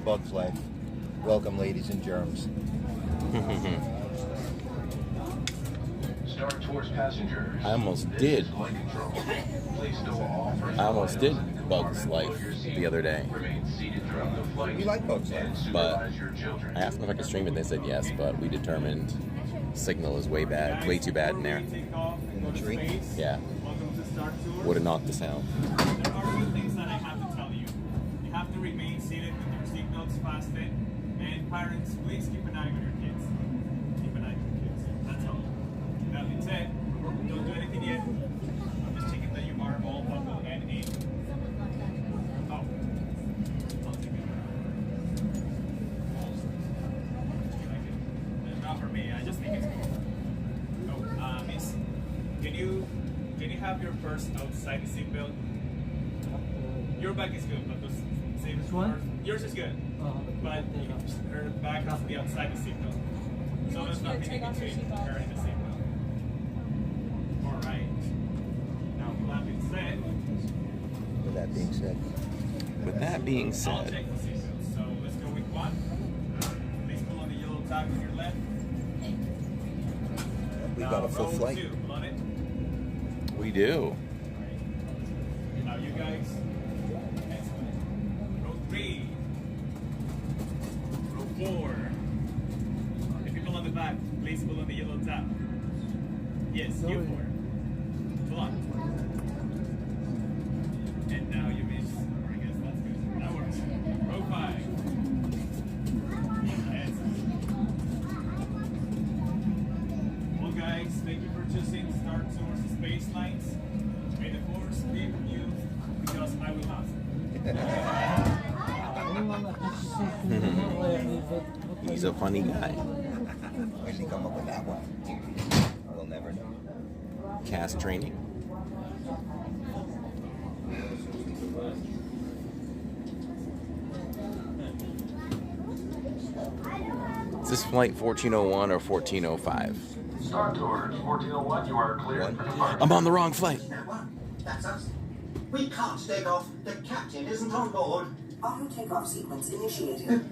bug's life. Welcome, ladies and germs. Start towards passengers. I almost did Bug's Life the other day. We like Bug's Life. But I asked them if I could stream it. They said yes, but we determined signal is way too bad in there. In the tree? Yeah. Would have knocked the sound. There are two things that I have to tell you. You have to remain seated with your seatbelts fastened, and parents, please keep an eye on your kids. Keep an eye on your kids. That's all. That being said, don't do anything yet. I'm just checking that you are all buckled and in. Oh. I'll take it. It's not for me. I just think it's cool. Oh, miss, can you have your purse outside the seatbelt? Your bag is good, but the same as yours. Yours is good, but her bag has to be outside the seatbelt. So there's nothing you can change her in the seatbelt. All right. Now, with that being said. With that being I'll said. check the seatbelt. So let's go with one. Please pull on the yellow tag on your left. We got a full row flight. 2, pull on it. We do. Now you guys. Excellent. Row 3. Row 4. The people on the back, please pull on the yellow tab. Yes, you 4. Pull on. And now you miss. I guess that's good. That works. Row 5. Excellent. Well guys, thank you for choosing Star Tours Space Lines. May the force be with you, because I will not. He's a funny guy. Where did he come up with that one? We'll never know. Cast training. Is this flight 1401 or 1405? Star Tours 1401, you are cleared for departure. I'm on the wrong flight. That's us. We can't take off. The captain isn't on board. Auto takeoff sequence initiated.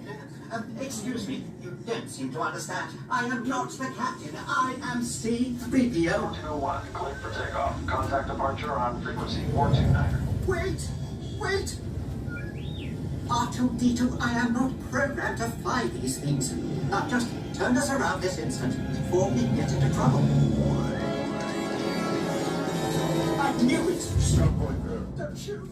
Excuse me, you don't seem to understand. I am not the captain. I am C-3PO. 1401, cleared for takeoff. Contact departure on frequency 429. Wait! R2-D2, I am not programmed to fly these things. Now just turn us around this instant before we get into trouble. I knew it! Stop right there. Don't shoot.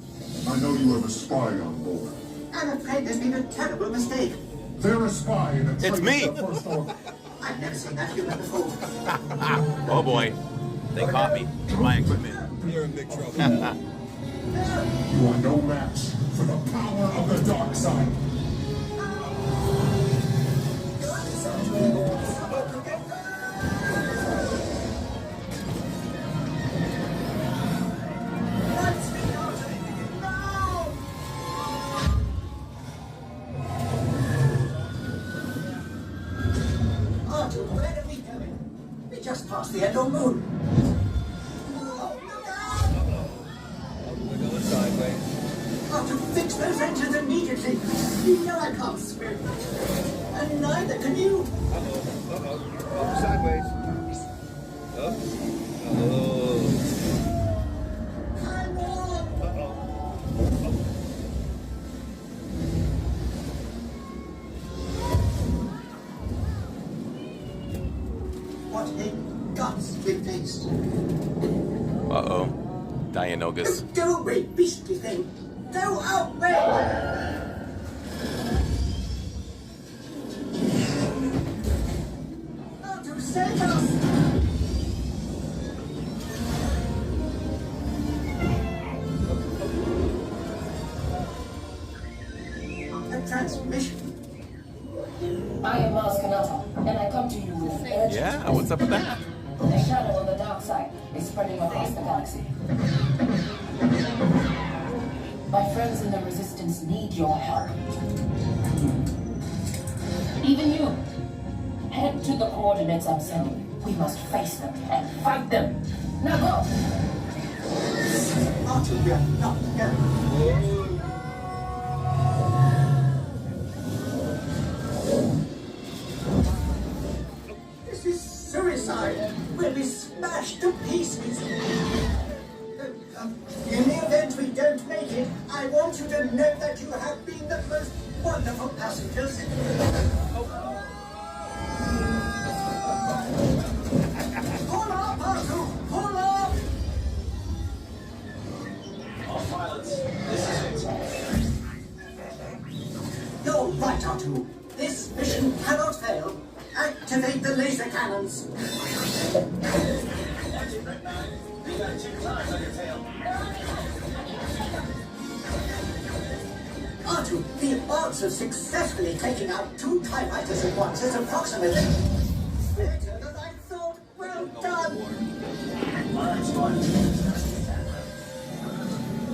I know you have a spy on board. I'm afraid there's been a terrible mistake. They're a spy in a It's me. First off, I've never seen that human before. Oh boy. They caught me. My equipment. You're in big trouble. you are no match for the power of the dark side. Where are we going? We just passed the end of the moon. We're going sideways. Got to fix those engines immediately. You know I can't swim. And neither can you. Uh-oh. Sideways. Up. Oh. I'm on. What a ghastly taste. Uh-oh. Dianogus. Go away, beastly thing. Go away. Oh, to save us. The transmission. I am Mars Kanata, and I come to you with urgent Yeah, what's up with that? The shadow on the dark side is spreading across the galaxy. My friends in the Resistance need your help. Even you. Head to the coordinates I'm sending. We must face them and fight them. Now go! Arthur, we are not going. This is suicide. We'll be smashed to pieces. In the event we don't make it, I want you to know that you have been the most wonderful passengers. Pull up, Arthur! Pull up! All pilots, this is it. You're right, R2. This mission cannot fail. Activate the laser cannons. You got 2 times on your tail. R2, the odds of successfully taking out 2 TIE fighters at once is approximately better than I thought. Well done. All right, squad.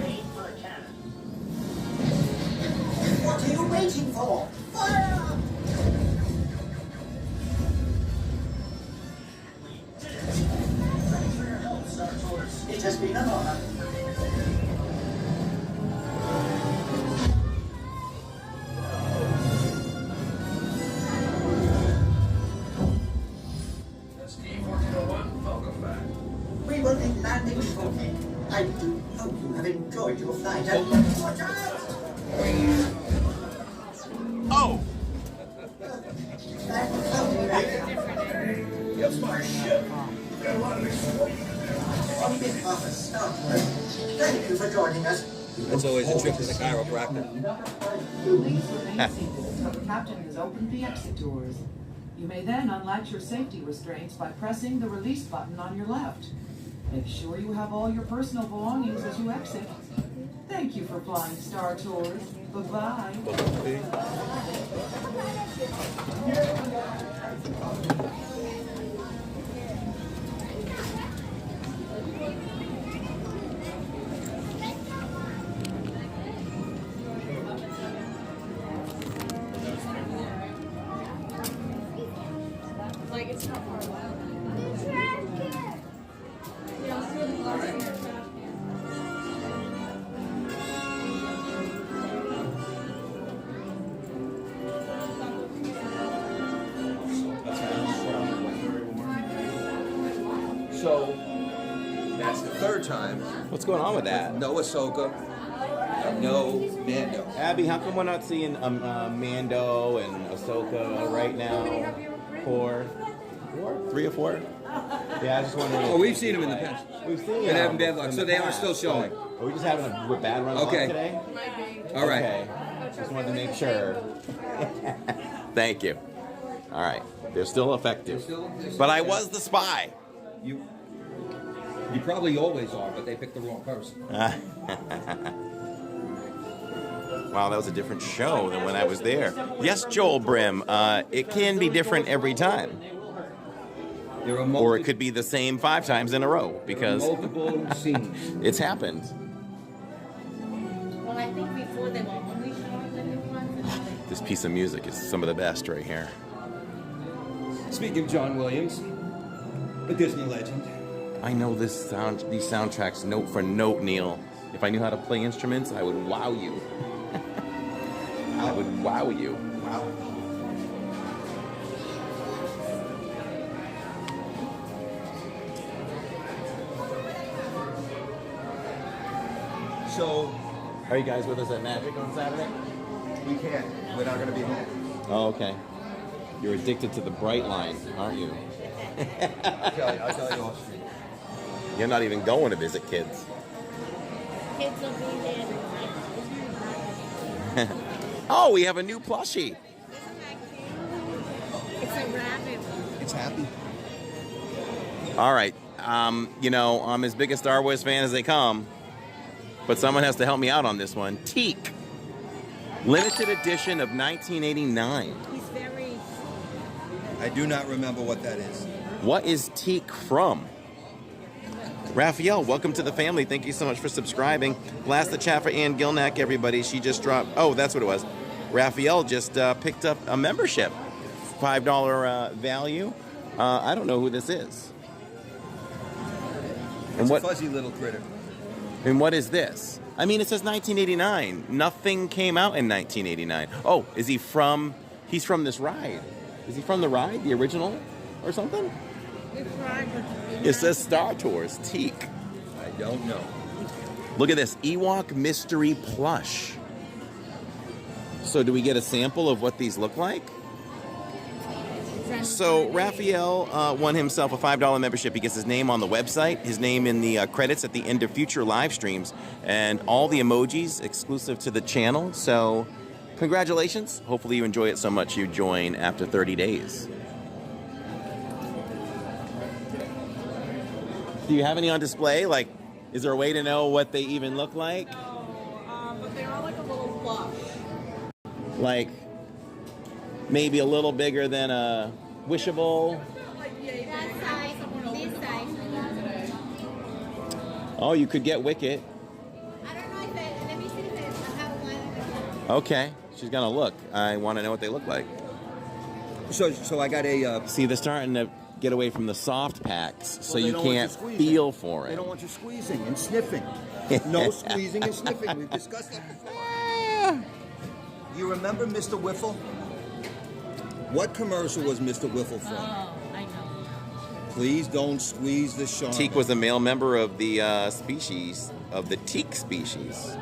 Aim for the cannon. What are you waiting for? Fire! We did it. Thanks for your help, Star Tours. It has been an honor. SD-1401, welcome back. We will be landing shortly. I do hope you have enjoyed your flight and watch out! Oh! It's my ship. Got a lot of exploring. On behalf of Star Wars, thank you for joining us. That's always a trip to the chiropractor. Please remain seated until the captain has opened the exit doors. You may then unlatch your safety restraints by pressing the release button on your left. Make sure you have all your personal belongings as you exit. Thank you for flying Star Tours. Bye-bye. Like, it's not far away. So, that's the 3rd time. What's going on with that? No Ahsoka, no Mando. Abby, how come we're not seeing Mando and Ahsoka right now? 4? 3 or 4? Yeah, I was just wondering. Oh, we've seen them in the past. We've seen They're them having bad luck, in so the they are past, still showing. but Are we just having a bad run Okay. today? All right. Okay. Just wanted to make sure. Thank you. All right. They're still effective. They're still But I was the spy. You probably always are, but they picked the wrong person. Wow, that was a different show than when I was there. Yes, Joel Brim. It can be different every time. There are Or it could be the same 5 times in a row because multiple scenes. it's happened. Well, I think before they were only showing the new ones. And now they- This piece of music is some of the best right here. Speaking of John Williams, a Disney legend. I know these soundtracks note for note, Neil. If I knew how to play instruments, I would wow you. I would wow you. Wow. So, Are you guys with us at Magic on Saturday? we can't. We're not going to be home. Oh, okay. You're addicted to the bright line, aren't you? I'll tell you off street. You're not even going to visit kids. Kids will be there tonight. Oh, we have a new plushie. It's a rabbit. It's happy. All right. I'm as big a Star Wars fan as they come, but someone has to help me out on this one. Teak. Limited edition of 1989. He's very... I do not remember what that is. What is Teak from? Raphael, welcome to the family. Thank you so much for subscribing. Blast the chat for Ann Gilnack, everybody. She just dropped... Oh, that's what it was. Raphael just picked up a membership. $5 value. I don't know who this is. It's a fuzzy little critter. And what is this? I mean, it says 1989. Nothing came out in 1989. Oh, is he from... He's from this ride. Is he from the ride, the original? or something? It's right. It says Star Tours, teak. I don't know. Look at this, Ewok mystery plush. So do we get a sample of what these look like? So Raphael won himself a $5 membership. He gets his name on the website, his name in the credits at the end of future live streams, and all the emojis exclusive to the channel. So congratulations. Hopefully you enjoy it so much you join after 30 days. Do you have any on display? Like, is there a way to know what they even look like? No, but they are like a little plush. Like, maybe a little bigger than a Wishable? Like, yeah, That side, this side. Oh, you could get Wicket. I don't know if let me see if I have one. Okay, she's gonna look. I want to know what they look like. So I got a. See, they're starting to get away from the soft packs, so Well, they you don't want can't squeezing. feel for They it. don't want you squeezing and sniffing. No squeezing and sniffing. We've discussed that before. You remember Mr. Whiffle? What commercial was Mr. Whiffle from? Oh, I know. Please don't squeeze the shark. Teak was a male member of the species, of the teak species,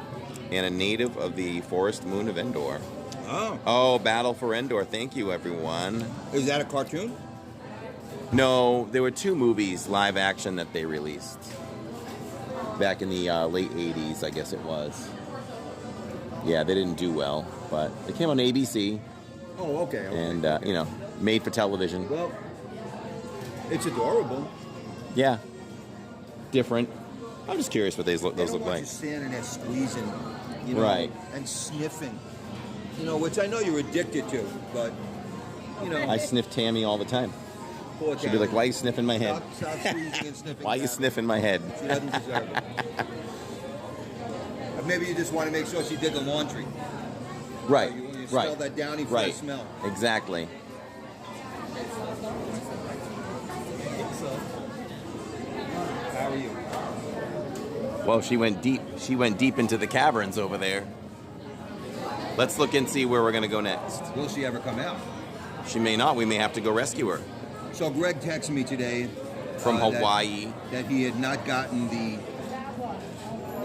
and a native of the forest moon of Endor. Oh. Oh, Battle for Endor. Thank you, everyone. Is that a cartoon? No, there were 2 movies, live action, that they released. Back in the late 80s, I guess it was. Yeah, they didn't do well, but they came on ABC. Oh, okay. And, you know, made for television. Well, it's adorable. Yeah. Different. I'm just curious what those They look don't want like. you standing there squeezing, you know, Right. and sniffing. You know, which I know you're addicted to, but, you know. I sniff Tammy all the time. poor She'd be like, why are you sniffing my head? Stop squeezing and sniffing. Why are you Tammy. sniffing my head? She doesn't deserve it. Or maybe you just want to make sure she did the laundry. Right. You Right. smell that downy fresh Right. smell. Exactly. How are you? Well, she went deep. She went deep into the caverns over there. Let's look and see where we're going to go next. Will she ever come out? She may not. We may have to go rescue her. So Greg texted me today From that- Hawaii. that he had not gotten the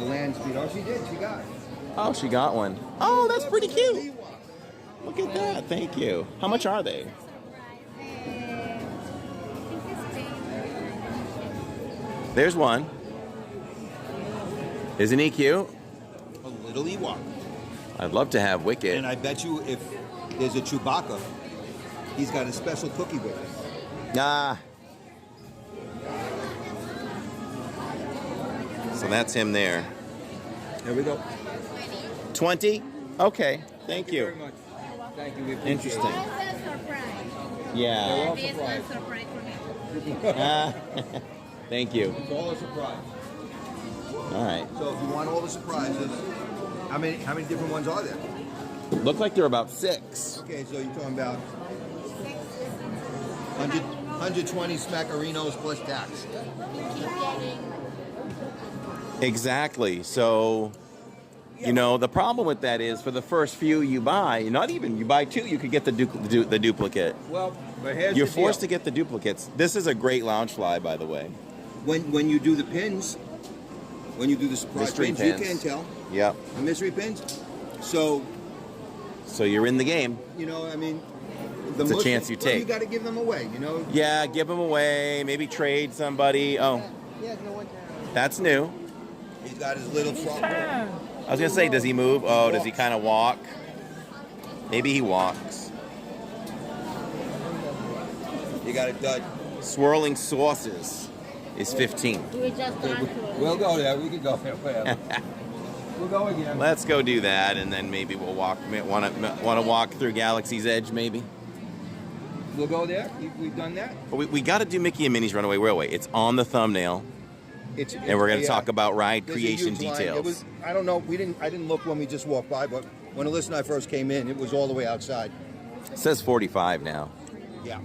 land speed. Oh, she did. She got it. Oh, she got one. Oh, that's pretty cute. Look at that. Thank you. How much are they? There's one. Isn't he cute? A little Ewok. I'd love to have Wicket. And I bet you if there's a Chewbacca, he's got a special cookie with him. Ah. So that's him there. There we go. 20? Okay. Thank you. Very much. Thank you. We appreciate Interesting. it. That's a surprise. Yeah. all This surprised. is a surprise for me. Ah. Thank you. It's all a surprise. All right. So if you want all the surprises, how many different ones are there? Look like there are about 6. Okay, so you're talking about 120 smackerinos plus tax. Exactly. So, you know, the problem with that is for the first few you buy, not even you buy 2, you could get the duplicate. Well, but here's You're the forced to deal. get the duplicates. This is a great Loungefly, by the way. When you do the pins, when you do the surprise Mystery pins, pins. you can tell Yep. the mystery pins. So So you're in the game. you know, I mean, It's a chance you take. You got to give them away. You know. Yeah, give them away. Maybe trade somebody. Oh, that's new. He's got his little front. I was gonna say, does he move? Oh, does he kind of walk? Maybe he walks. You got it done. Swirling sauces is 15. We just gone through. We'll go there. We can go there. Whatever. We'll go again. Let's go do that, and then maybe we'll walk. Want to walk through Galaxy's Edge, maybe. We'll go there. We've done that. But we got to do Mickey and Minnie's Runaway Railway. It's on the thumbnail, and we're going to talk about ride There's a creation huge line. details. It was. I don't know. I didn't look when we just walked by, but when Alyssa and I first came in, it was all the way outside. It says 45 now. Yeah.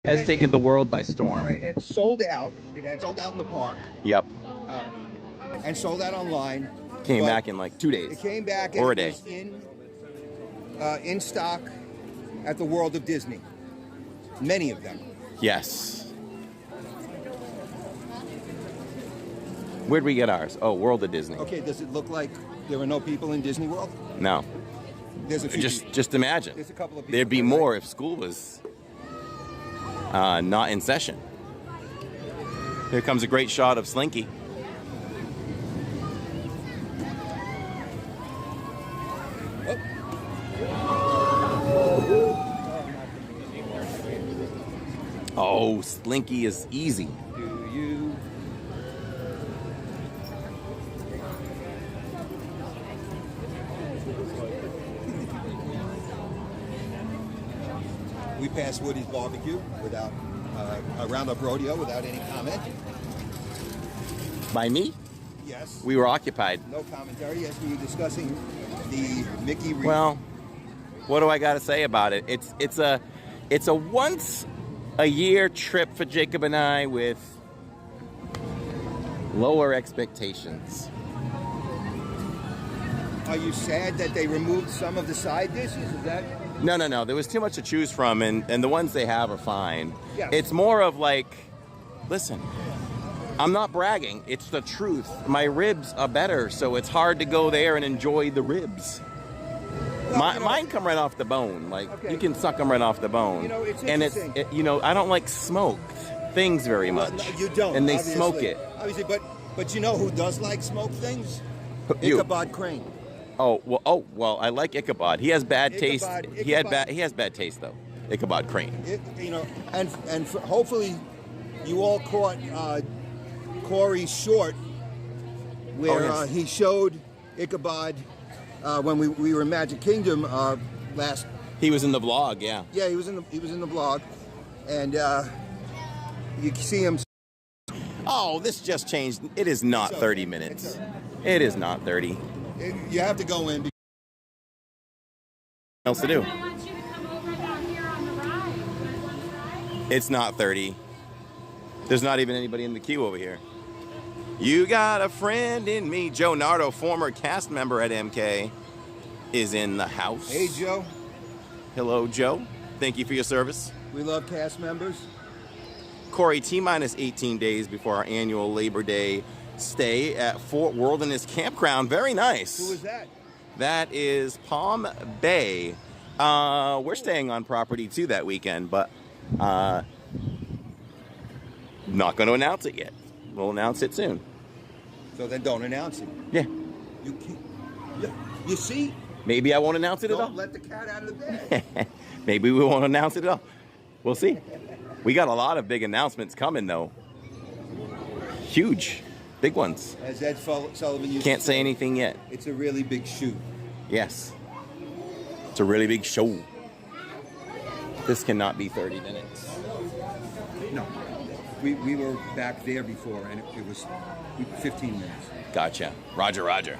has taken the world by storm. It sold out. It had sold out in the park. Yep. And sold out online. Came But back in like 2 days. It came back Or and a it day. was in stock at the World of Disney. Many of them. Yes. Where'd we get ours? Oh, World of Disney. Okay, does it look like there were no people in Disney World? No. There's a few. Just imagine. There's a couple of people There'd be there, more right? if school was not in session. Here comes a great shot of Slinky. Oh, Slinky is easy. Do you? We passed Woody's Barbecue without a Roundup Rodeo without any comment. By me? Yes. We were occupied. No commentary. Yes, we were discussing the Mickey. Well, what do I got to say about it? It's a once a year trip for Jacob and I with lower expectations. Are you sad that they removed some of the side dishes? Is that? No. There was too much to choose from, and the ones they have are fine. Yeah. It's more of like, listen, I'm not bragging. It's the truth. My ribs are better, so it's hard to go there and enjoy the ribs. Well, Mine come right off the bone. Like, Okay. you can suck them right off the bone. You know, it's and interesting. I don't like smoked things very much. Well, no, you don't. And they obviously. smoke it. Obviously, but you know who does like smoked things? You. Ichabod Crane. Oh well, I like Ichabod. He has bad taste. He has bad taste though. Ichabod Crane. Hopefully, you all caught Corey's short where Oh, yes. he showed Ichabod when we were in Magic Kingdom last. He was in the vlog, yeah. Yeah, he was in the vlog, and you can see him. Oh, this just changed. It is not It's okay. 30 minutes. It's okay. It is not 30. You have to go in. What else to do? I want you to come over down here on the ride. It's not 30. There's not even anybody in the queue over here. You got a friend in me. Joe Nardo, former cast member at MK, is in the house. Hey, Joe. Hello, Joe. Thank you for your service. We love cast members. Corey, T-minus 18 days before our annual Labor Day stay at Fort Wilderness Campground. Very nice. Who is that? That is Palm Bay. We're staying on property too that weekend, but not going to announce it yet. We'll announce it soon. So then don't announce it. Yeah. You can't. You see? Maybe I won't announce it at all. Don't let the cat out of the bag. Maybe we won't announce it at all. We'll see. We got a lot of big announcements coming though. Huge. Big ones. As Ed Sullivan used Can't to say anything yet. It's a really big shoot. Yes. It's a really big show. This cannot be 30 minutes. No. We were back there before, and it was 15 minutes. Gotcha. Roger, roger.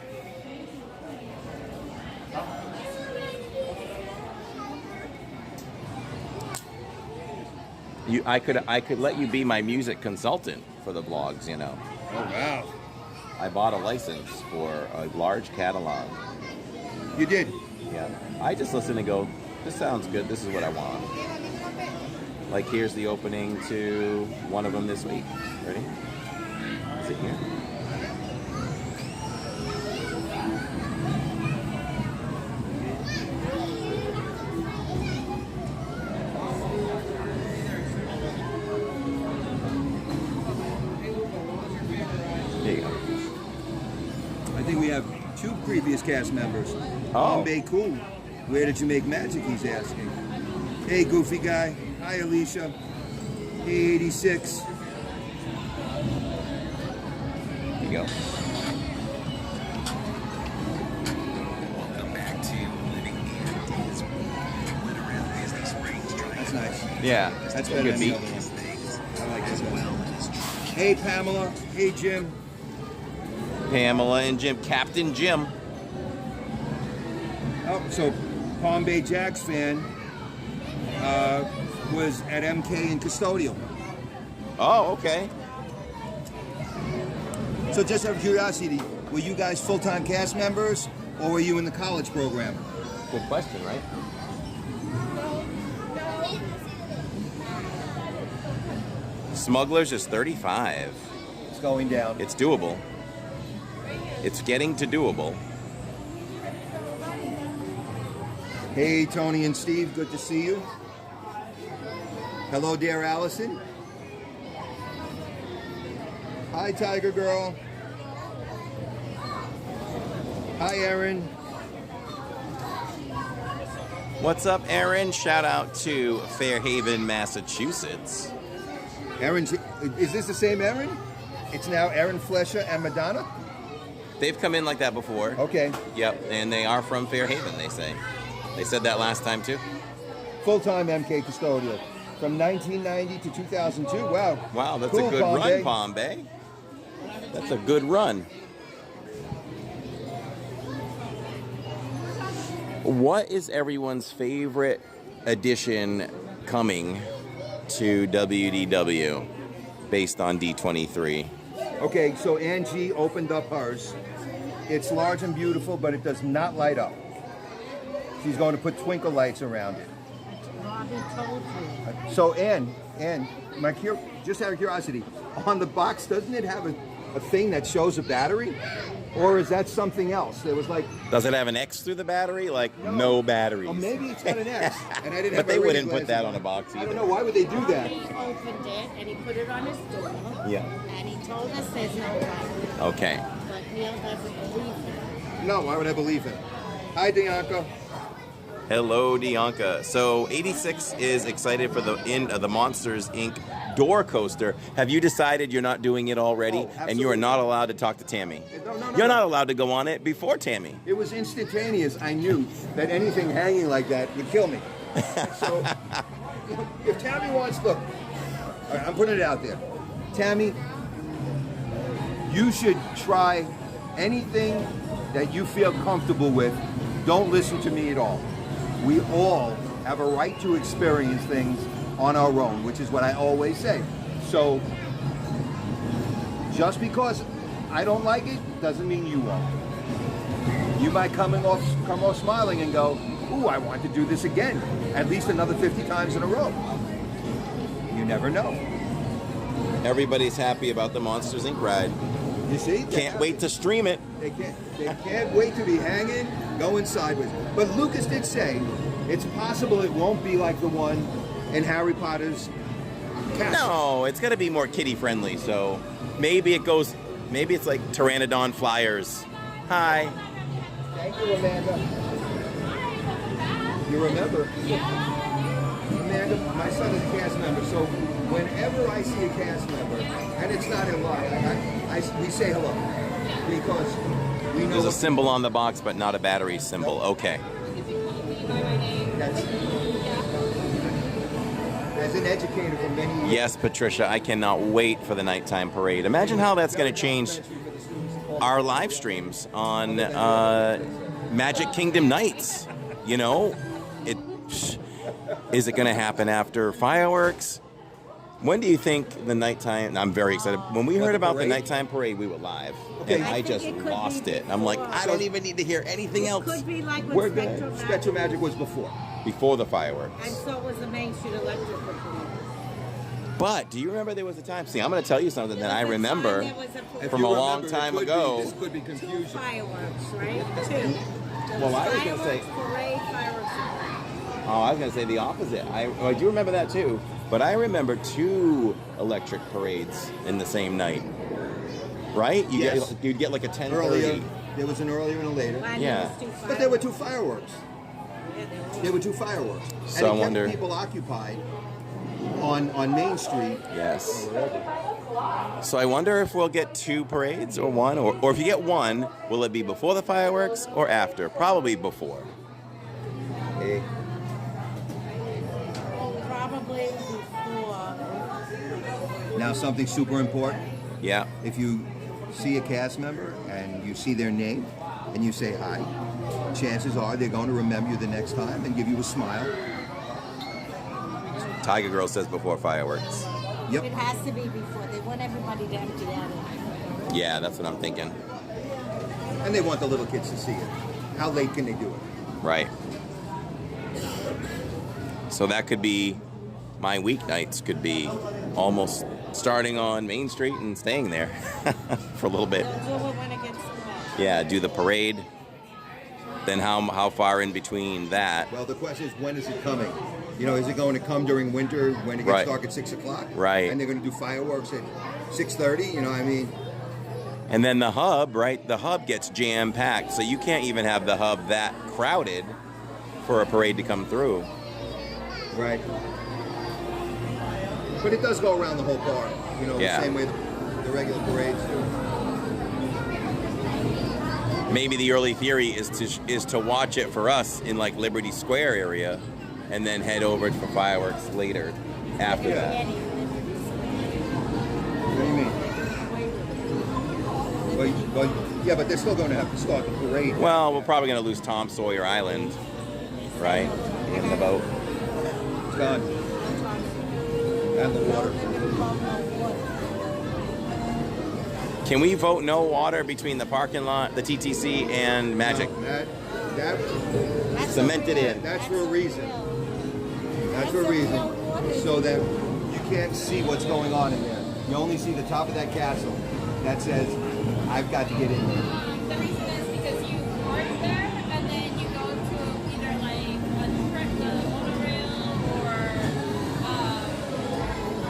I could let you be my music consultant for the vlogs, you know. Oh, wow. I bought a license for a large catalog. You did? Yeah. I just listen and go, this sounds good. This is what I want. Like, here's the opening to one of them this week. Ready? Is it here? There you go. I think we have 2 previous cast members. Oh. Bay Cool. Where did you make magic, he's asking. Hey, goofy guy. Hi, Alicia. Hey, 86. There you go. Welcome back to Living in Disney. Went around Disney Springs trying That's nice. Yeah. That's a better good than the beat. other one. things I like this as one. well as Hey, Pamela. Hey, Jim. Pamela and Jim. Captain Jim. Oh, so Palm Bay Jacks fan was at MK and Custodial. Oh, okay. So just out of curiosity, were you guys full-time cast members, or were you in the college program? Good question, right? Smugglers is 35. It's going down. It's doable. It's getting to doable. Hey, Tony and Steve, good to see you. Hello, dear Allison. Hi, Tiger Girl. Hi, Erin. What's up, Erin? Shout out to Fairhaven, Massachusetts. Erin, is this the same Erin? It's now Erin Flesher and Madonna? They've come in like that before. Okay. Yep, and they are from Fairhaven, they say. They said that last time, too. Full-time MK Custodial. From 1990 to 2002. Wow. Wow, that's Cool, a good Palm run, Bay. Palm Bay. That's a good run. What is everyone's favorite addition coming to WDW based on D23? Okay, so Angie opened up hers. It's large and beautiful, but it does not light up. She's going to put twinkle lights around it. So, Ann, just out of curiosity, on the box, doesn't it have a thing that shows a battery? Or is that something else? There was like... Does it have an X through the battery? Like, no batteries. Oh, maybe it's got an X. And I didn't But have my they reading wouldn't put glasses that on. on a box either. I don't know. Why would they do that? He opened it and he put it on his door. Yeah. And he told us there's no battery. Okay. But Neil doesn't believe him. No, why would I believe him? Hi, Bianca. Hello, Dianca. So 86 is excited for the end of the Monsters Inc. door coaster. Have you decided you're not doing it already? And you are not allowed to talk to Tammy. No. You're not allowed to go on it before Tammy. It was instantaneous. I knew that anything hanging like that would kill me. So, if Tammy wants, look, all right, I'm putting it out there. Tammy, you should try anything that you feel comfortable with. Don't listen to me at all. We all have a right to experience things on our own, which is what I always say. So, just because I don't like it doesn't mean you won't. You might come off smiling and go, ooh, I want to do this again, at least another 50 times in a row. You never know. Everybody's happy about the Monsters Inc. ride. You see? Can't wait to stream it. They can't wait to be hanging, going sideways. But Lucas did say it's possible it won't be like the one in Harry Potter's castle. No, it's got to be more kiddie friendly. So maybe it's like Pteranodon Flyers. Hi. Thank you, Amanda. You remember? Amanda, my son is a cast member, so whenever I see a cast member, and it's not in line, we say hello. Because we know... There's a symbol on the box, but not a battery symbol. Okay. As an educator for many years... Yes, Patricia, I cannot wait for the nighttime parade. Imagine how that's going to change our live streams on Magic Kingdom nights. You know, is it going to happen after fireworks? When do you think the nighttime... I'm very excited. When we heard about the nighttime parade, we were live. Okay. And I just lost it. I'm like, I don't even need to hear anything else. Could be like what Spectral Magic was before. Before the fireworks. And so was the Main Street Electric. But do you remember there was a time? See, I'm going to tell you something that I remember If from you a long remember, time it could ago. Be, this could be confusion. Fireworks, right? Two. Well, I was going to say... Parade, fireworks, Oh, I was going to say the opposite. I do remember that too. But I remember 2 electric parades in the same night. Right? You'd get like a 10:30. Earlier. There was an earlier and a later. Yeah. But there were 2 fireworks. There were 2 fireworks. So and it I wonder... kept people occupied on Main Street. Yes. So I wonder if we'll get 2 parades or 1. Or if you get 1, will it be before the fireworks or after? Probably before. Hey. Probably before. Now something super important. Yeah. If you see a cast member and you see their name and you say hi, chances are they're going to remember you the next time and give you a smile. Tiger Girl says before fireworks. Yep. It has to be before. They want everybody to empty out. Yeah, that's what I'm thinking. And they want the little kids to see it. How late can they do it? Right. So that could be, my weeknights could be almost starting on Main Street and staying there for a little bit. They'll do it when it gets too bad. Yeah, do the parade. Then how far in between that? Well, the question is, when is it coming? You know, is it going to come during winter when it gets Right. dark at 6 o'clock? Right. And they're going to do fireworks at 6:30? You know, I mean, And then the hub, right? The hub gets jam-packed, so you can't even have the hub that crowded for a parade to come through. right. But it does go around the whole park, you know, Yeah. the same way the regular parades do. Maybe the early theory is to watch it for us in like Liberty Square area, and then head over for fireworks later after that. What do you mean? Well, yeah, but they're still going to have to start the parade. Well, we're probably going to lose Tom Sawyer Island, right? In the boat. It's gone. And the water. Can we vote no water between the parking lot, the TTC, and Magic? No, that Cemented in. That's for a reason. That's for a reason. So that you can't see what's going on in there. You only see the top of that castle that says, I've got to get in there. The reason is because you park there and then you go to either like the monorail or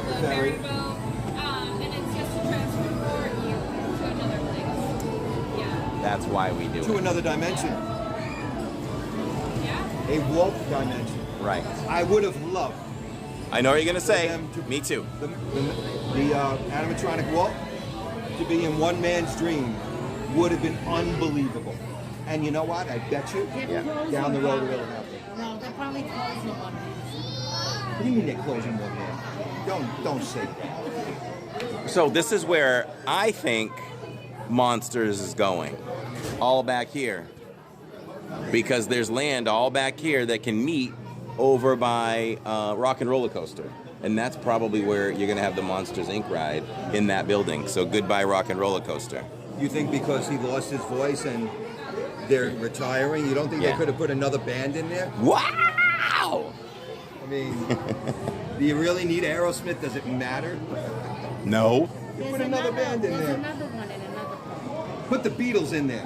the ferry boat, and it's just to transport you to another place. Yeah. That's why we do To it. another dimension. Yeah. A warp dimension. Right. I would have loved I know what you're going to say. them to- Me too. the animatronic walk to be in one man's dream would have been unbelievable. And you know what? I bet you down the road it will happen. No, they're probably closing one. What do you mean they're closing one man? Don't say that. So this is where I think Monsters is going. All back here. Because there's land all back here that can meet over by Rock and Roller Coaster. And that's probably where you're going to have the Monsters Inc. ride, in that building. So goodbye Rock and Roller Coaster. You think because he lost his voice and they're retiring, you don't think Yeah. they could have put another band in there? Wow! I mean, do you really need Aerosmith? Does it matter? No. You put another band in There's there. another one in another park. Put the Beatles in there.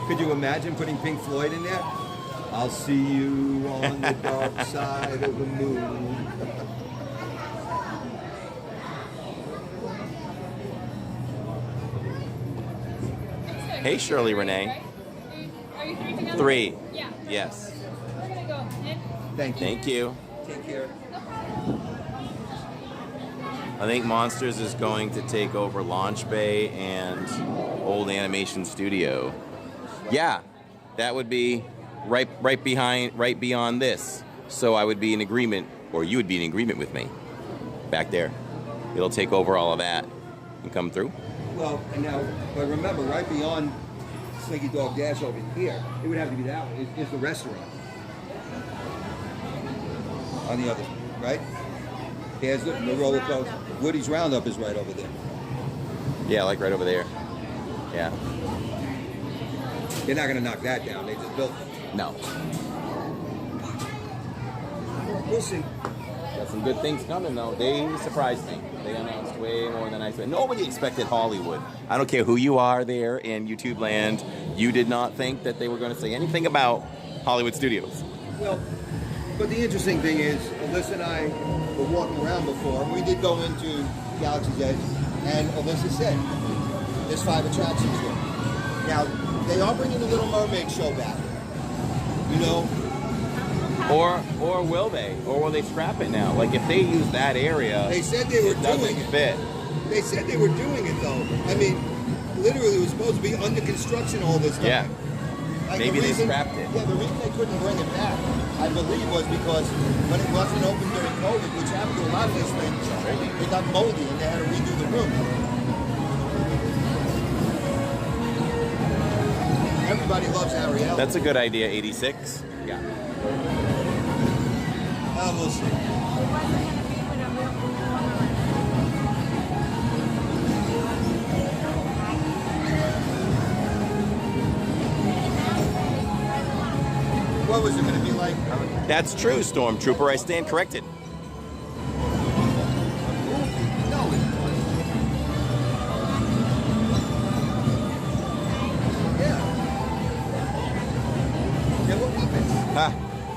Could you imagine putting Pink Floyd in there? I'll see you on the dark side of the moon. Hey, Shirley Renee. Right? Are you three together? 3. Yeah. Yes. We're gonna go in. Thank you. Thank you. Take care. I think Monsters is going to take over Launch Bay and Old Animation Studio. Yeah, that would be right beyond this. So I would be in agreement, or you would be in agreement with me back there. It'll take over all of that and come through. Well, and now, but remember, right beyond Slinky Dog Dash over here, it would have to be that one, is the restaurant. On the other, right? There's the roller coaster. Woody's Roundup is right over there. Yeah, like right over there. Yeah. They're not going to knock that down. They just built it. No. We'll see. Got some good things coming though. They surprised me. They announced way more than I expected. Nobody expected Hollywood. I don't care who you are there in YouTube land. You did not think that they were going to say anything about Hollywood Studios. Well, but the interesting thing is, Alyssa and I were walking around before, and we did go into Galaxy's Edge, and Alyssa said, there's 5 attractions here. Now, they are bringing the Little Mermaid show back. You know? Or will they? Or will they scrap it now? Like if they use that area, They said they were it doesn't doing it. fit. They said they were doing it, though. I mean, literally, it was supposed to be under construction all this time. Yeah. Like, Maybe the they reason- scrapped it. Yeah, the reason they couldn't bring it back, I believe, was because when it wasn't open during COVID, which happened to a lot of these things, it got moldy and they had to redo the room. Everybody loves Ariel. That's a good idea, 86. Yeah. We'll see. It wasn't gonna be with a real performer. What was it going to be like? That's true, Stormtrooper. I stand corrected. No, it was. Yeah. Yeah, what weapons?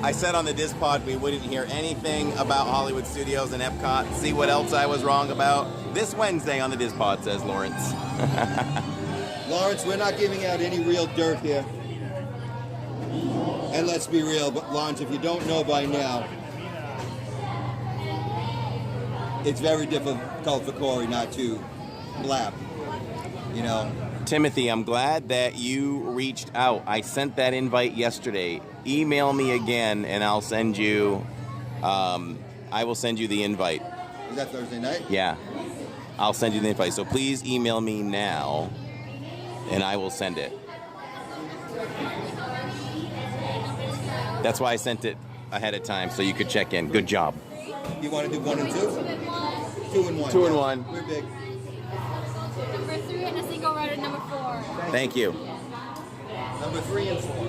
I said on the DIZ Pod we wouldn't hear anything about Hollywood Studios and Epcot. See what else I was wrong about? This Wednesday on the DIZ Pod, says Lawrence. Lawrence, we're not giving out any real dirt here. And let's be real, but Lawrence, if you don't know by now, it's very difficult for Corey not to blab. You know? Timothy, I'm glad that you reached out. I sent that invite yesterday. Email me again and I'll send you, I will send you the invite. Is that Thursday night? Yeah. I'll send you the invite. So please email me now and I will send it. That's why I sent it ahead of time so you could check in. Good job. You want to do 1 and 2? 2 and 1. 2 and 1. We're big. Number 3 and a single rider, number 4. Thank you. Number 3 and 4.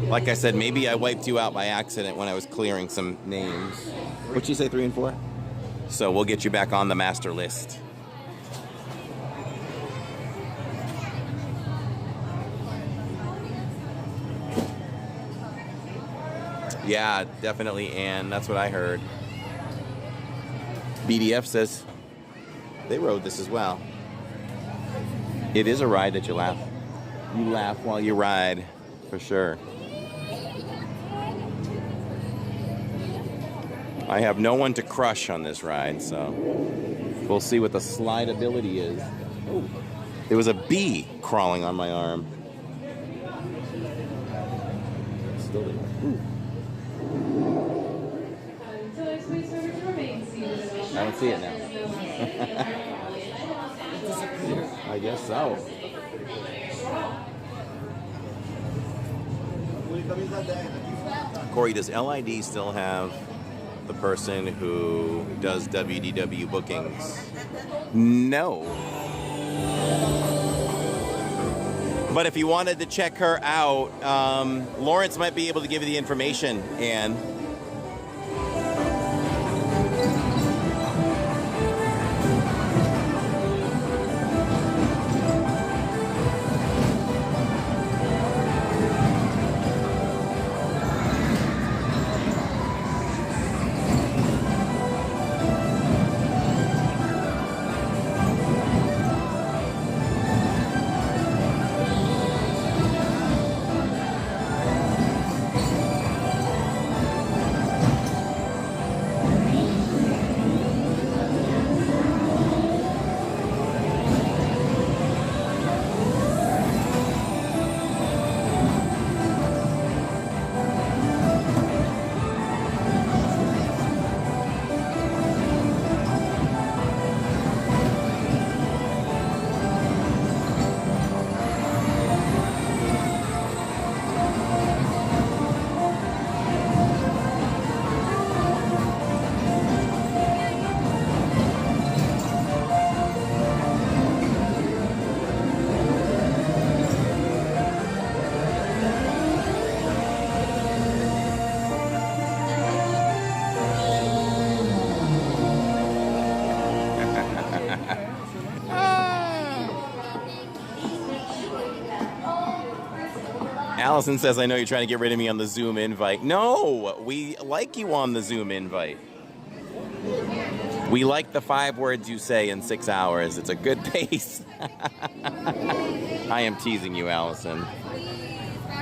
Like I said, maybe I wiped you out by accident when I was clearing some names. What'd you say, 3 and 4? So we'll get you back on the master list. Yeah, definitely, Ann. That's what I heard. BDF says they rode this as well. It is a ride that you laugh. You laugh while you ride, for sure. I have no one to crush on this ride, so we'll see what the slide ability is. Oh, there was a bee crawling on my arm. Still there. Ooh. I don't see it now. I guess so. Corey, does LID still have the person who does WDW bookings? No. But if you wanted to check her out, Lawrence might be able to give you the information, Ann. Allison says, I know you're trying to get rid of me on the Zoom invite. No, we like you on the Zoom invite. We like the 5 words you say in 6 hours. It's a good pace. I am teasing you, Allison.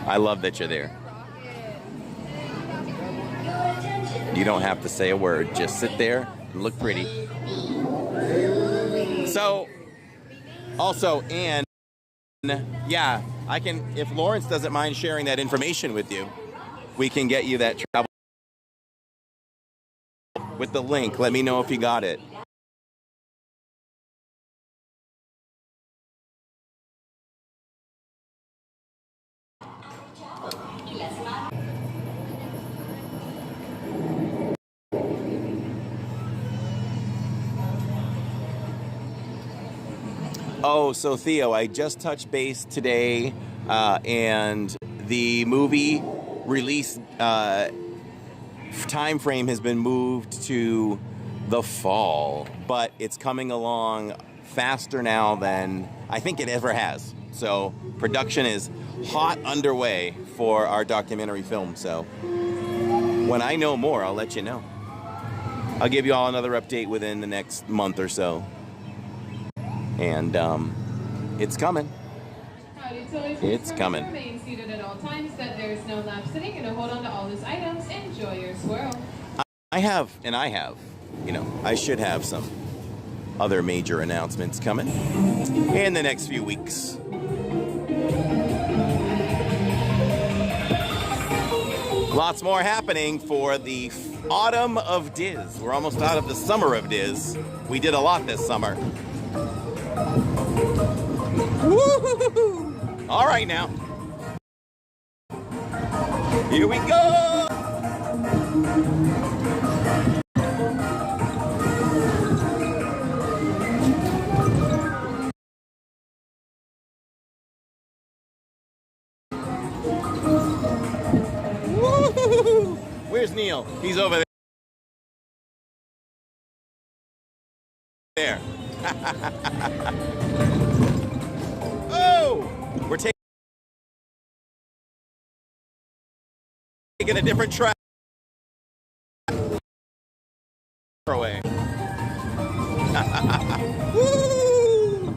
I love that you're there. You don't have to say a word. Just sit there and look pretty. So, also, Ann, yeah, I can, if Lawrence doesn't mind sharing that information with you, we can get you that travel with the link. Let me know if you got it. Oh, so Theo, I just touched base today, and the movie release time frame has been moved to the fall, but it's coming along faster now than I think it ever has. So production is hot underway for our documentary film. So when I know more, I'll let you know. I'll give you all another update within the next month or so. And it's coming. It's coming. Remain seated at all times, that there is no lap sitting, and to hold on to all loose items. Enjoy your swirl. I have, I should have some other major announcements coming in the next few weeks. Lots more happening for the autumn of DIZ. We're almost out of the summer of DIZ. We did a lot this summer. Woo-hoo-hoo-hoo. All right now. Here we go. Woo-hoo-hoo. Where's Neil? He's over there. Oh, we're taking a different track away. Woo!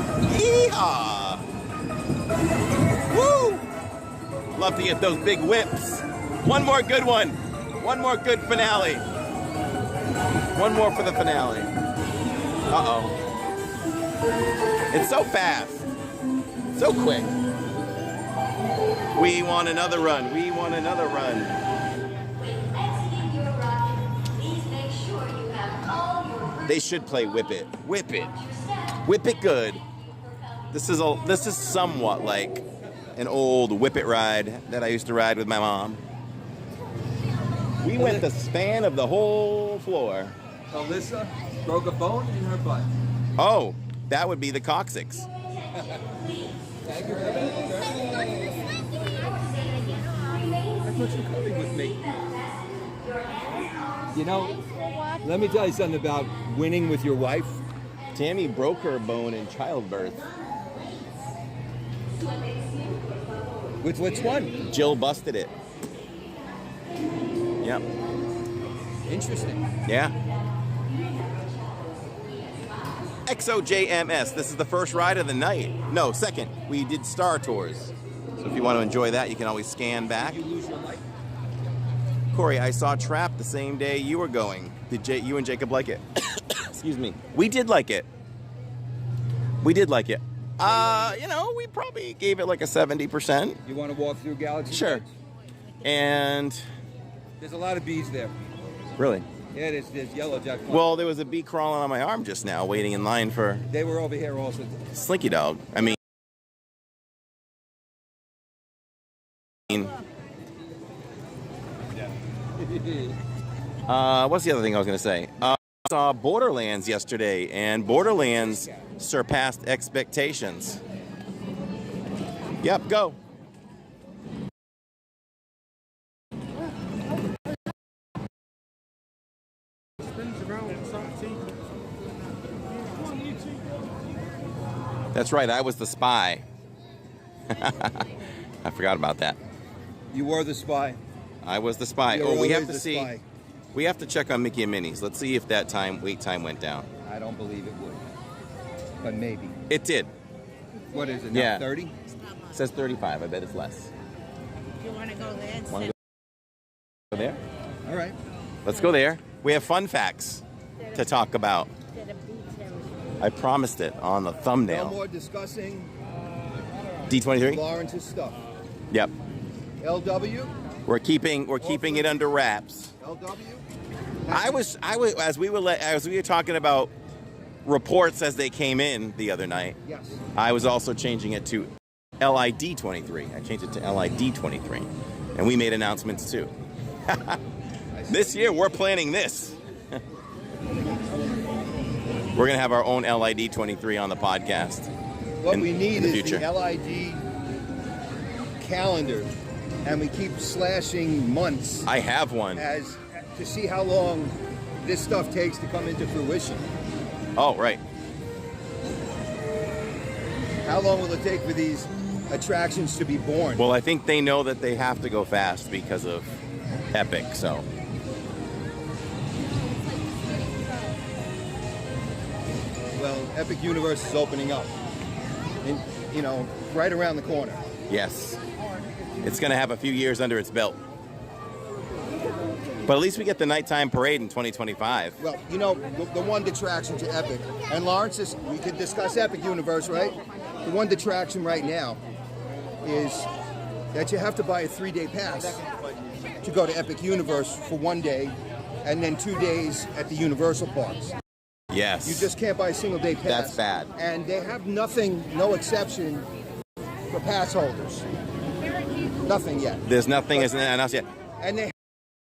Yeehaw! Woo! Love to get those big whips. One more good one. One more good finale. One more for the finale. Uh-oh. It's so fast. So quick. We want another run. We want another run. They should play Whip It. Whip It. Whip It good. This is somewhat like an old Whip It ride that I used to ride with my mom. We went the span of the whole floor. Alyssa broke a bone in her butt. Oh, that would be the coccyx. Thank you for that. I thought you were coming with me. You know, let me tell you something about winning with your wife. Tammy broke her bone in childbirth. With which one? Jill busted it. Yep. Interesting. Yeah. XOJMS. This is the first ride of the night. No, second. We did Star Tours. So if you want to enjoy that, you can always scan back. Did you lose your life? Corey, I saw Trap the same day you were going. Did you and Jacob like it? Excuse me. We did like it. We did like it. We probably gave it like a 70%. You want to walk through Galaxy? Sure. Bridge? And There's a lot of bees there. really? Yeah, there's yellow jack. Well, there was a bee crawling on my arm just now, waiting in line for They were over here also. Slinky Dog. I mean, what's the other thing I was going to say? I saw Borderlands yesterday, and Borderlands surpassed expectations. Yep, go. That's right, I was the spy. I forgot about that. You were the spy. I was the spy. You're Oh, we have always to the see. spy. We have to check on Mickey and Minnie's. Let's see if that wait time went down. I don't believe it would. But maybe. It did. What is it now, Yeah. 30? It says 35. I bet it's less. You want to go there? Want to go there? All right. Let's go there. We have fun facts to talk about. I promised it on the No thumbnail. more discussing D23? Lawrence's stuff. Yep. LW? We're keeping it under wraps. LW? I was as we were talking about reports as they came in the other night. Yes. I was also changing it to LID 23. I changed it to LID 23. And we made announcements too. This year, we're planning this. We're going to have our own LID 23 on the podcast. What we need the is future. the LID calendar, and we keep slashing months. I have one. As to see how long this stuff takes to come into fruition. Oh, right. How long will it take for these attractions to be born? Well, I think they know that they have to go fast because of Epic, so. Well, Epic Universe is opening up, and, you know, right around the corner. Yes. It's going to have a few years under its belt. But at least we get the nighttime parade in 2025. Well, you know, the one detraction to Epic, and Lawrence, we could discuss Epic Universe, right? The one detraction right now is that you have to buy a 3-day pass to go to Epic Universe for 1 day, and then 2 days at the Universal Parks. Yes. You just can't buy a single day pass. That's bad. And they have nothing, no exception for pass holders. Nothing yet. There's nothing as announced yet. And they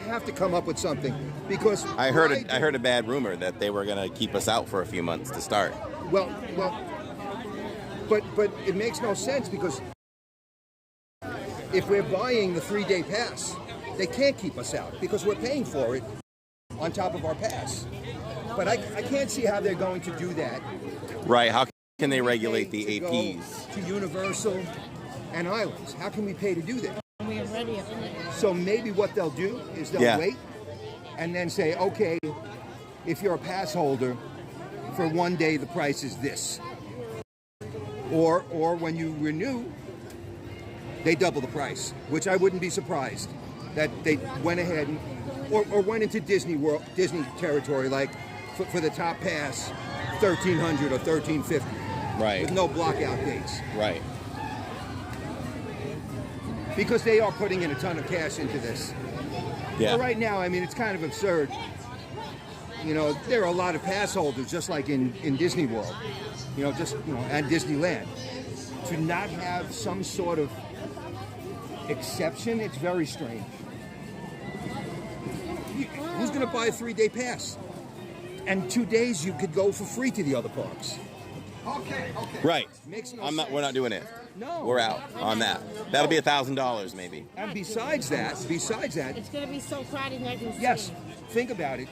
have to come up with something because I heard a bad rumor that they were going to keep us out for a few months to start. Well, but it makes no sense because if we're buying the 3-day pass, they can't keep us out because we're paying for it on top of our pass. But I can't see how they're going to do that. Right. How can they regulate the APs? To Universal and Islands. How can we pay to do that? We are ready. So maybe what they'll do is they'll wait and then say, okay, if you're a pass holder, for 1 day the price is this. Or when you renew, they double the price, which I wouldn't be surprised that they went ahead and, or went into Disney territory, like for the top pass, $1,300 or $1,350. Right. With no blockout dates. Right. Because they are putting in a ton of cash into this. Yeah. But right now, I mean, it's kind of absurd. You know, there are a lot of pass holders, just like in Disney World, and Disneyland. To not have some sort of exception, it's very strange. Who's going to buy a 3-day pass? And 2 days you could go for free to the other parks. Okay. Right. Makes no We're sense. not doing it. No. We're out on that. That'll be $1,000 maybe. And besides that, It's going to be so crowded. I can yes, see. think about it.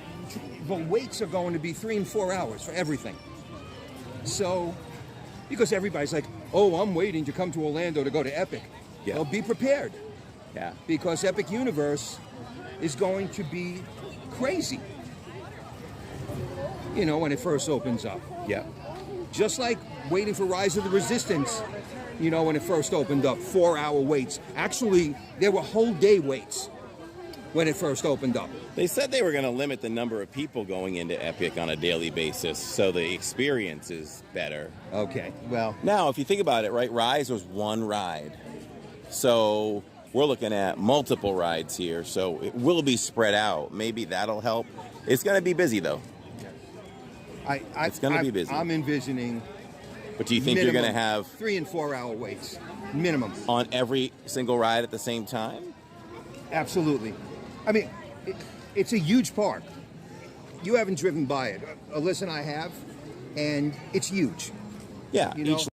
The waits are going to be 3 and 4 hours for everything. So, because everybody's like, oh, I'm waiting to come to Orlando to go to Epic. Yeah. Well, be prepared. Yeah. Because Epic Universe is going to be crazy. You know, when it first opens up. Yeah. Just like waiting for Rise of the Resistance, you know, when it first opened up, 4-hour waits. Actually, there were whole day waits when it first opened up. They said they were going to limit the number of people going into Epic on a daily basis so the experience is better. Okay, well. Now, if you think about it, right, Rise was one ride. So we're looking at multiple rides here, so it will be spread out. Maybe that'll help. It's going to be busy, though. It's going to be busy. I'm envisioning. But do you think you're going to have 3 and 4 hour waits minimum on every single ride at the same time? Absolutely. I mean, it's a huge park. You haven't driven by it. Alyssa and I have, and it's huge. Yeah. You know? Each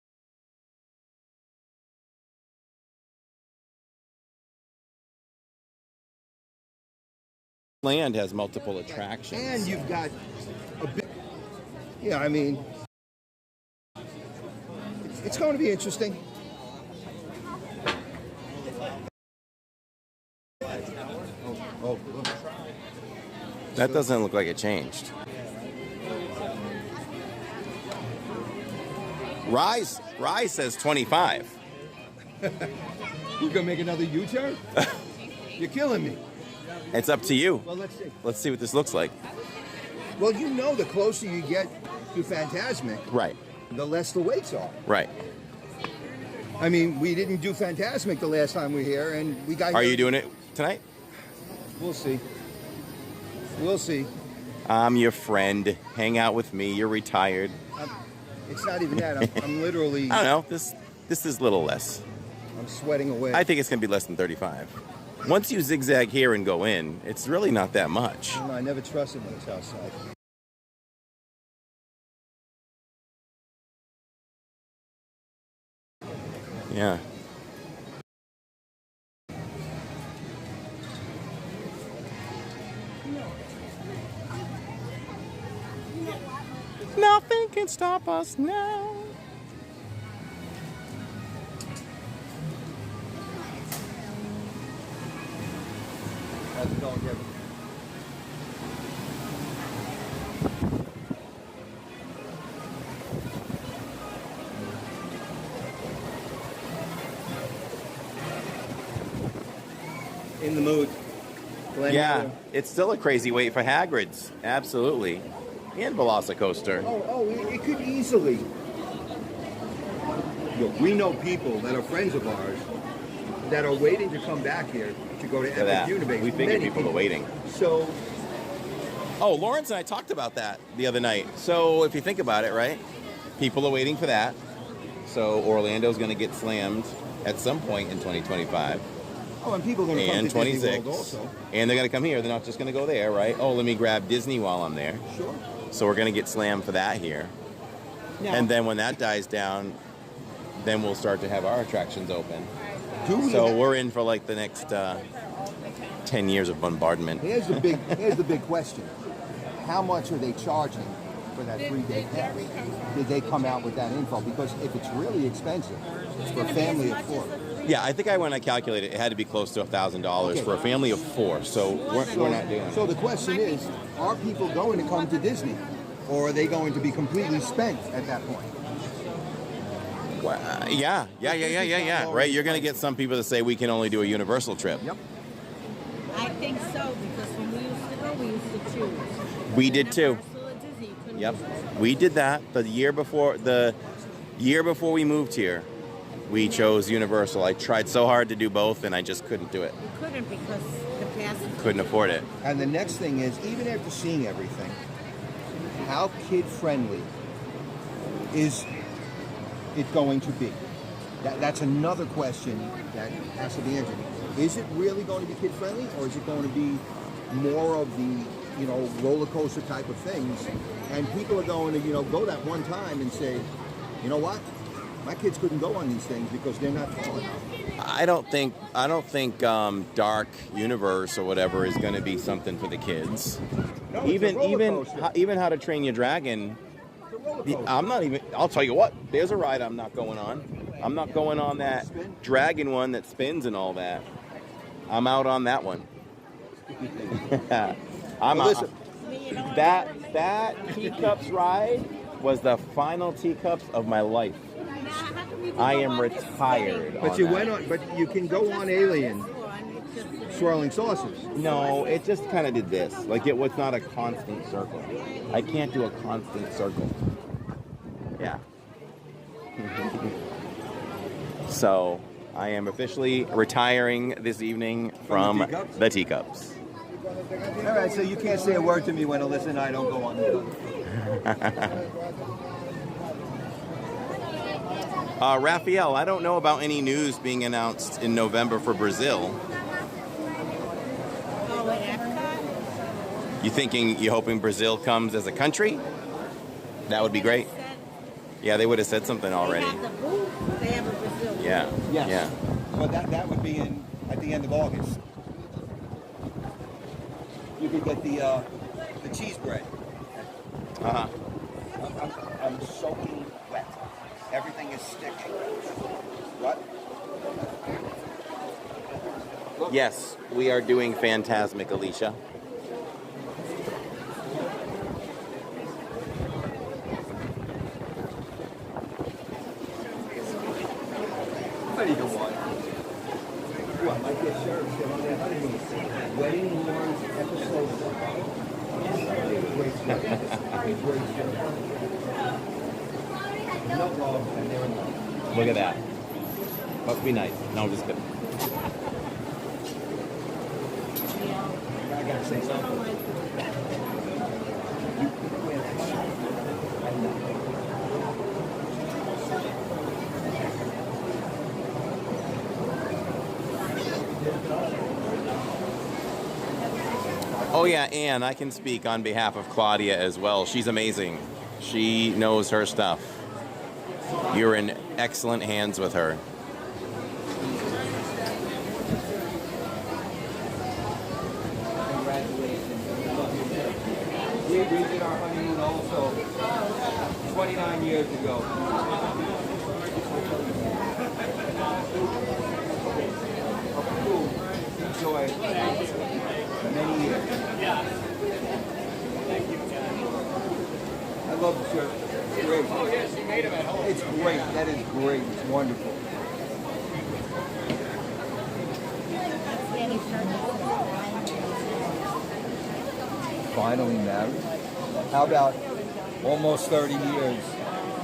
land has multiple attractions. And you've got a bit. Yeah, I mean, it's going to be interesting. Oh. That doesn't look like it changed. Rise says 25. We're going to make another U-turn? You're killing me. It's up to you. Well, let's see. Let's see what this looks like. Well, you know, the closer you get to Fantasmic, right, the less the waits are. Right. I mean, we didn't do Fantasmic the last time we were here, and we got. Are you doing it tonight? We'll see. We'll see. I'm your friend. Hang out with me. You're retired. It's not even that. I'm literally. I don't know. This is a little less. I'm sweating away. I think it's going to be less than 35. Once you zigzag here and go in, it's really not that much. I never trust him when it's outside. Yeah. Nothing can stop us now. How's it going, Kevin? In the mood. Yeah, it's still a crazy wait for Hagrid's. Absolutely. And Velocicoaster. It could easily. Look, we know people that are friends of ours that are waiting to come back here to go to For that. Epic Unibase. We figured people are waiting. So, Oh, Lawrence and I talked about that the other night. So if you think about it, right? People are waiting for that. So Orlando's going to get slammed at some point in 2025. and people are going to come And to Disney 26. World also. And they're going to come here. They're not just going to go there, right? Oh, let me grab Disney while I'm there. Sure. So we're going to get slammed for that here. Now, And then when that dies down, then we'll start to have our attractions open. so We're in for like the next 10 years of bombardment. here's the big question. How much are they charging for that 3-day pass? Did they come out with that info? Because if it's really expensive, it's for a family of 4. Yeah, I think when I calculated, it had to be close to $1,000 for a family of 4. So we're not doing it. So the question is, are people going to come to Disney? Or are they going to be completely spent at that point? Well, yeah. Right, you're going to get some people that say we can only do a Universal trip. Yep. I think so, because when we used to go, we used to choose. We did too. Universal or Disney, you couldn't Yep, choose. we did that the year before we moved here. We chose Universal. I tried so hard to do both, and I just couldn't do it. You couldn't because the passes. Couldn't afford it. And the next thing is, even after seeing everything, how kid-friendly is it going to be? That's another question that has to be answered. Is it really going to be kid-friendly, or is it going to be more of the, roller coaster type of things? And people are going to, go that one time and say, you know what? My kids couldn't go on these things because they're not tall enough. I don't think Dark Universe or whatever is going to be something for the kids. No, it's a roller coaster. Even How to Train Your Dragon. I'm not even. I'll tell you what. There's a ride I'm not going on. I'm not going on that dragon one that spins and all that. I'm out on that one. I'm out. That Teacups ride was the final Teacups of my life. I am retired. But you went on. But you can go on Alien swirling saucers. No, it just kind of did this. Like it was not a constant circle. I can't do a constant circle. Yeah. So I am officially retiring this evening from the Teacups. All right, so you can't say a word to me when Alyssa and I don't go on the Raphael, I don't know about any news being announced in November for Brazil. You hoping Brazil comes as a country? That would be great. Yeah, they would have said something already. They have the booth, they have a Brazil. Yeah. Yes. Yeah. Well, that would be at the end of August. You could get the cheese bread. Uh-huh. I'm soaking wet. Everything is sticking. What? Yes, we are doing Phantasmic, Alicia. What do you want? What, might get served still on their honeymoon. Wedding Wars episode 1. No love, and they're in love. Look at that. Must be nice. No, I'm just kidding. I gotta say something. Oh yeah, and I can speak on behalf of Claudia as well. She's amazing. She knows her stuff. You're in excellent hands with her. We did our honeymoon also 29 years ago. Enjoy many years. I love the shirt. It's great. Oh yes, you made them at home. It's great. That is great. It's wonderful. Finally married. How about almost 30 years?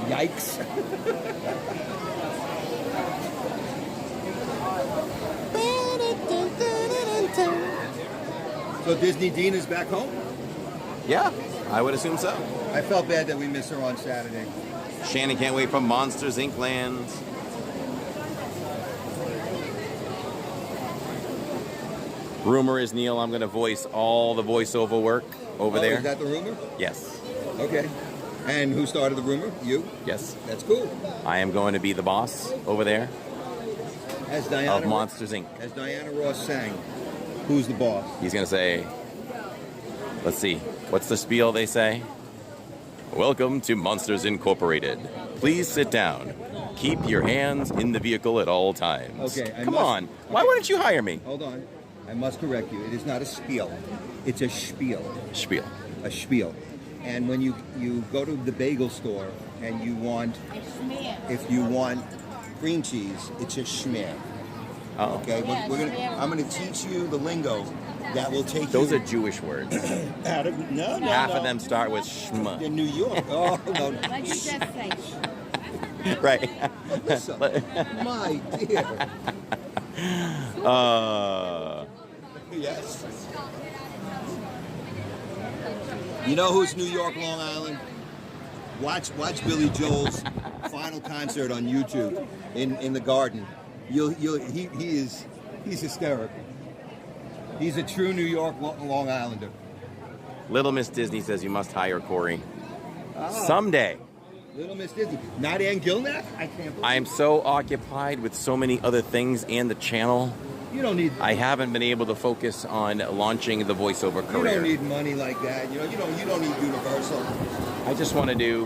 Yikes. So Disney Dean is back home? Yeah, I would assume so. I felt bad that we missed her on Saturday. Shannon can't wait for Monsters Inc. lands. Rumor is, Neil, I'm going to voice all the voiceover work over there. Is that the rumor? Yes. Okay. And who started the rumor? You? Yes. That's cool. I am going to be the boss over there As Diana of Monsters Inc. As Diana Ross sang, who's the boss? He's going to say, let's see, what's the spiel they say? Welcome to Monsters Incorporated. Please sit down. Keep your hands in the vehicle at all times. Okay. Come on. Why wouldn't you hire me? Hold on. I must correct you. It is not a spiel. It's a spiel. Spiel. A spiel. And when you go to the bagel store and you want, if you want cream cheese, it's a schmear. Oh. Okay. I'm gonna teach you the lingo that will take Those you. are Jewish words. No. Half of them start with shma. In New York. Oh no. Like you just say. Right. Listen, my dear. Yes. You know who's New York, Long Island? Watch Billy Joel's final concert on YouTube in the Garden. He's hysterical. He's a true New York, Long Islander. Little Miss Disney says you must hire Corey. Someday. Little Miss Disney. Not Ann Gilnack? I can't believe I am so occupied with so many other things and the channel. You don't need. I haven't been able to focus on launching the voiceover career. You don't need money like that. You don't need Universal. I just want to do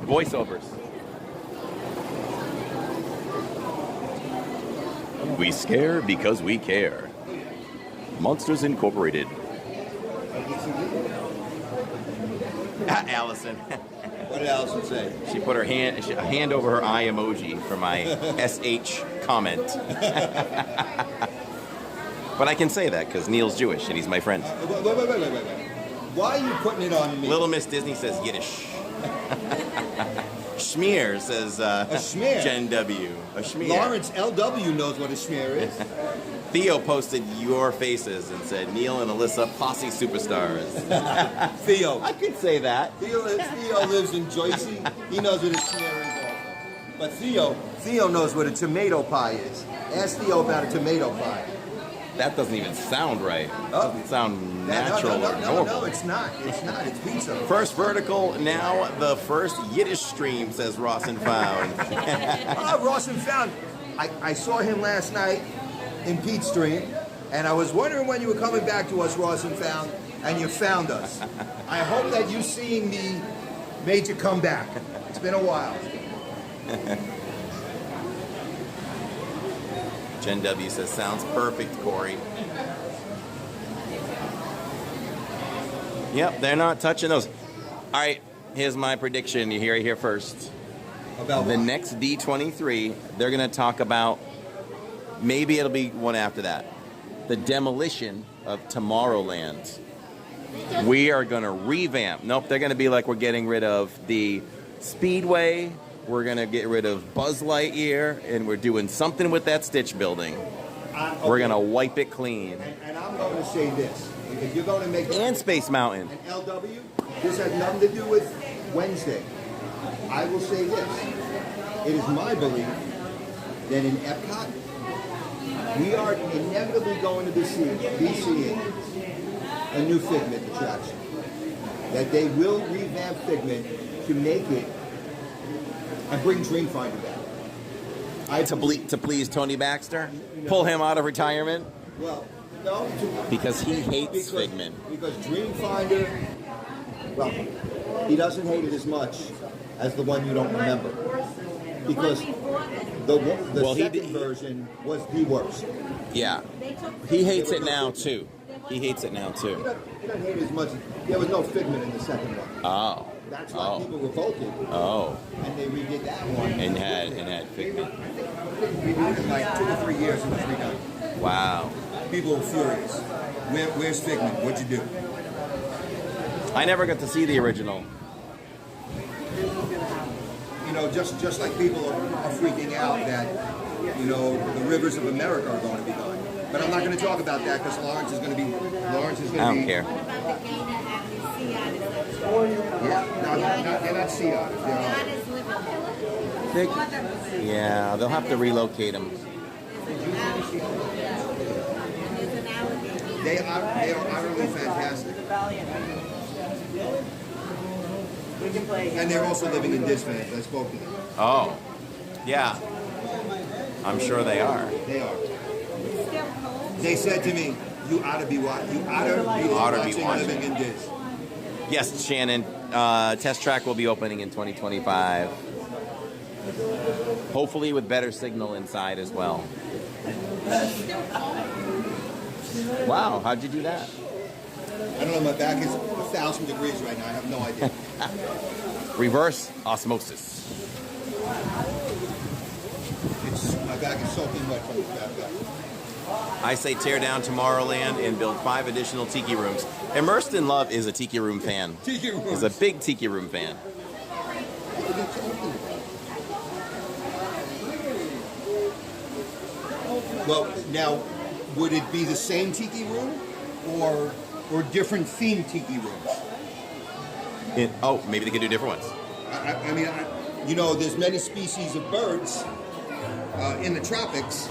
voiceovers. We scare because we care. Monsters Incorporated. Allison. What did Allison say? She put her hand over her eye emoji for my SH comment. But I can say that because Neil's Jewish and he's my friend. Wait. Why are you putting it on me? Little Miss Disney says Yiddish. Schmear says a schmear. Jen W. A schmear. Lawrence L.W. knows what a schmear is. Theo posted your faces and said Neil and Alyssa posse superstars. Theo. I could say that. Theo lives in Jersey. He knows what a schmear is also. But Theo knows what a tomato pie is. Ask Theo about a tomato pie. That doesn't even sound right. It doesn't sound natural or No, normal. it's not. It's not. It's pizza. First vertical, now the first Yiddish stream, says Ross and Found. Ross and Found. I saw him last night in Pete's stream, and I was wondering when you were coming back to us, Ross and Found, and you found us. I hope that you seeing me made you come back. It's been a while. Jen W. says, sounds perfect, Corey. Yep, they're not touching those. All right, here's my prediction. You hear it here first. About the what? next D23, they're going to talk about, maybe it'll be one after that, the demolition of Tomorrowland. We are going to revamp. Nope, they're going to be like, we're getting rid of the Speedway. We're going to get rid of Buzz Lightyear, and we're doing something with that Stitch building. Okay. We're going to wipe it clean. And I'm going to say this. If you're going to make And Space Mountain. an LW, this has nothing to do with Wednesday. I will say this. It is my belief that in Epcot, we are inevitably going to be seeing a new Figment attraction. That they will revamp Figment to make it and bring Dreamfinder back. To please Tony Baxter? Pull him out of retirement? Well, no. Because he hates Figment. Because Dreamfinder, well, he doesn't hate it as much as the one you don't remember. Because the second version was the worst. Yeah. He hates it now, too. He hates it now, too. He doesn't hate it as much. There was no Figment in the second one. Oh. That's why people revolted. Oh. And they redid that one. And had Figment. In like 2 or 3 years it was redone. Wow. People were furious. Where's Figment? What'd you do? I never got to see the original. You know, just like people are freaking out that, you know, the rivers of America are going to be gone. But I'm not going to talk about that because Lawrence is going to be. I don't care. Yeah, they're not sea otters. Yeah, they'll have to relocate them. They are utterly fantastic. And they're also living in Disneyland. I spoke to them. Oh, yeah. I'm sure they are. They are. They said to me, "You ought to be watching. You ought to be watching Living in Diz." Yes, Shannon. Test track will be opening in 2025. Hopefully with better signal inside as well. Wow, how'd you do that? I don't know. My back is 1,000 degrees right now. I have no idea. Reverse osmosis. My back is soaking wet from the back. I say tear down Tomorrowland and build 5 additional tiki rooms. Immersed in Love is a tiki room fan. Tiki room. Is a big tiki room fan. Well, now, would it be the same tiki room or different themed tiki rooms? Maybe they could do different ones. I mean, you know, there's many species of birds in the tropics.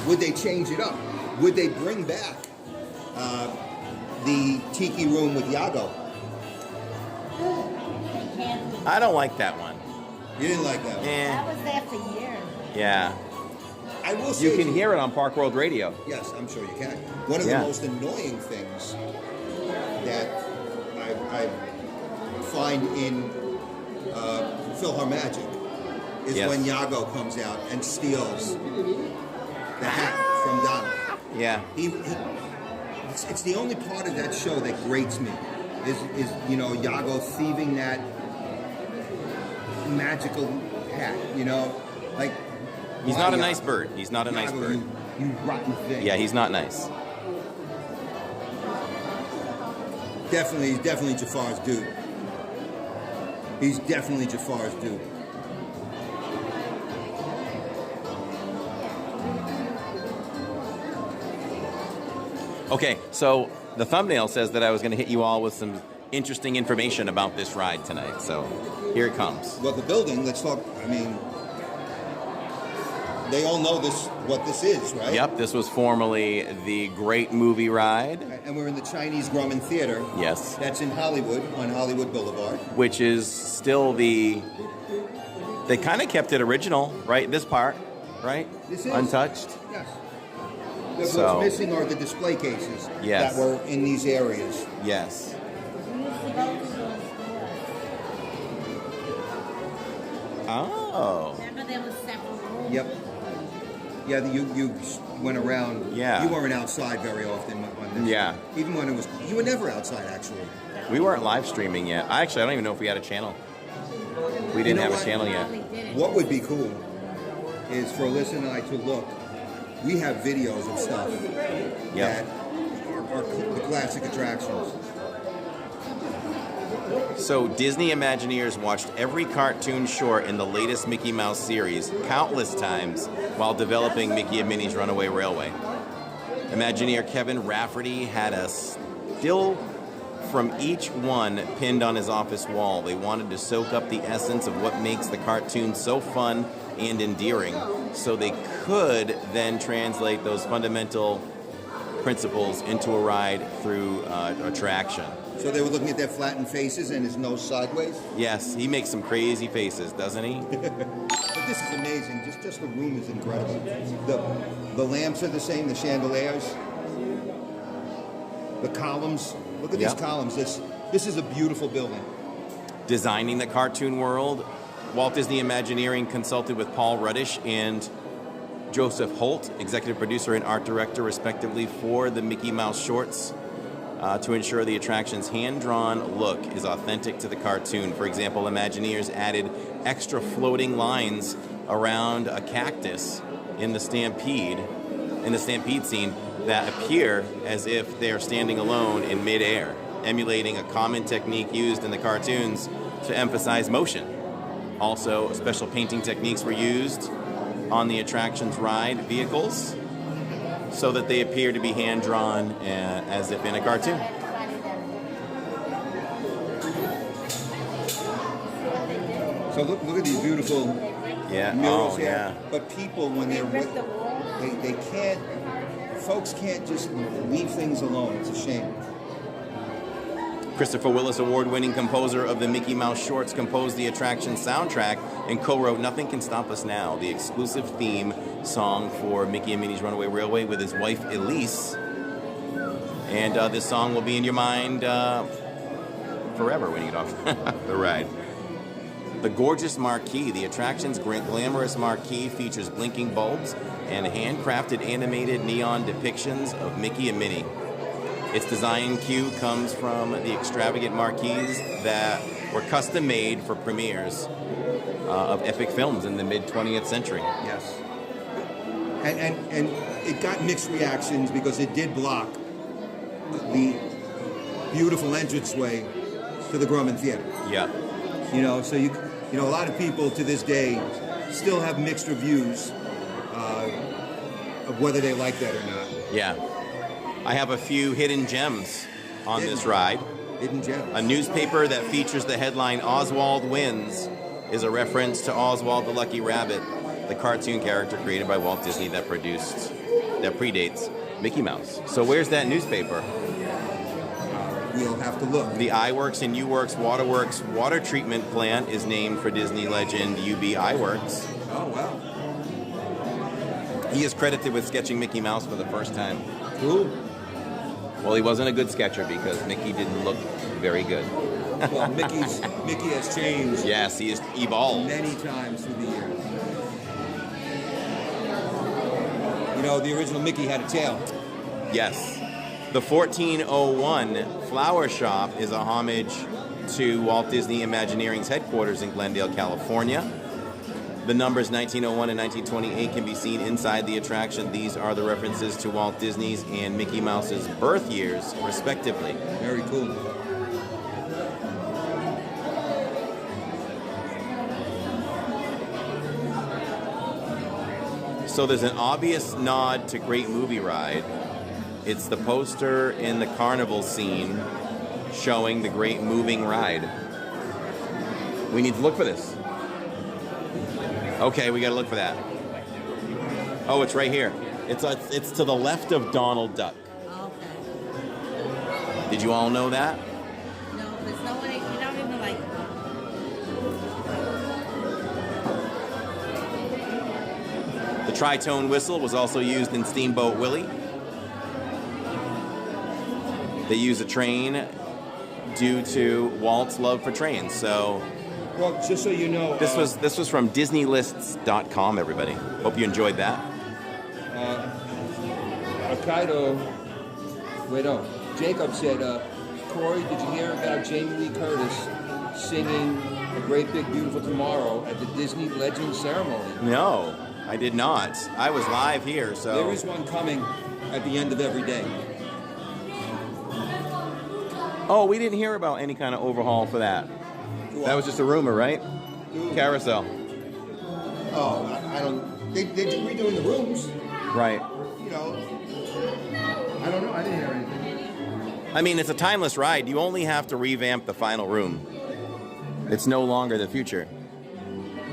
Would they change it up? Would they bring back the tiki room with Yago? I don't like that one. You didn't like that one? That was there for years. Yeah. I will say you can hear it on Park World Radio. Yes, I'm sure you can. One of the most annoying things that I find in PhilharMagic is when Yago comes out and steals the hat from Donald. Yeah. It's the only part of that show that grates me is you know, Yago thieving that magical hat, you know? Like, he's not a nice bird. He's not a nice bird. You rotten thing. Yeah, he's not nice. He's definitely Jafar's dude. He's definitely Jafar's dude. Okay, so the thumbnail says that I was going to hit you all with some interesting information about this ride tonight. So here it comes. Well, the building, let's talk, I mean, they all know what this is, right? Yep, this was formerly the Great Movie Ride. And we're in the Chinese Grumman Theater. Yes. That's in Hollywood, on Hollywood Boulevard. Which is still they kind of kept it original, right? This part, right? This is. Untouched. Yes. What's missing are the display cases that were in these areas. Yes. Oh. Remember there was several rooms? Yep. Yeah, you went around. Yeah. You weren't outside very often on this. Yeah. Even when it was, you were never outside actually. We weren't live streaming yet. I don't even know if we had a channel. We didn't have a channel yet. What would be cool is for Alyssa and I to look. We have videos of stuff that are the classic attractions. So Disney Imagineers watched every cartoon short in the latest Mickey Mouse series countless times while developing Mickey and Minnie's Runaway Railway. Imagineer Kevin Rafferty had a still from each one pinned on his office wall. They wanted to soak up the essence of what makes the cartoon so fun and endearing, so they could then translate those fundamental principles into a ride through attraction. So they were looking at their flattened faces and his nose sideways? Yes, he makes some crazy faces, doesn't he? But this is amazing. Just the room is incredible. The lamps are the same, the chandeliers, the columns. Look at these columns. This is a beautiful building. Designing the cartoon world, Walt Disney Imagineering consulted with Paul Ruddish and Joseph Holt, executive producer and art director, respectively, for the Mickey Mouse shorts to ensure the attraction's hand-drawn look is authentic to the cartoon. For example, Imagineers added extra floating lines around a cactus in the Stampede scene that appear as if they're standing alone in midair, emulating a common technique used in the cartoons to emphasize motion. Also, special painting techniques were used on the attraction's ride vehicles so that they appear to be hand-drawn as if in a cartoon. So look at these beautiful murals here. Yeah. But people, when they're they can't, folks can't just leave things alone. It's a shame. Christopher Willis award-winning composer of the Mickey Mouse shorts composed the attraction's soundtrack and co-wrote Nothing Can Stop Us Now, the exclusive theme song for Mickey and Minnie's Runaway Railway with his wife Elise. And this song will be in your mind forever when you get off the ride. The gorgeous marquee, the attraction's glamorous marquee, features blinking bulbs and handcrafted animated neon depictions of Mickey and Minnie. Its design cue comes from the extravagant marquees that were custom made for premieres of epic films in the mid-20th century. Yes. And it got mixed reactions because it did block the beautiful entranceway to the Grumman Theater. Yeah. You know, so you know, a lot of people to this day still have mixed reviews of whether they like that or not. Yeah. I have a few hidden gems on this ride. Hidden gems. A newspaper that features the headline "Oswald Wins" is a reference to Oswald the Lucky Rabbit, the cartoon character created by Walt Disney that predates Mickey Mouse. So where's that newspaper? We'll have to look. The iWorks and UWorks Waterworks water treatment plant is named for Disney legend UB iWorks. Oh, wow. He is credited with sketching Mickey Mouse for the first time. Cool. Well, he wasn't a good sketcher because Mickey didn't look very good. Well, Mickey has changed. Yes, he has evolved many times through the years. You know, the original Mickey had a tail. Yes. The 1401 Flower Shop is a homage to Walt Disney Imagineering's headquarters in Glendale, California. The numbers 1901 and 1928 can be seen inside the attraction. These are the references to Walt Disney's and Mickey Mouse's birth years, respectively. Very cool. So there's an obvious nod to Great Movie Ride. It's the poster in the carnival scene showing the Great Moving Ride. We need to look for this. Okay, we got to look for that. Oh, it's right here. It's to the left of Donald Duck. Okay. Did you all know that? No, there's no way. You don't even like. The tritone whistle was also used in Steamboat Willie. They use a train due to Walt's love for trains. So, well, just so you know, this was from DisneyLists.com. Everybody, hope you enjoyed that. Jacob said, Corey, did you hear about Jamie Lee Curtis singing "A Great Big Beautiful Tomorrow" at the Disney Legends ceremony? No, I did not. I was live here, so there is one coming at the end of every day. Oh, we didn't hear about any kind of overhaul for that. That was just a rumor, right? Carousel. Oh, I don't. They're redoing the rooms. Right. You know. I don't know. I didn't hear anything. I mean, it's a timeless ride. You only have to revamp the final room. It's no longer the future.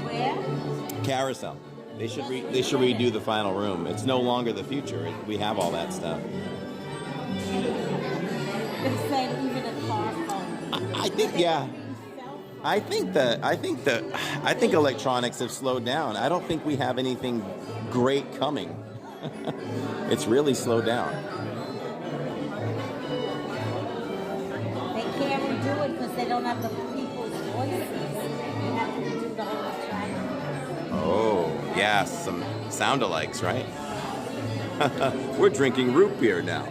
Where? Carousel. They should redo the final room. It's no longer the future. We have all that stuff. They said even a car phone. I think, yeah. I think electronics have slowed down. I don't think we have anything great coming. It's really slowed down. They can't redo it because they don't have the people's voices. They have to redo the whole track. Oh, yeah, some sound-alikes, right? We're drinking root beer now.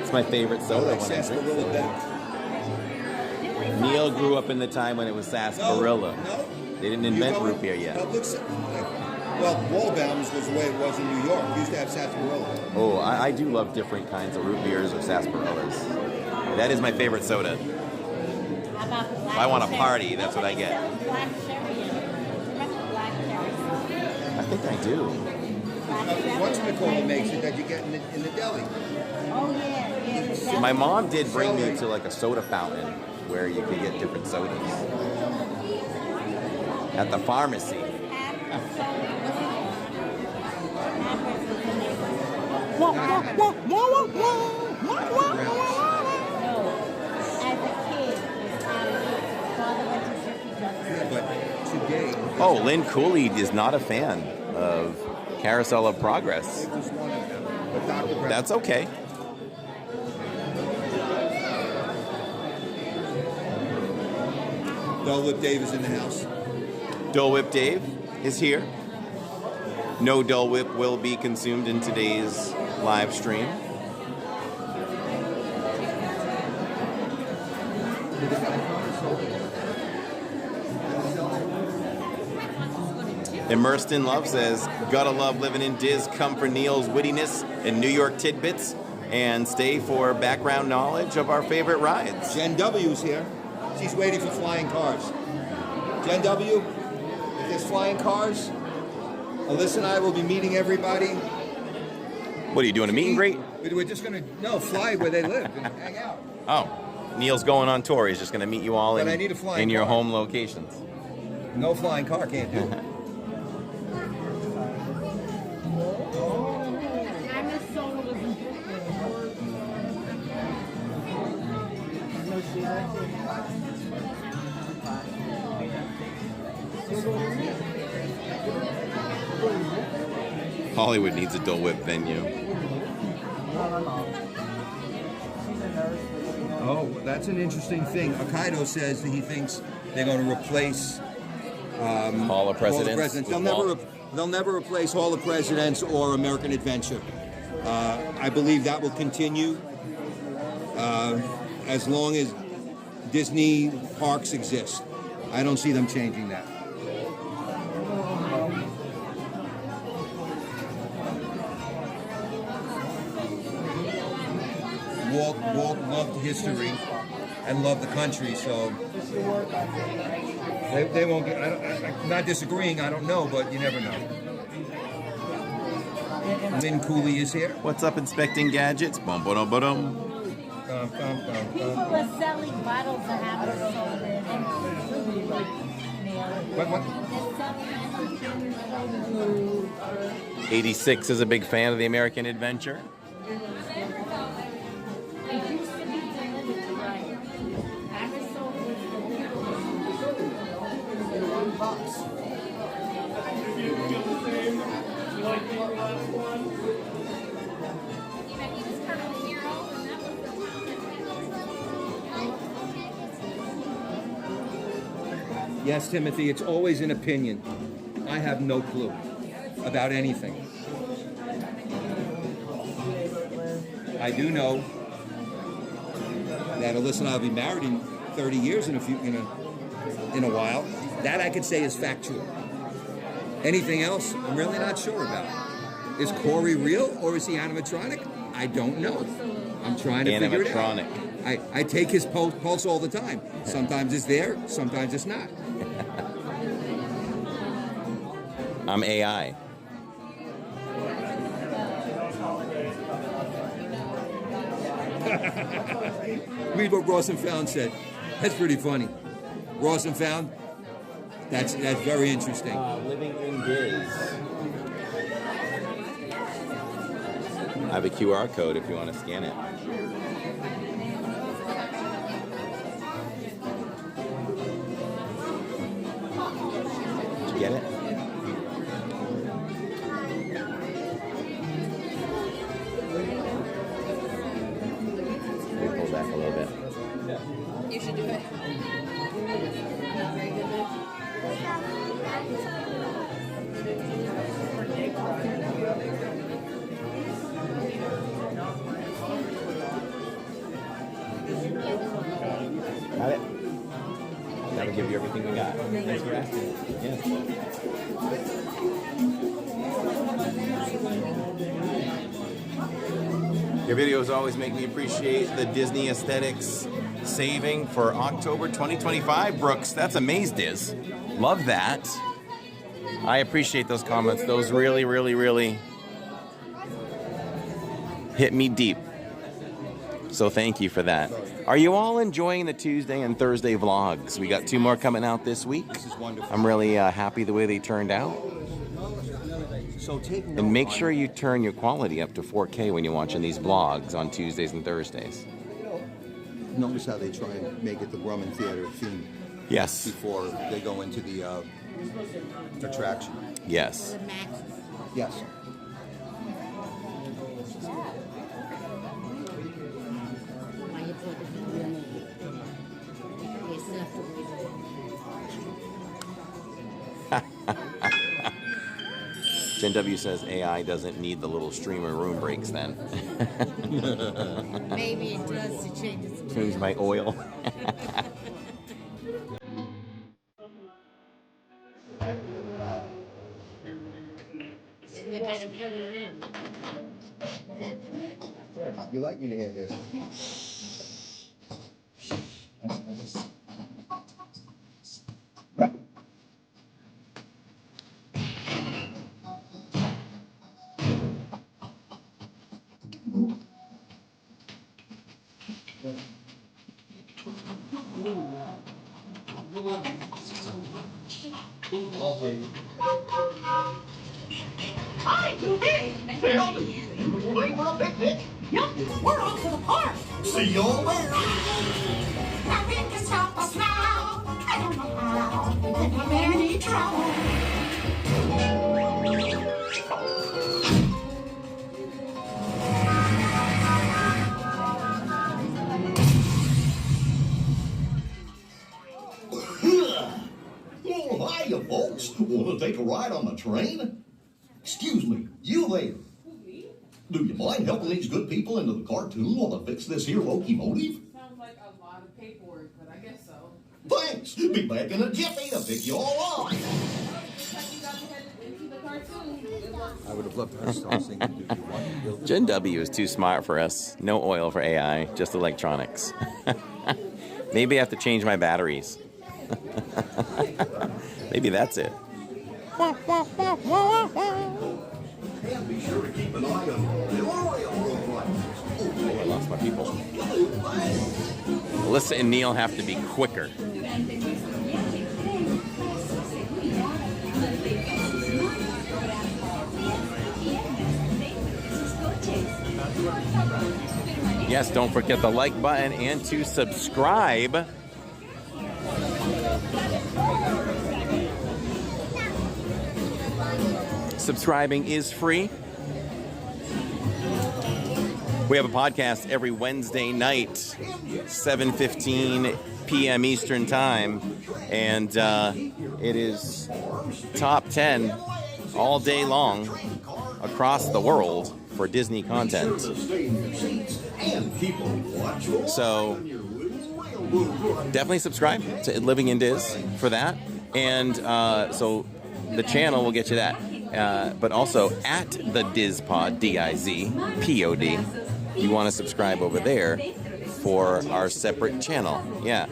It's my favorite soda when I drink soda. Neil grew up in the time when it was sarsaparilla. No. They didn't invent root beer yet. Well, Wallbaum's was the way it was in New York. You used to have sarsaparilla. Oh, I do love different kinds of root beers or sarsaparillas. That is my favorite soda. How about black If I want a cherry? party, that's what I get. Black cherry. Remember black cherry? I think I do. What's the call makes it that you get in the deli? Oh yeah. My mom did bring me to like a soda fountain where you could get different sodas. At the pharmacy. Oh, Lynn Cooley is not a fan of Carousel of Progress. That's okay. Dole Whip Dave is in the house. Dole Whip Dave is here. No Dole Whip will be consumed in today's live stream. Immersed in Love says, gotta love living in DIZ. Come for Neil's wittiness and New York tidbits, and stay for background knowledge of our favorite rides. Jen W's here. She's waiting for flying cars. Jen W, if there's flying cars, Alyssa and I will be meeting everybody. What are you doing, a meet and greet? We're just going to fly where they live and hang out. Oh, Neil's going on tour. He's just going to meet you all But I need a flying in your car. home locations. No flying car can't do it. Hollywood needs a Dole Whip venue. Oh, that's an interesting thing. Hokkaido says that he thinks they're going to replace Hall of Presidents. They'll never replace Hall of Presidents or American Adventure. I believe that will continue as long as Disney Parks exist. I don't see them changing that. Walt loved history and loved the country, so they won't get. I'm not disagreeing. I don't know, but you never know. Lynn Cooley is here. What's up, Inspecting Gadgets? Bum, ba-dum, ba-dum. People are selling bottles of Happiest Place. 86 is a big fan of the American Adventure. Yes, Timothy, it's always an opinion. I have no clue about anything. I do know that Alyssa and I will be married in 30 years in a while. That I could say is factual. Anything else, I'm really not sure about. Is Corey real or is he animatronic? I don't know. I'm trying to figure it out. I take his pulse all the time. Sometimes it's there, sometimes it's not. I'm AI. Read what Ross and Found said. That's pretty funny. Ross and Found, that's very interesting. Living in DIZ. have a QR code if you want to scan it. Did you get it? Let me pull back a little bit. You should do it. Very good. Got it? That'll give you everything we got. Thanks for asking. Yeah. Your videos always make me appreciate the Disney aesthetics saving for October 2025, Brooks. That's a maze, Diz. Love that. I appreciate those comments. Those really, really, really hit me deep. So thank you for that. Are you all enjoying the Tuesday and Thursday vlogs? We got 2 more coming out this week. This is wonderful. I'm really happy the way they turned out. So take note And make on- sure you turn your quality up to 4K when you're watching these vlogs on Tuesdays and Thursdays. Notice how they try and make it the Grumman Theater theme Yes. before they go into the attraction. Yes. Yes. Jen W says AI doesn't need the little streamer room breaks then. Maybe it does to change its Change my oil. You like me to hear this? Hi, Goofy! Phil! Ready for a picnic? Yup, we're off to the park! See you all there! Nothing can stop us now! I don't know how! If I'm in any trouble! Oh, hiya, folks. Want to take a ride on the train? Excuse me, you there. Do you mind helping these good people into the cartoon while I fix this here locomotive? Sounds like a lot of paperwork, but I guess so. Thanks. Be back in a jiffy to pick you all up. Looks like you got to head into the cartoon. Good luck. I would have loved to start singing. Do you want to Gen W is too smart for us. No oil for AI, just electronics. Maybe I have to change my batteries. Maybe that's it. And be sure to keep an eye on the oil Oh, I lost my people. Alyssa and Neil have to be quicker. Yes, don't forget the like button and to subscribe. Subscribing is free. We have a podcast every Wednesday night, 7:15 p.m. Eastern Time, and it is top 10 all day long across the world for Disney content. So definitely subscribe to Living in Diz for that, and so the channel will get you that. But also at the DIZ Pod, DIZ Pod, you want to subscribe over there for our separate channel. Yeah,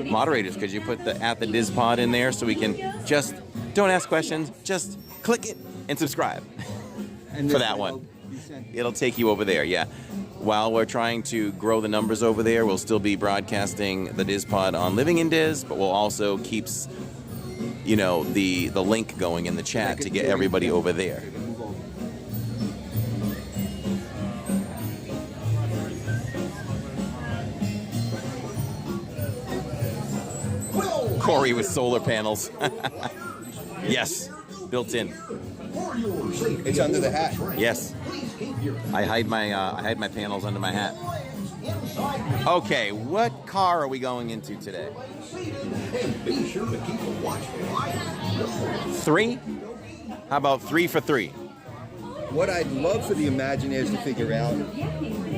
moderators, could you put the at the DIZ Pod in there so we can just don't ask questions, just click it and subscribe for that one. It'll take you over there. Yeah. While we're trying to grow the numbers over there, we'll still be broadcasting the DIZ Pod on Living in Diz, but we'll also keep, you know, the link going in the chat to get everybody over there. Corey with solar panels. Yes, built in. It's under the hat. Yes. I hide my panels under my hat. Okay, what car are we going into today? Be sure to keep a watchful eye. 3? How about 3 for 3? What I'd love for the Imagineers to figure out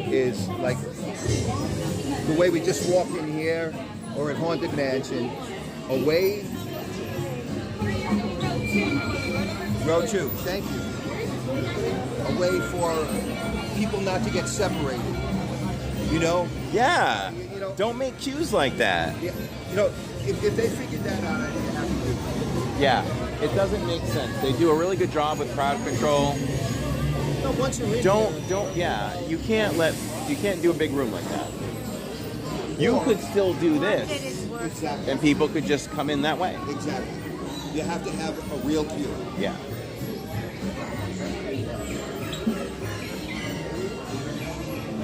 is like the way we just walk in here or at Haunted Mansion, a way. Row 2, thank you. A way for people not to get separated. You know? Yeah. You know, don't make cues like that. Yeah. You know, if they figured that out, I'd be happy with it. Yeah. It doesn't make sense. They do a really good job with crowd control. No, once you're in yeah. You can't do a big room like that. You could still do this. Exactly. And people could just come in that way. Exactly. You have to have a real cue. Yeah.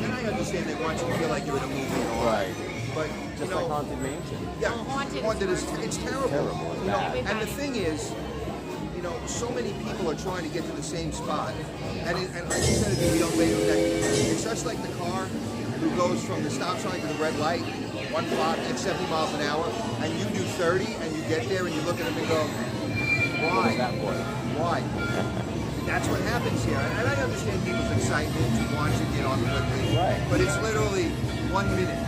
And I understand they want you to feel like you're in a movie. Right. But, just like Haunted Mansion. Yeah, Haunted is it's terrible. Terrible. It's You know, bad. and the thing is, you know, so many people are trying to get to the same spot. And like you said to the young lady, that it's just like the car who goes from the stop sign to the red light, 1 block at 70 miles an hour, and you do 30, and you get there and you look at them and go, why? Why? That's what happens here. And I understand people's excitement to want to get on quickly. Right. But it's literally 1 minute.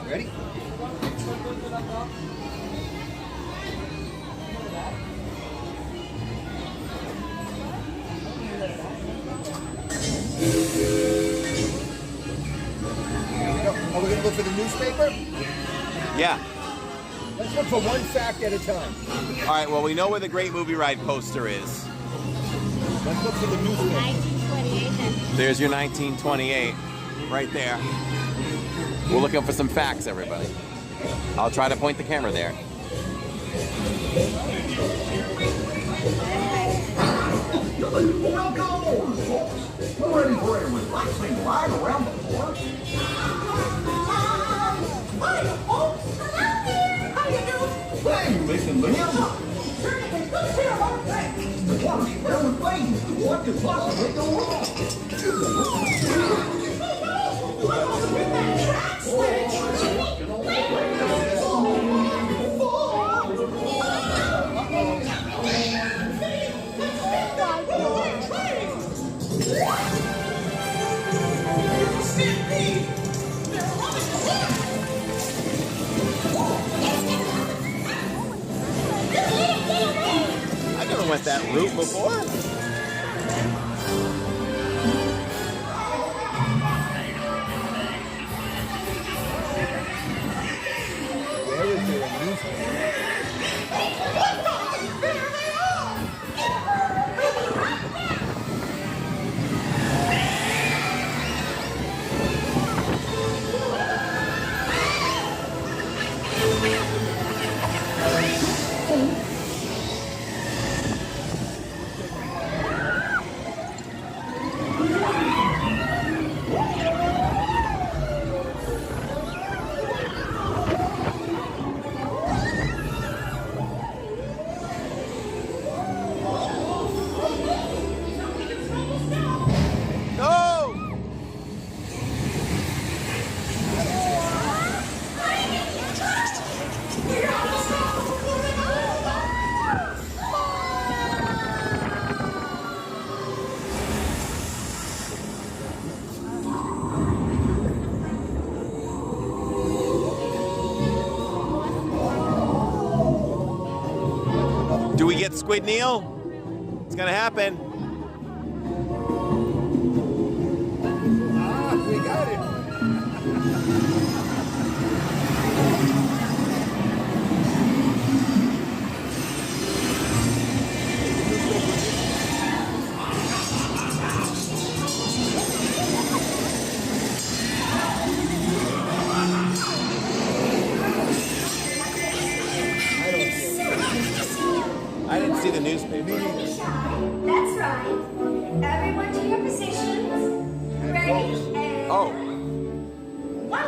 Ready? Are we going to look for the newspaper? Yeah. Let's look for one fact at a time. All right, well, we know where the Great Movie Ride poster is. Let's look for the newspaper. 1928. There's your 1928 right there. We're looking for some facts, everybody. I'll try to point the camera there. Welcome, folks. We're ready for a relaxing ride around the park. Hi, folks. Hello there. How you doing? Hey, listen, man. Sure, it's a good share of our things. The park's filled with things. What could possibly go wrong? Look over with that track I never went that route before. Where is there a newspaper? Do we get Squid Neil? It's gonna happen. We got it.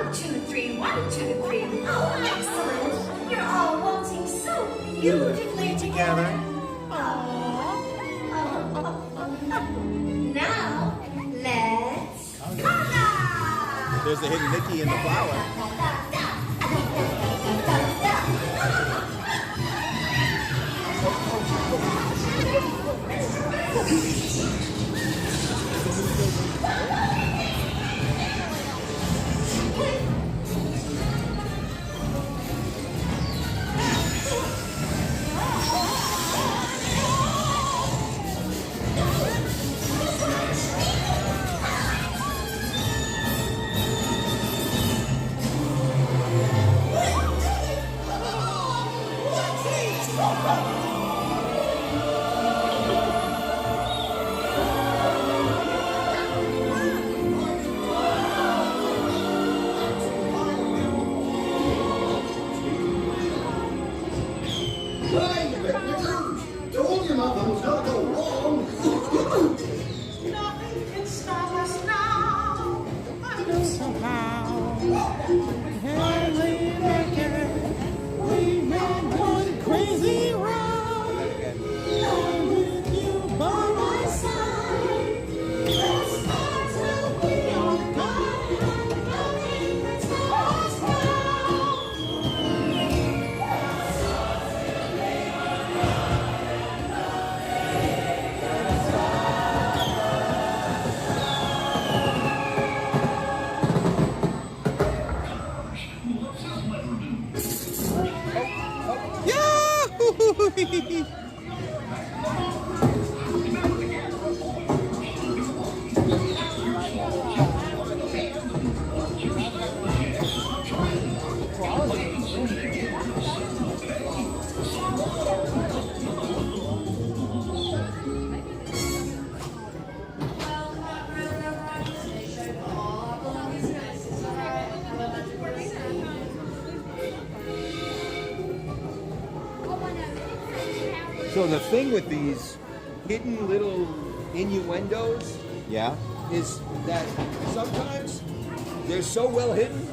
1, 2, 3, 1, 2, 3. Oh, excellent. You're all waltzing so beautifully together. Now, let's conga! There's the hidden Mickey in the flower. Told you nothing was gonna go wrong. Nothing can stop us now. I know somehow. We ran one crazy ride. I'm with you by my side. Let's start to be on guard. Nothing can stop us So the thing with these hidden little innuendos Yeah. is that sometimes they're so well hidden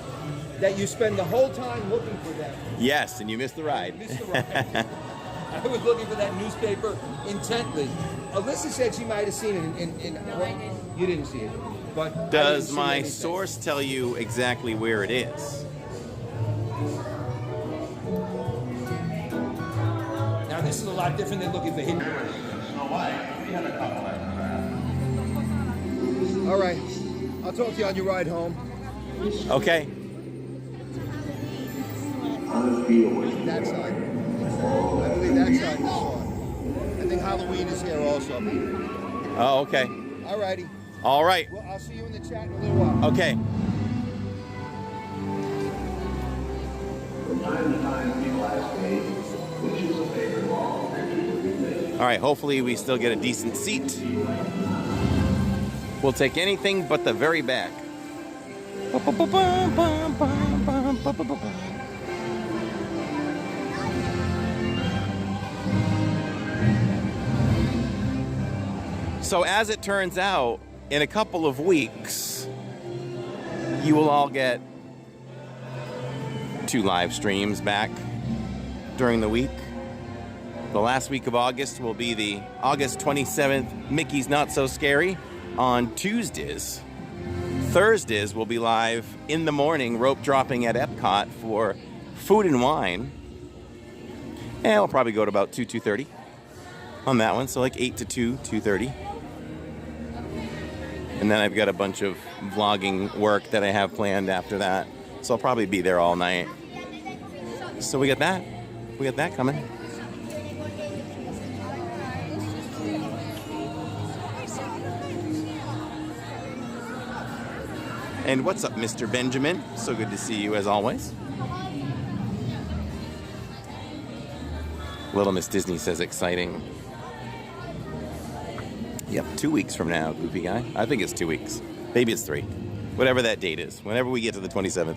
that you spend the whole time looking for them. Yes, and you missed the ride. Missed the ride. I was looking for that newspaper intently. Alyssa said she might have seen it in No, I didn't. You didn't see it. But I didn't Does see my anything. source tell you exactly where it is? Now this is a lot different than looking for hidden. All right. I'll talk to you on your ride home. Okay. That side. I believe that side is on. I think Halloween is here also. Oh, okay. All righty. All right. Well, I'll see you in the chat in a little while. Okay. All right, hopefully we still get a decent seat. We'll take anything but the very back. So as it turns out, in a couple of weeks, you will all get 2 live streams back during the week. The last week of August will be the August 27th Mickey's Not So Scary on Tuesdays. Thursdays will be live in the morning, rope dropping at Epcot for food and wine. And it'll probably go to about 2:30 on that one, so like 8 to 2, 2:30. And then I've got a bunch of vlogging work that I have planned after that, so I'll probably be there all night. So we got that. We got that coming. And what's up, Mr. Benjamin? So good to see you as always. Little Miss Disney says exciting. Yep, 2 weeks from now, Goofy Guy. I think it's 2 weeks. Maybe it's 3. Whatever that date is. Whenever we get to the 27th.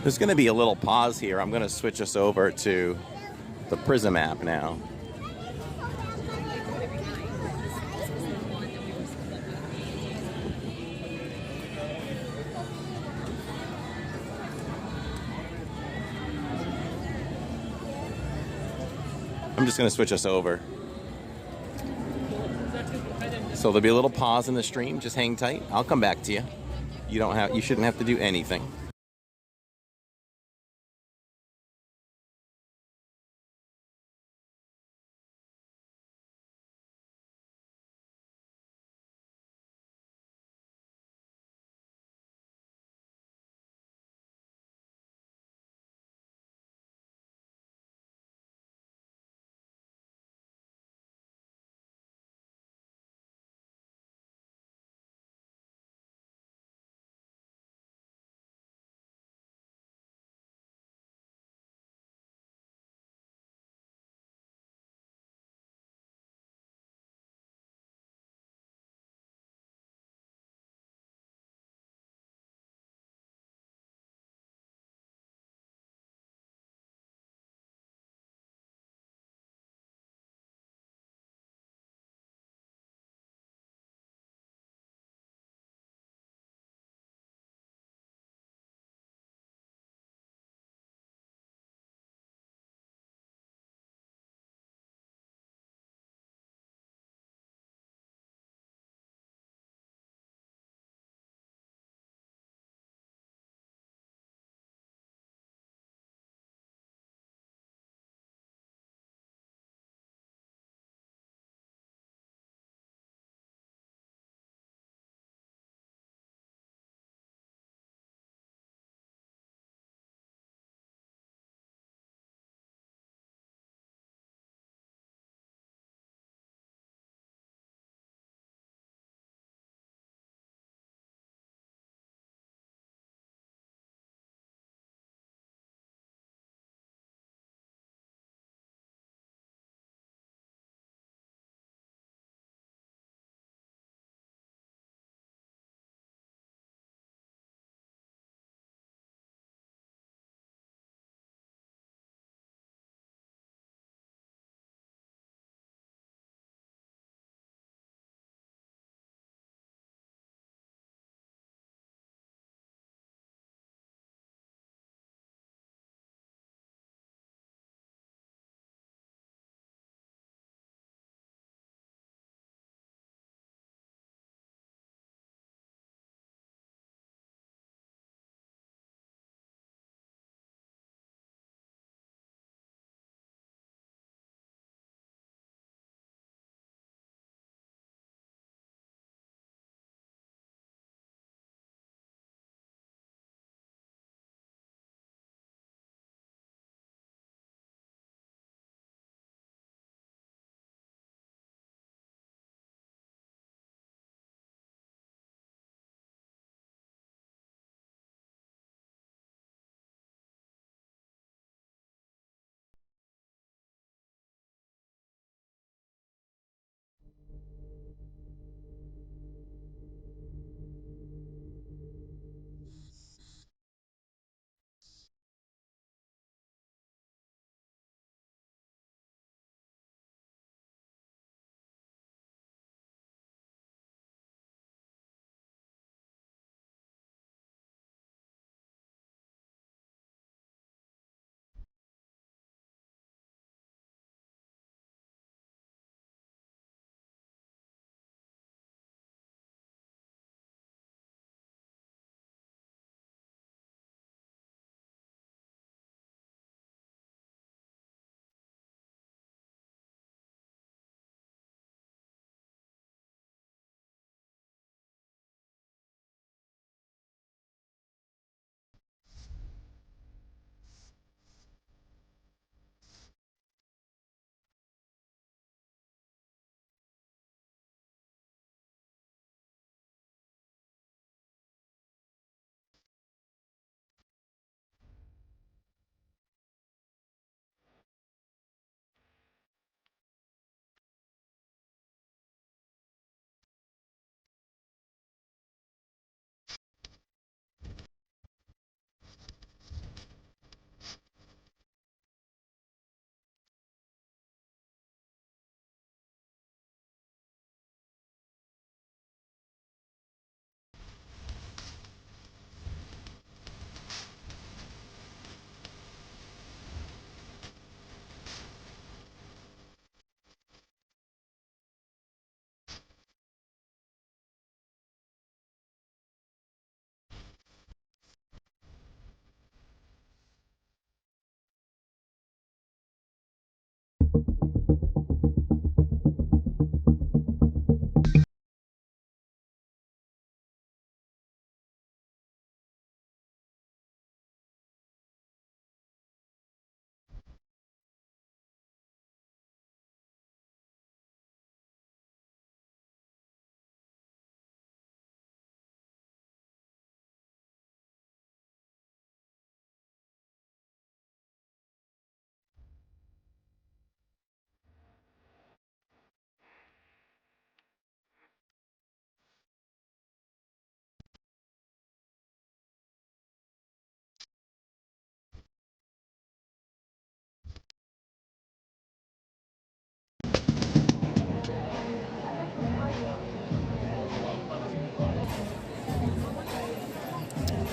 There's going to be a little pause here. I'm going to switch us over to the Prism app now. I'm just going to switch us over. So there'll be a little pause in the stream. Just hang tight. I'll come back to you. You shouldn't have to do anything.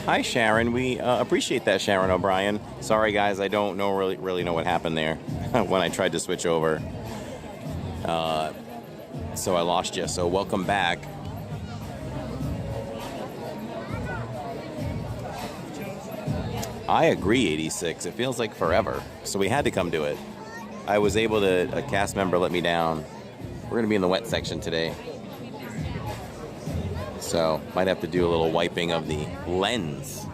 Hi, Sharon. We appreciate that, Sharon O'Brien. Sorry, guys, I don't really know what happened there when I tried to switch over. So I lost you. So welcome back. I agree, 86. It feels like forever. So we had to come to it. I was able to, a cast member let me down. We're going to be in the wet section today. So might have to do a little wiping of the lens.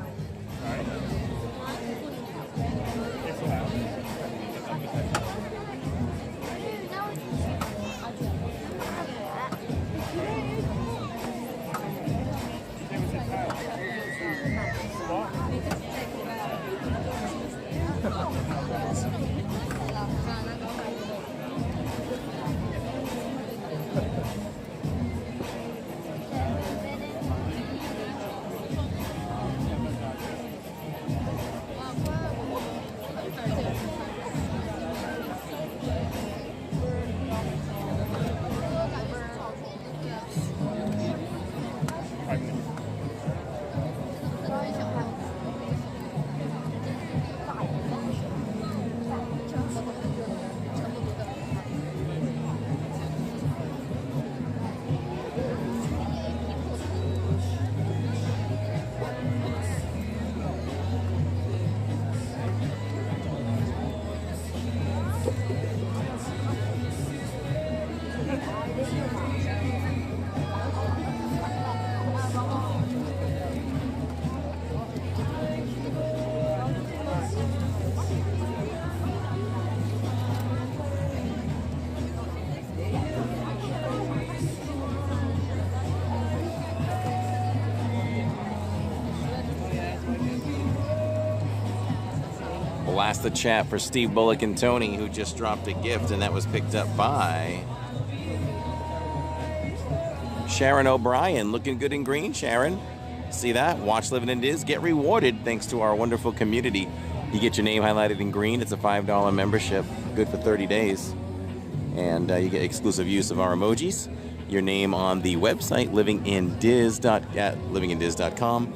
Blast the chat for Steve Bullock and Tony, who just dropped a gift, and that was picked up by Sharon O'Brien. Looking good in green, Sharon. See that? Watch Living in Diz. Get rewarded thanks to our wonderful community. You get your name highlighted in green. It's a $5 membership, good for 30 days. And you get exclusive use of our emojis. Your name on the website, livingindiz.com.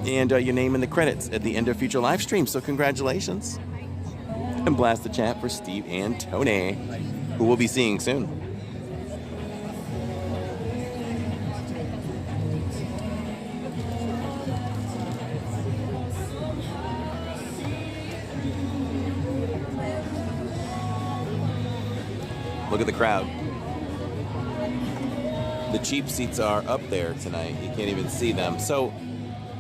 And your name in the credits at the end of future live streams. So congratulations. And blast the chat for Steve and Tony, who we'll be seeing soon. Look at the crowd. The cheap seats are up there tonight. You can't even see them. So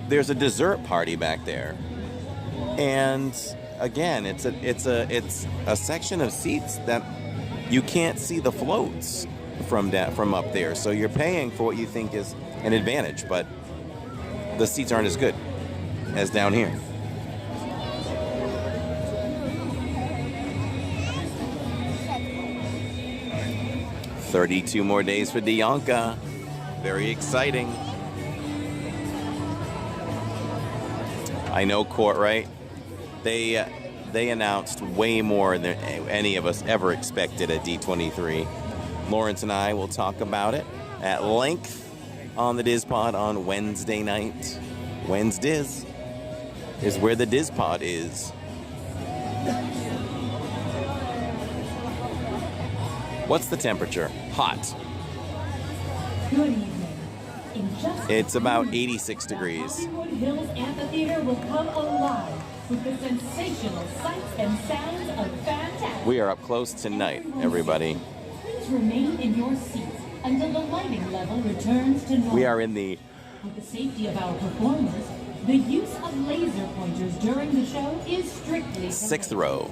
there's a dessert party back there, and again, it's a section of seats that you can't see the floats from up there. So you're paying for what you think is an advantage, but the seats aren't as good as down here. $32 more days for Dianca. Very exciting. I know, Court, right? They announced way more than any of us ever expected at D23. Lawrence and I will talk about it at length on the DIZ Pod on Wednesday night. Wednesdays is where the DIZ Pod is. What's the temperature? Hot. Good evening. It's about 86 degrees. Hollywood Hills Amphitheater will come alive with the sensational sights and sounds of fantastic. We are up close tonight, everybody. Please remain in your seats until the lighting level returns to normal. We are in the... For the safety of our performers, the use of laser pointers during the show is strictly 6th row.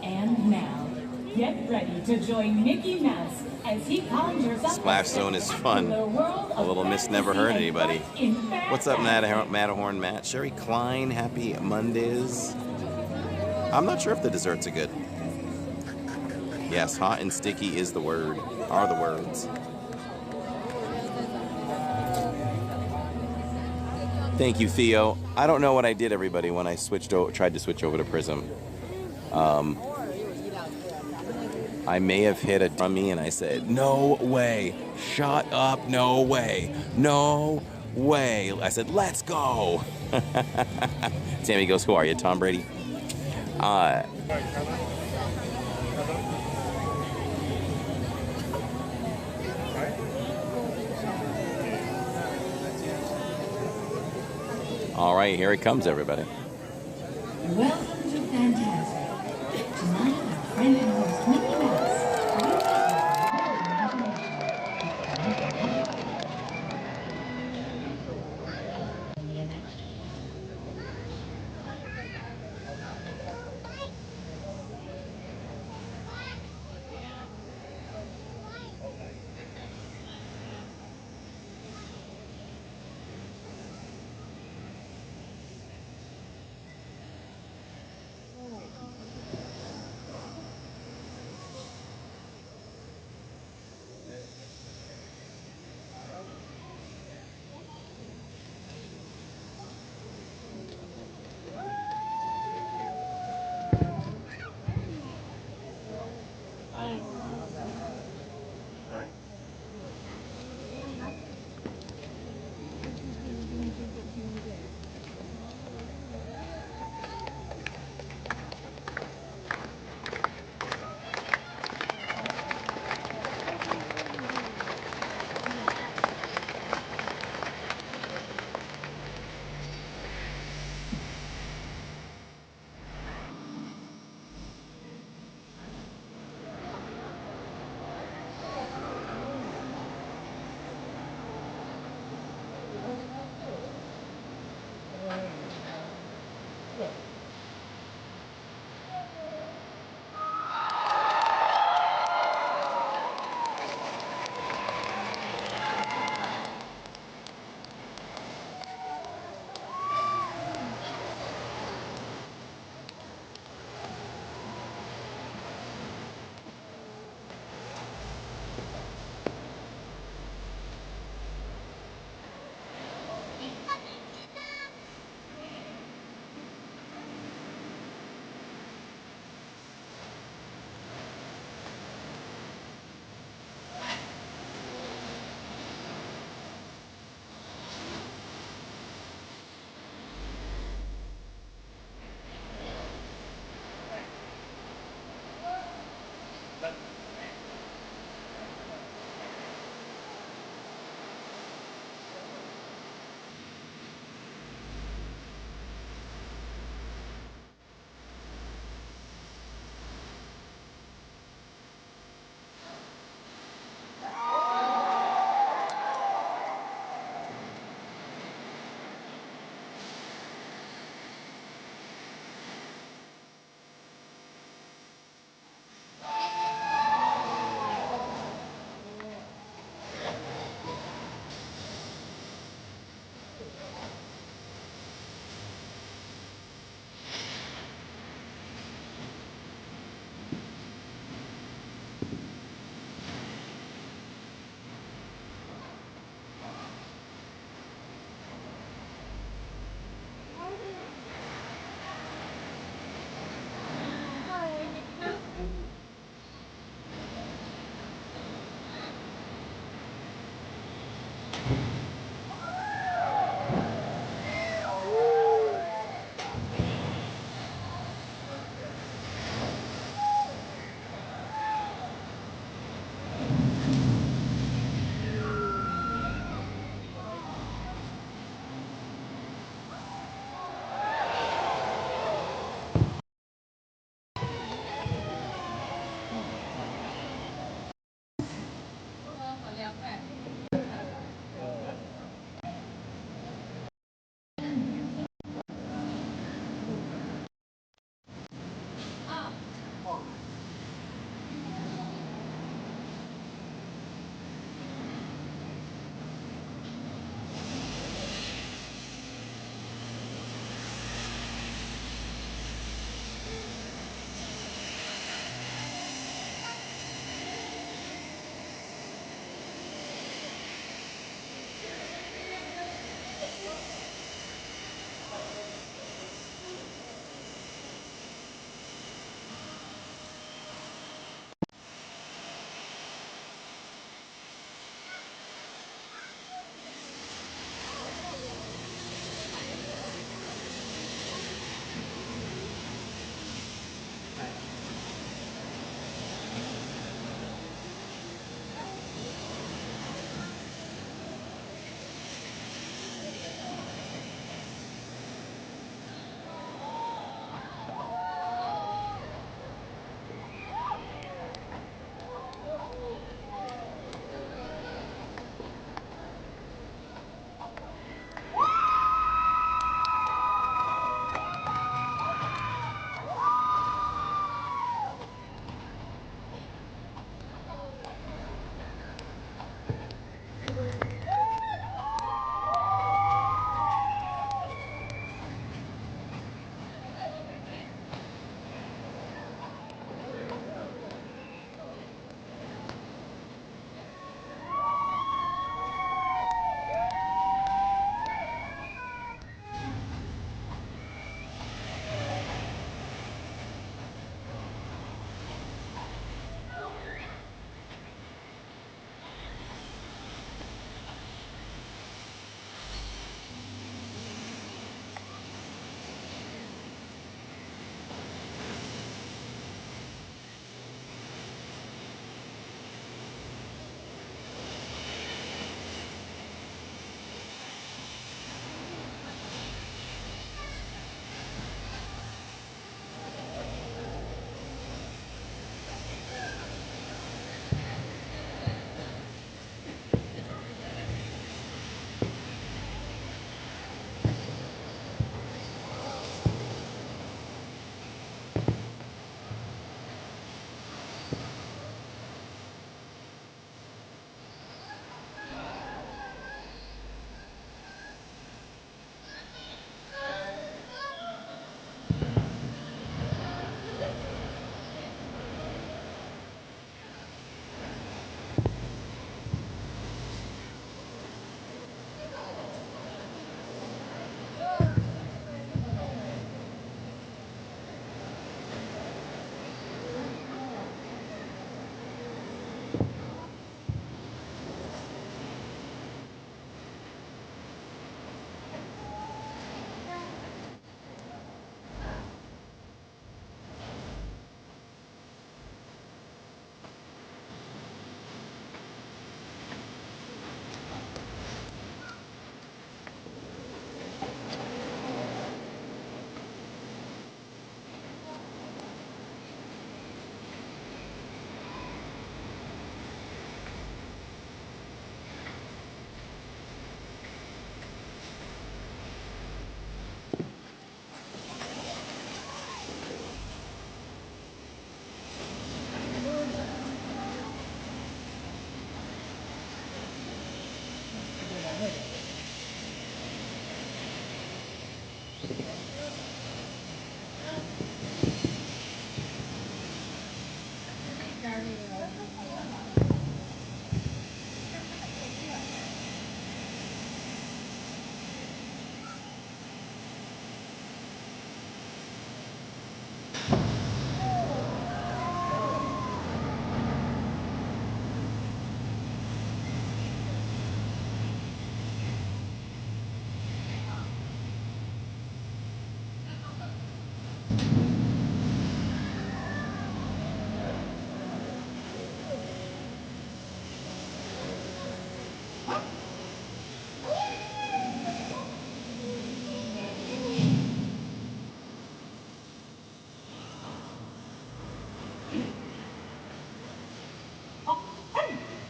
And now, get ready to join Mickey Mouse as he conjures up Splash Zone is fun. A little miss never hurt anybody. What's up, Matterhorn Matt? Sherry Klein, happy Mondays. I'm not sure if the desserts are good. Yes, hot and sticky is the word, are the words. Thank you, Theo. I don't know what I did, everybody, when I tried to switch over to Prism. I may have hit a dummy and I said, no way, shut up, no way, no way. I said, let's go. Tammy goes, who are you, Tom Brady? All right, here it comes, everybody. Welcome to Fantastic. Tonight, our friend and host Mickey Mouse.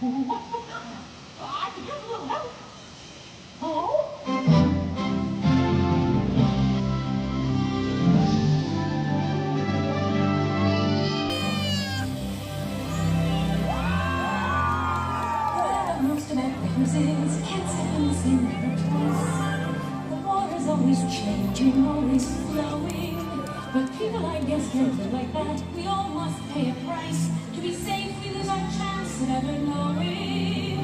I could use a little help. Hello? Most of acquaintances can't sit in the same place. The water's always changing, always flowing. But people, I guess, can't live like that. We all must pay a price. To be safe, we lose our chance of ever knowing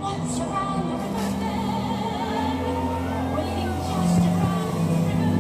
what's around the river bend, waiting just around the river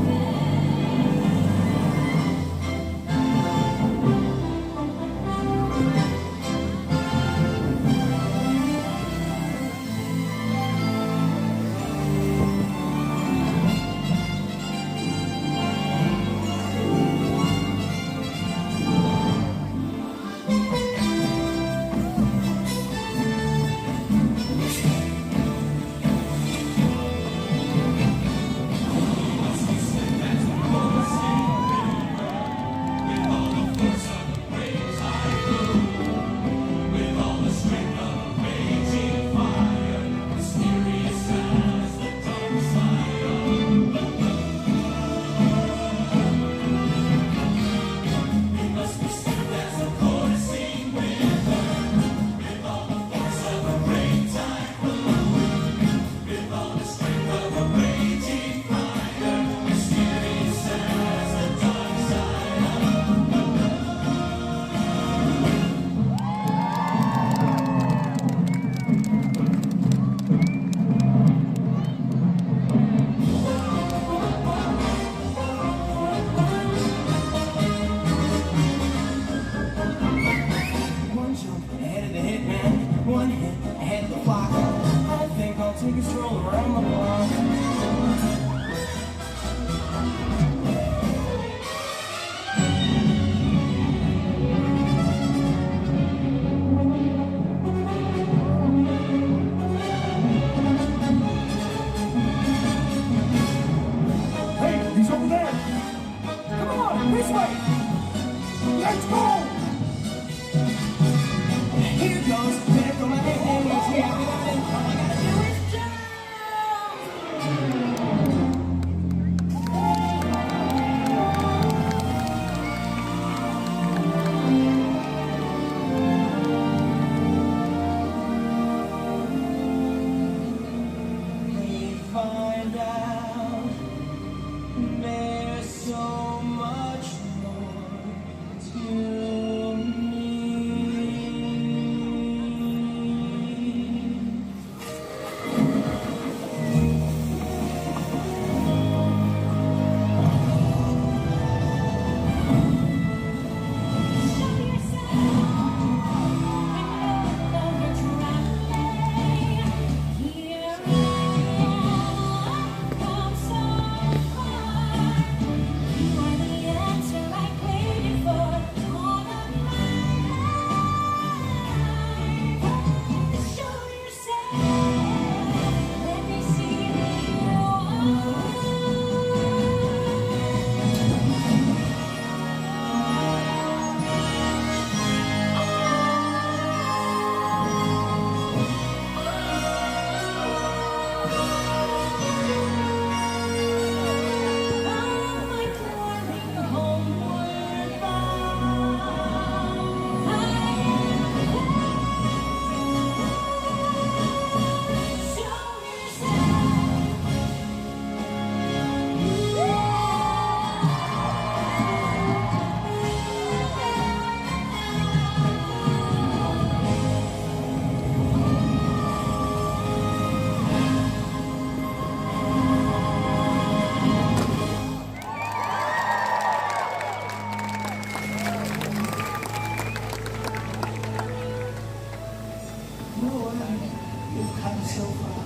so far.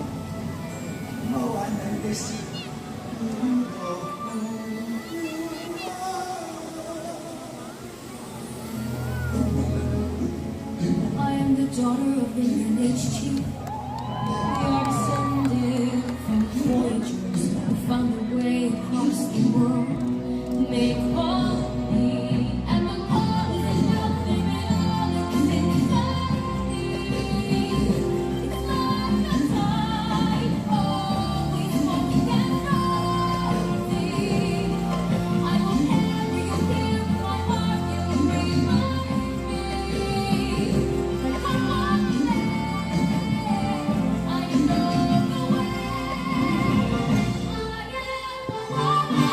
Oh, I never see. I am the daughter of the lineage chief. We are descended from voyagers who found their way across the world. They call me, and my love is nothing at all that can make me happy. It's like the tide, always flowing and rising. I will carry you here in my heart, you will remind me that I'm on the land. I know the way. I am a woman.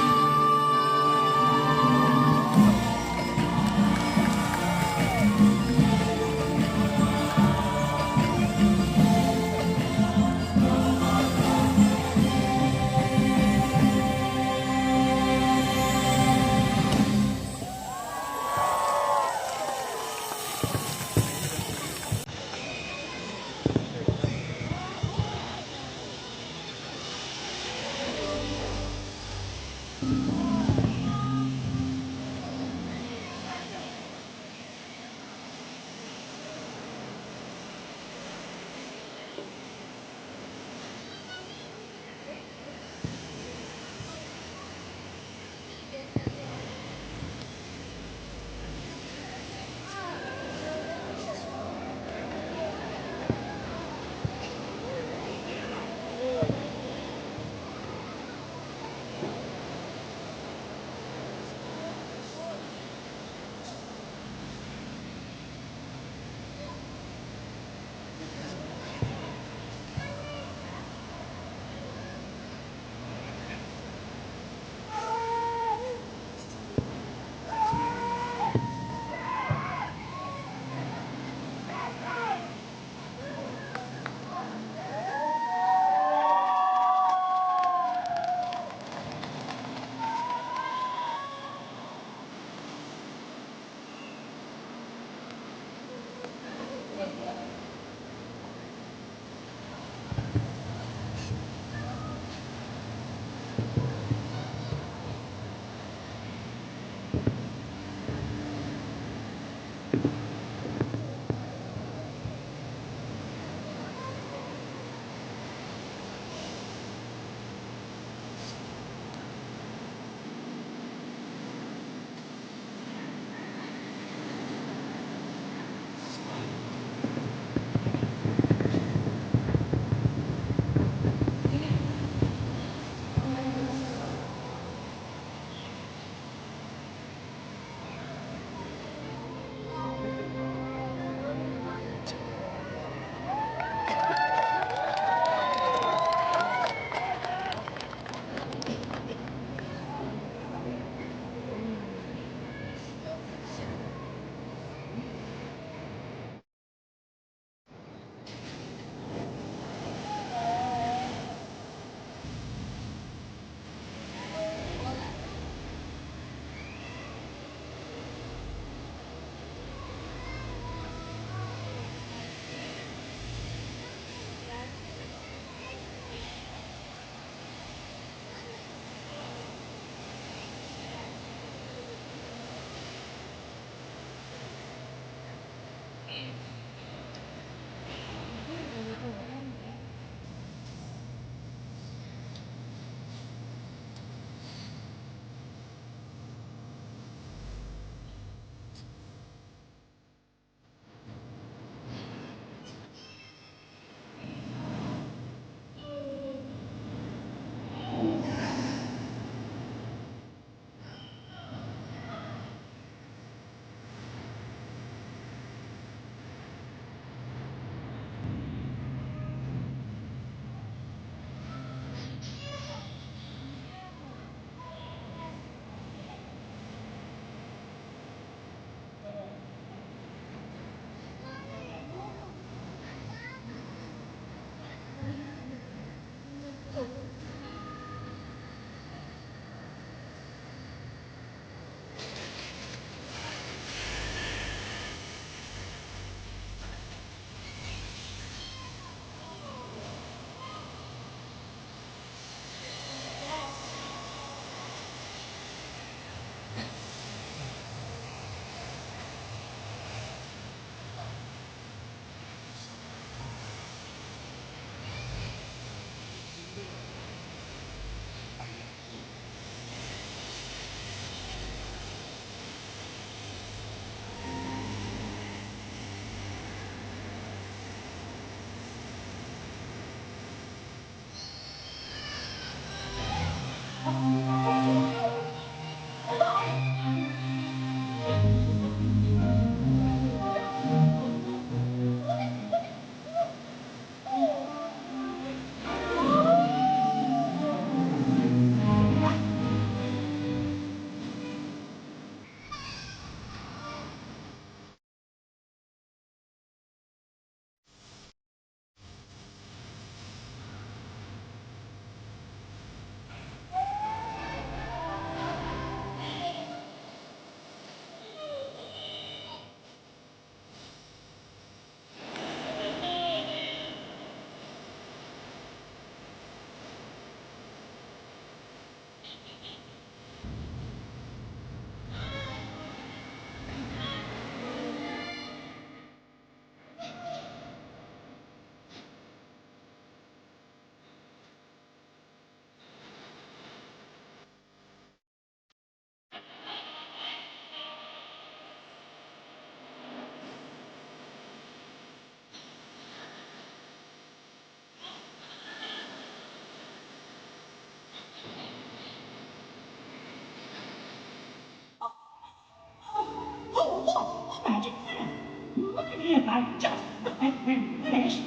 If I just let him finish.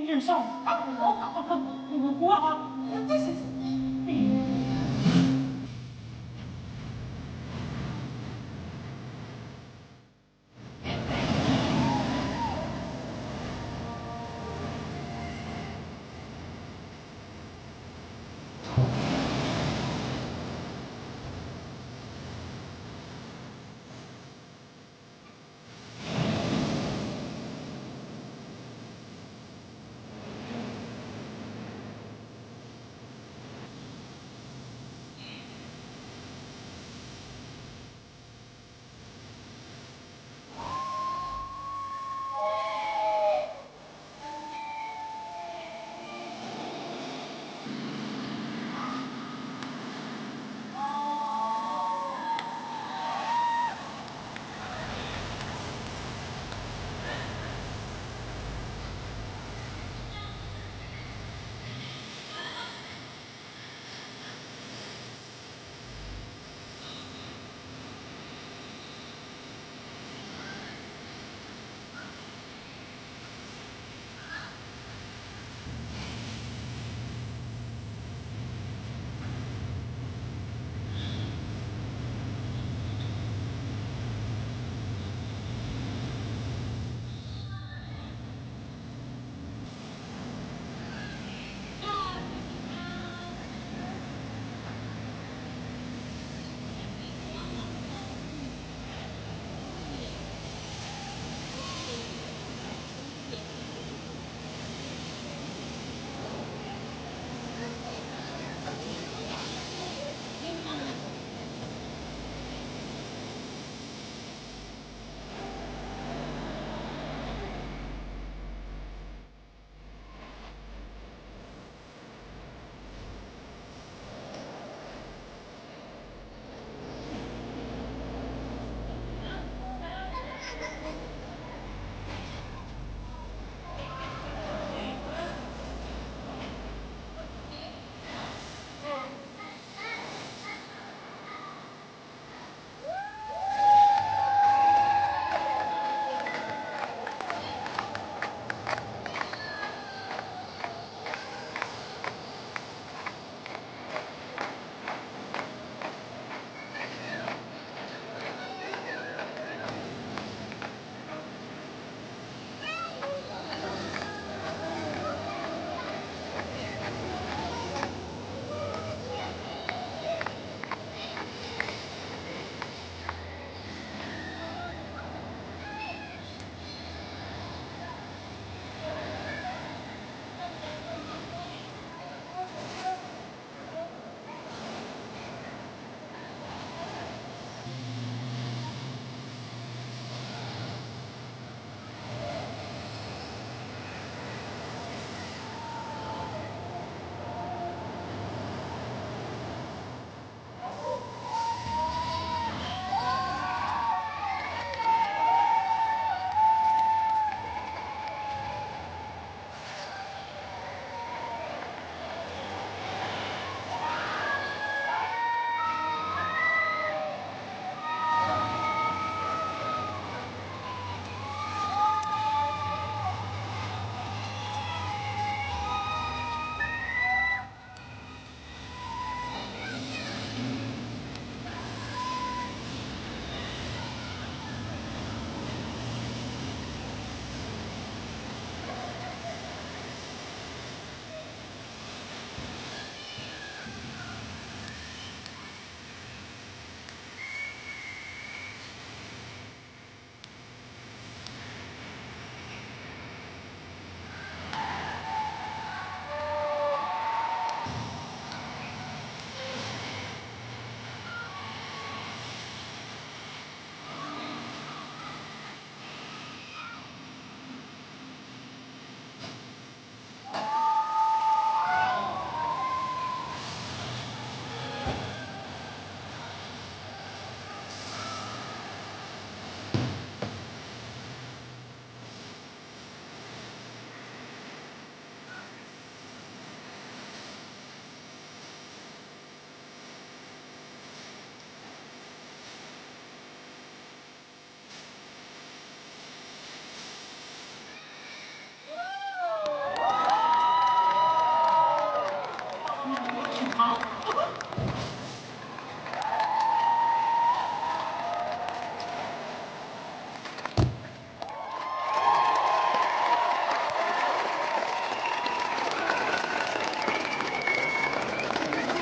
You're so. What? This is.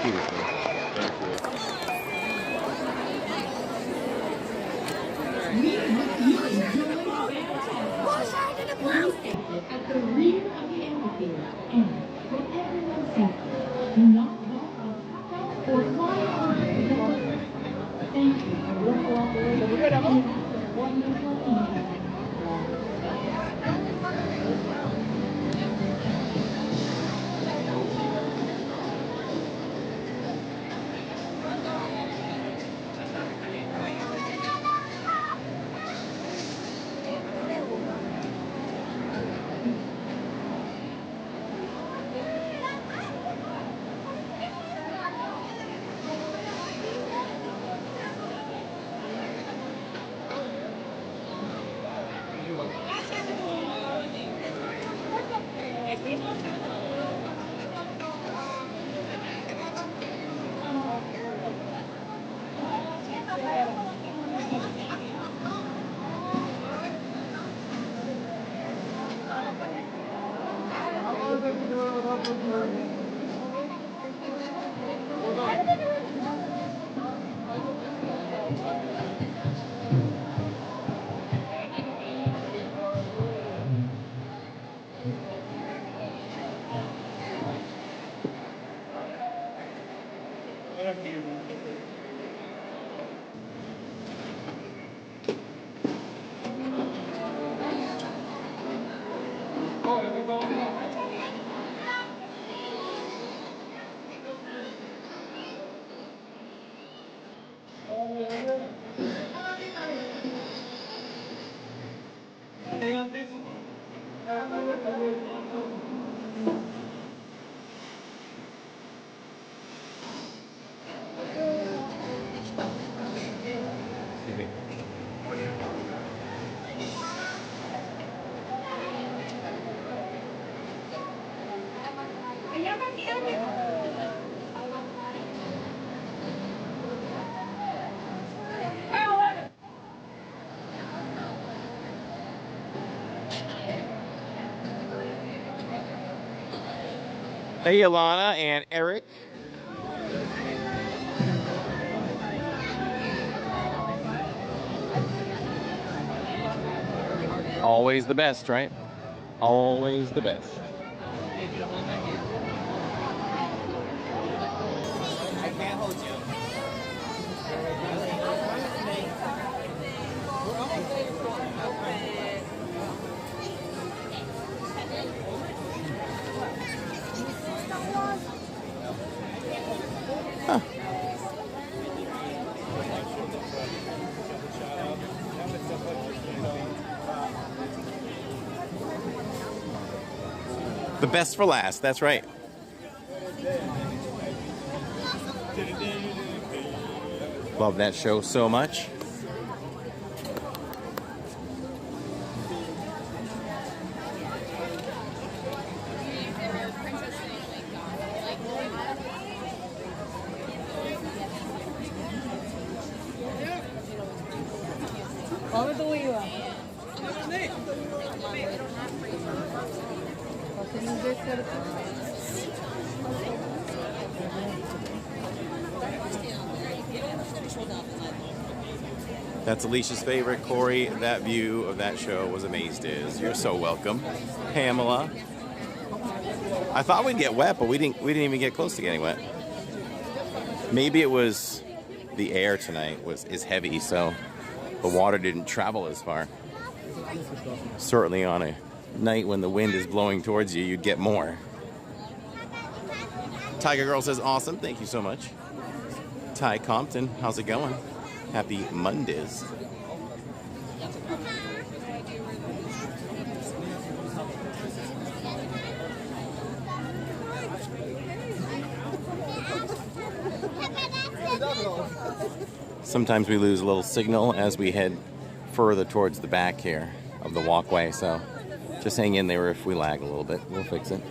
repeatedly. Thank you. At the rear of the amphitheater, and for everyone's safety, do not walk on top or climb onto the pavilion. Thank you for your cooperation and have a wonderful evening. Hey, Alana and Eric. Always the best, right? Always the best. I can't hold you. Huh. The best for last, that's right. Love that show so much. That's Alicia's favorite. Corey, that view of that show was amazing. You're so welcome. Pamela. I thought we'd get wet, but we didn't even get close to getting wet. Maybe it was the air tonight is heavy, so the water didn't travel as far. Certainly on a night when the wind is blowing towards you, you'd get more. Tiger Girl says, awesome. Thank you so much. Ty Compton, how's it going? Happy Mondays. Sometimes we lose a little signal as we head further towards the back here of the walkway, so just hang in there if we lag a little bit. We'll fix it.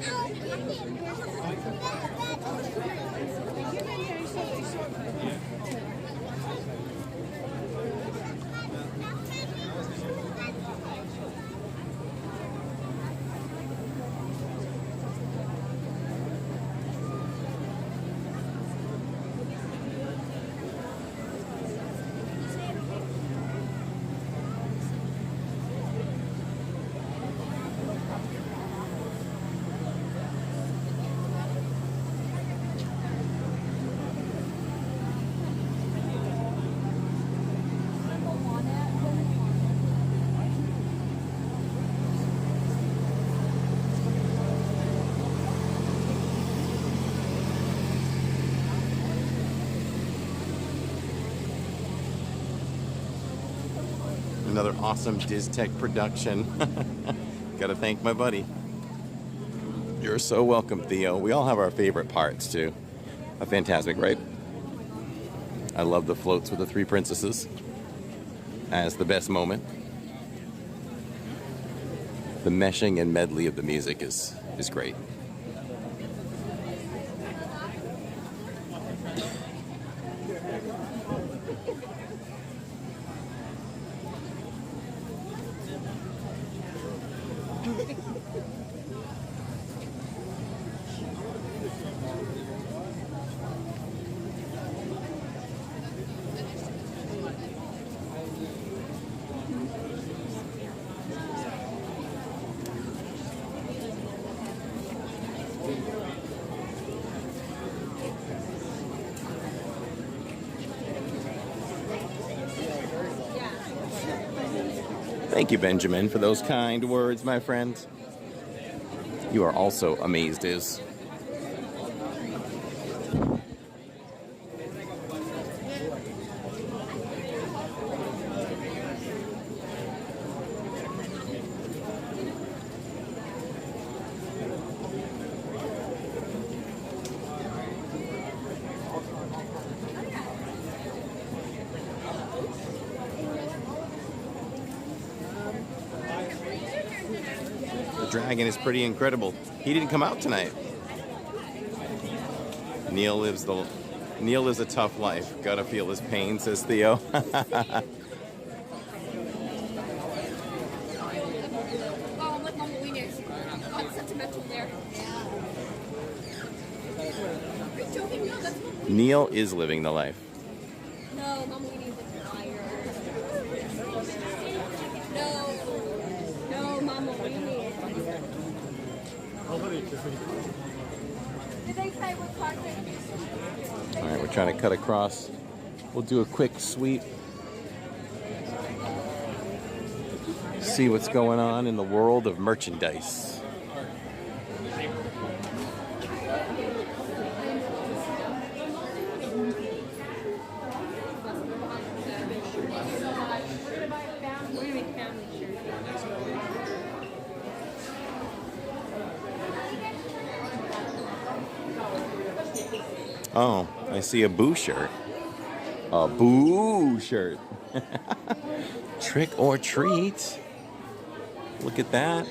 Another awesome DIZ Tech production. Gotta thank my buddy. You're so welcome, Theo. We all have our favorite parts, too. A Fantasmic, right? I love the floats with the three princesses as the best moment. The meshing and medley of the music is great. Thank you, Benjamin, for those kind words, my friend. You are also amazed, Iz. Dragon is pretty incredible. He didn't come out tonight. Neil lives a tough life. Gotta feel his pain, says Theo. Neil is living the life. No, Mama Winnie's a liar. No, Mama Winnie. Did they say what part? All right, we're trying to cut across. We'll do a quick sweep. See what's going on in the world of merchandise. Oh, I see a Boo shirt. A Boo shirt. Trick or treat. Look at that.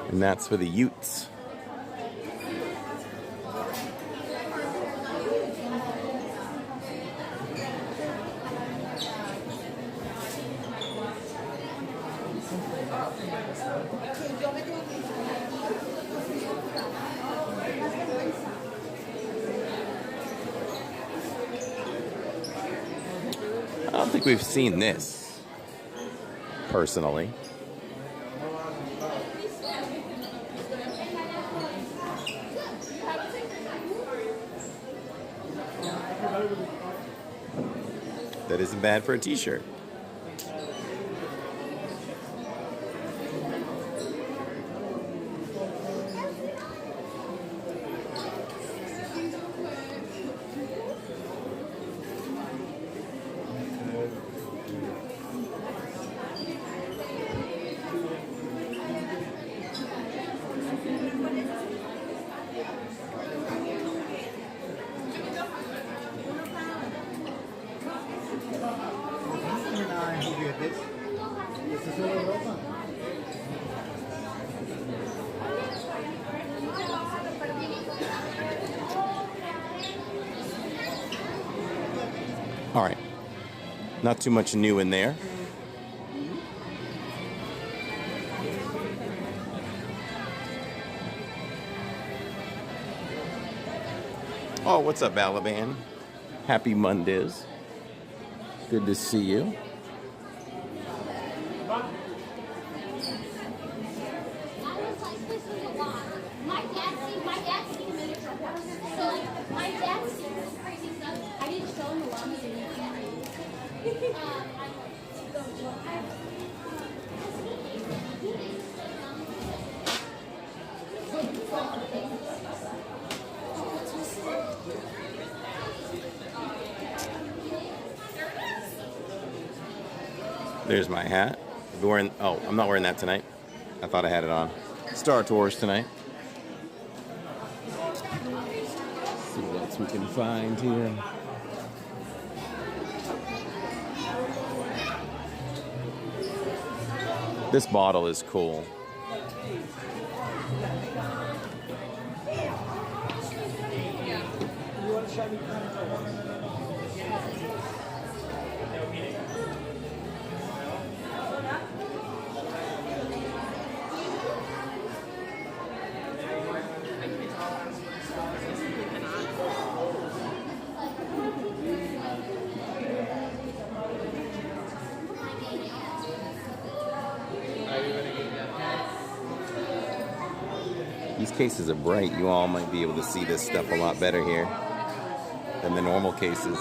And that's for the Utes. I don't think we've seen this, personally. That isn't bad for a t-shirt. All right, not too much new in there. Oh, what's up, Balaban? Happy Mondays. Good to see you. There's my hat. Oh, I'm not wearing that tonight. I thought I had it on. Star Tours tonight. Let's see what else we can find here. This bottle is cool. These cases are bright. You all might be able to see this stuff a lot better here than the normal cases.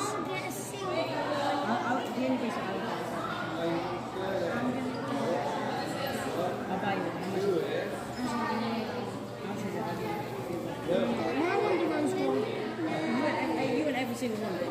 You and every single one of them.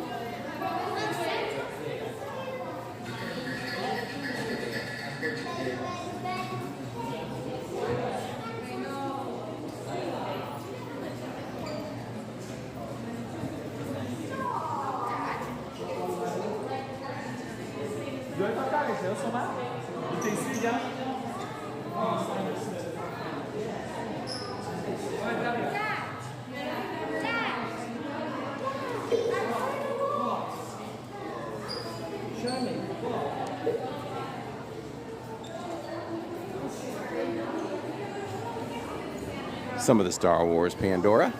Some of the Star Wars Pandora.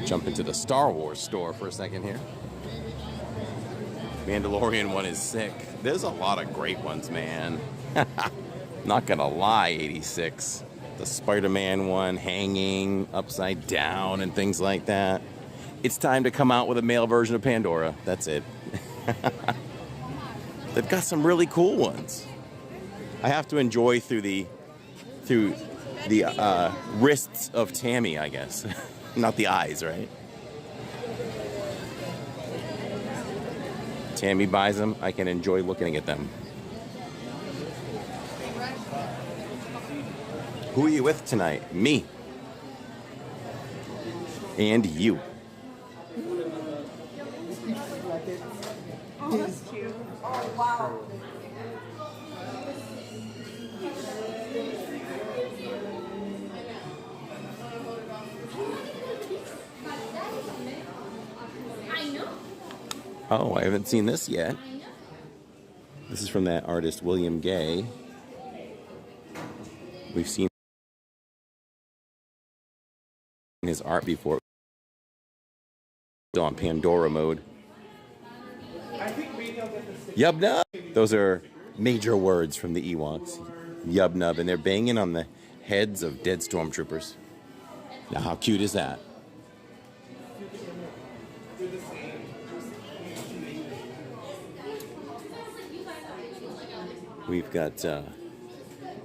Jump into the Star Wars store for a second here. Mandalorian one is sick. There's a lot of great ones, man. Not gonna lie, 86. The Spider-Man one hanging upside down and things like that. It's time to come out with a male version of Pandora. That's it. They've got some really cool ones. I have to enjoy through the wrists of Tammy, I guess. Not the eyes, right? Tammy buys them. I can enjoy looking at them. Who are you with tonight? Me. And you. Oh, that's cute. Oh, wow. I know. Oh, I haven't seen this yet. This is from that artist, William Gay. We've seen his art before. Still on Pandora mode. Yub nub. Those are major words from the Ewoks. Yub nub, and they're banging on the heads of dead stormtroopers. Now, how cute is that? We've got,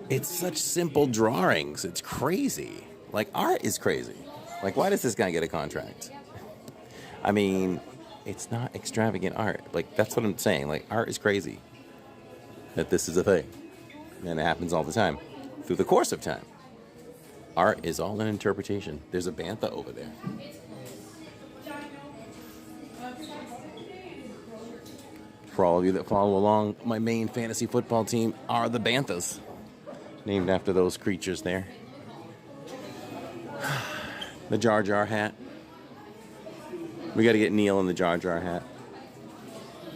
it's such simple drawings. It's crazy. Like, art is crazy. Like, why does this guy get a contract? I mean, it's not extravagant art. Like, that's what I'm saying. Like, art is crazy. That this is a thing. And it happens all the time. Through the course of time. Art is all an interpretation. There's a bantha over there. For all of you that follow along, my main fantasy football team are the Banthas. Named after those creatures there. The Jar Jar hat. We got to get Neil in the Jar Jar hat.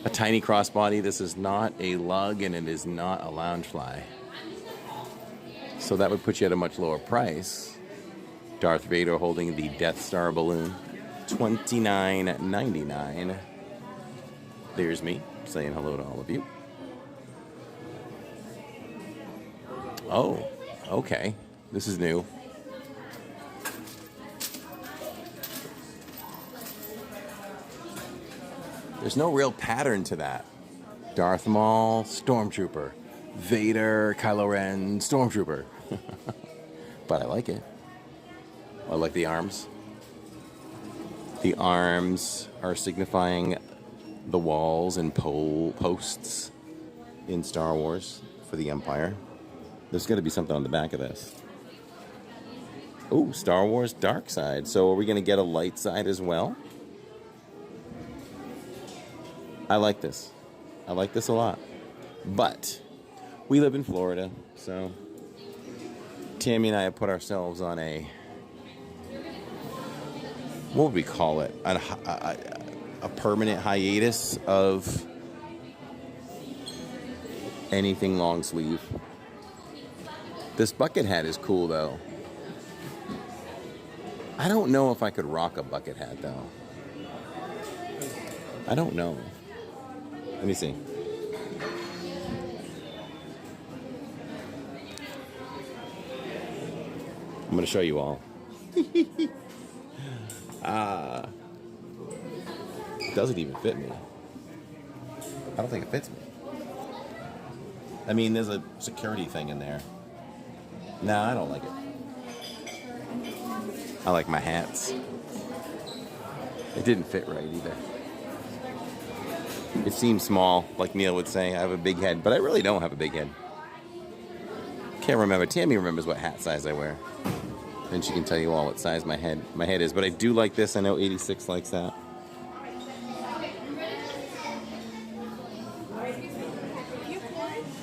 A tiny crossbody. This is not a lug and it is not a loungefly. So that would put you at a much lower price. Darth Vader holding the Death Star balloon. $29.99. There's me saying hello to all of you. Oh, okay. This is new. There's no real pattern to that. Darth Maul, Stormtrooper. Vader, Kylo Ren, Stormtrooper. But I like it. I like the arms. The arms are signifying the walls and pole posts in Star Wars for the Empire. There's got to be something on the back of this. Ooh, Star Wars Dark Side. So are we going to get a light side as well? I like this. I like this a lot. But we live in Florida, so Tammy and I have put ourselves on a, what would we call it? A permanent hiatus of anything long sleeve. This bucket hat is cool, though. I don't know if I could rock a bucket hat, though. I don't know. Let me see. I'm going to show you all. Doesn't even fit me. I don't think it fits me. I mean, there's a security thing in there. No, I don't like it. I like my hats. It didn't fit right either. It seems small, like Neil would say. I have a big head, but I really don't have a big head. Can't remember. Tammy remembers what hat size I wear. And she can tell you all what size my head is. But I do like this. I know 86 likes that.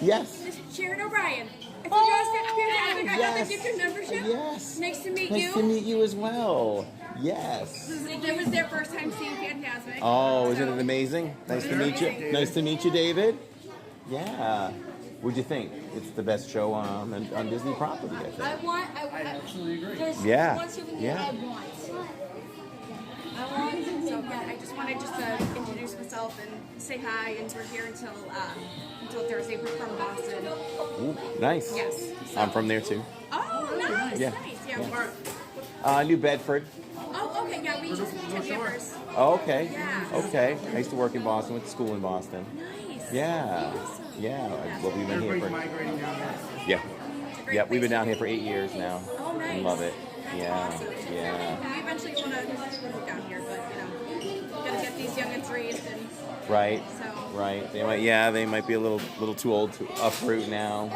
Yes. This is Sharon O'Brien. If you guys get fantastic, I got yes. the gift membership. Yes. Nice to meet you. Nice to meet you as well. Yes. It was their first time seeing Fantasmic. Oh, isn't it amazing? Nice to meet you. Nice to meet you, David. Yeah. What'd you think? It's the best show on Disney property, I think. I absolutely agree. Yeah. One souvenir Yeah. I want. So I just wanted to introduce myself and say hi, and we're here until Thursday. We're from Boston. Ooh, nice. Yes. I'm from there too. Oh, nice. Yeah. Nice. Yeah. New Bedford. Oh, okay. Yeah, we just moved to Danvers. Oh, okay. Yeah. Okay. I used to work in Boston. Went to school in Boston. Nice. Yeah. Yeah. Well, we've been here for. Migrating down there. Yeah. Yeah. We've been down here for 8 years now. Oh, nice. Love it. That's Yeah. awesome. Yeah. We eventually want to move down here, but gotta get these youngins raised and. Right. So. Right. They might be a little too old to uproot now.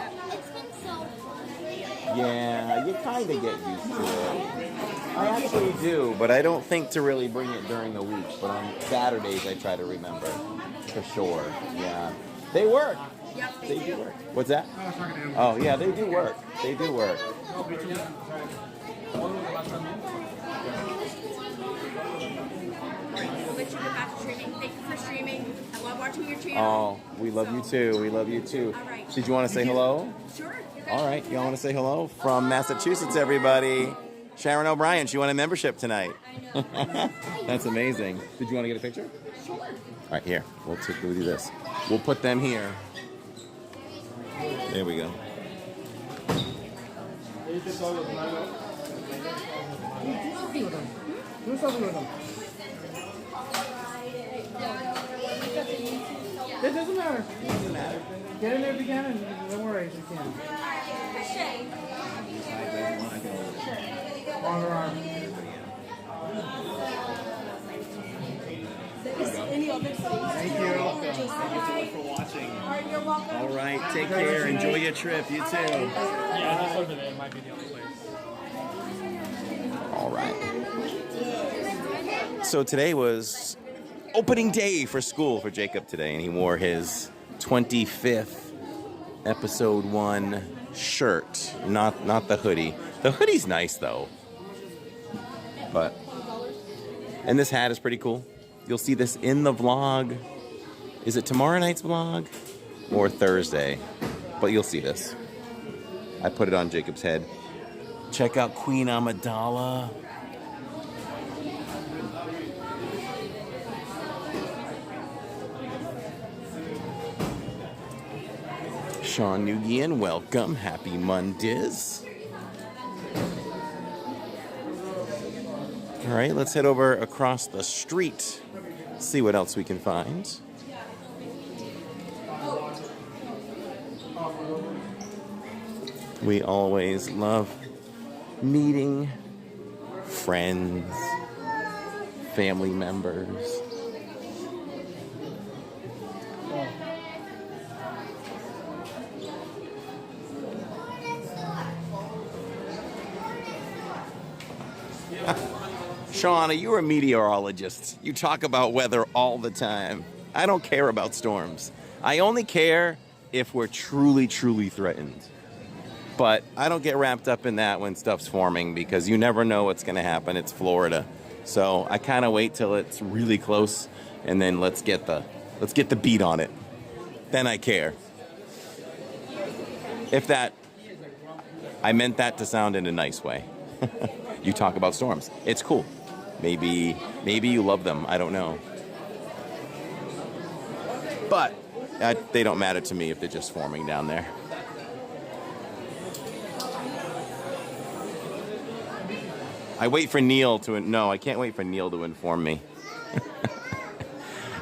Yeah, you kind of get used to it. I actually do, but I don't think to really bring it during the week. But on Saturdays, I try to remember for sure. Yeah, they work. Yep, They do work. What's that? Oh yeah, they do work. They do work. We'll let you get back to streaming. Thank you for streaming. I love watching your channel. Oh, we love you too. We love you too. All right. Did you want to say hello? Sure. All right, y'all want to say hello from Massachusetts, everybody. Sharon O'Brien, she won a membership tonight. That's amazing. Did you want to get a picture? Sure. All right, here. We'll do this. We'll put them here. There we go. Do something with them. It doesn't matter. It doesn't matter. Get in there if you can, and don't worry if you can. Longer arm. Thank you. Thank you so much for watching. You're welcome. All right, take care. Enjoy your trip. You too. Yeah, just over there might be the only place. All right. So today was opening day for school for Jacob today, and he wore his 25th episode 1 shirt, not the hoodie. The hoodie's nice though. And this hat is pretty cool. You'll see this in the vlog. Is it tomorrow night's vlog or Thursday? But you'll see this. I put it on Jacob's head. Check out Queen Amidala. Sean Nugian, welcome. Happy Mondays. All right, let's head over across the street See what else we can find. We always love meeting friends, family members. Shauna, you're a meteorologist. You talk about weather all the time. I don't care about storms. I only care if we're truly, truly threatened. But I don't get wrapped up in that when stuff's forming because you never know what's going to happen. It's Florida. So I kind of wait till it's really close and then let's get the beat on it. Then I care. I meant that to sound in a nice way. You talk about storms. It's cool. Maybe you love them. I don't know. But they don't matter to me if they're just forming down there. I wait for Neil to... No, I can't wait for Neil to inform me.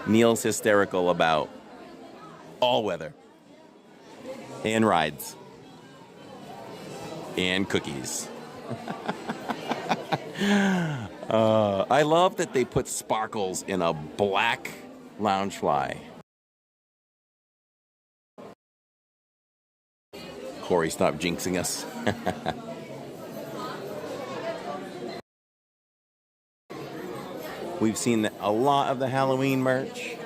Neil's hysterical about all weather. And rides. And cookies. I love that they put sparkles in a black Loungefly. Corey, stop jinxing us. We've seen a lot of the Halloween merch.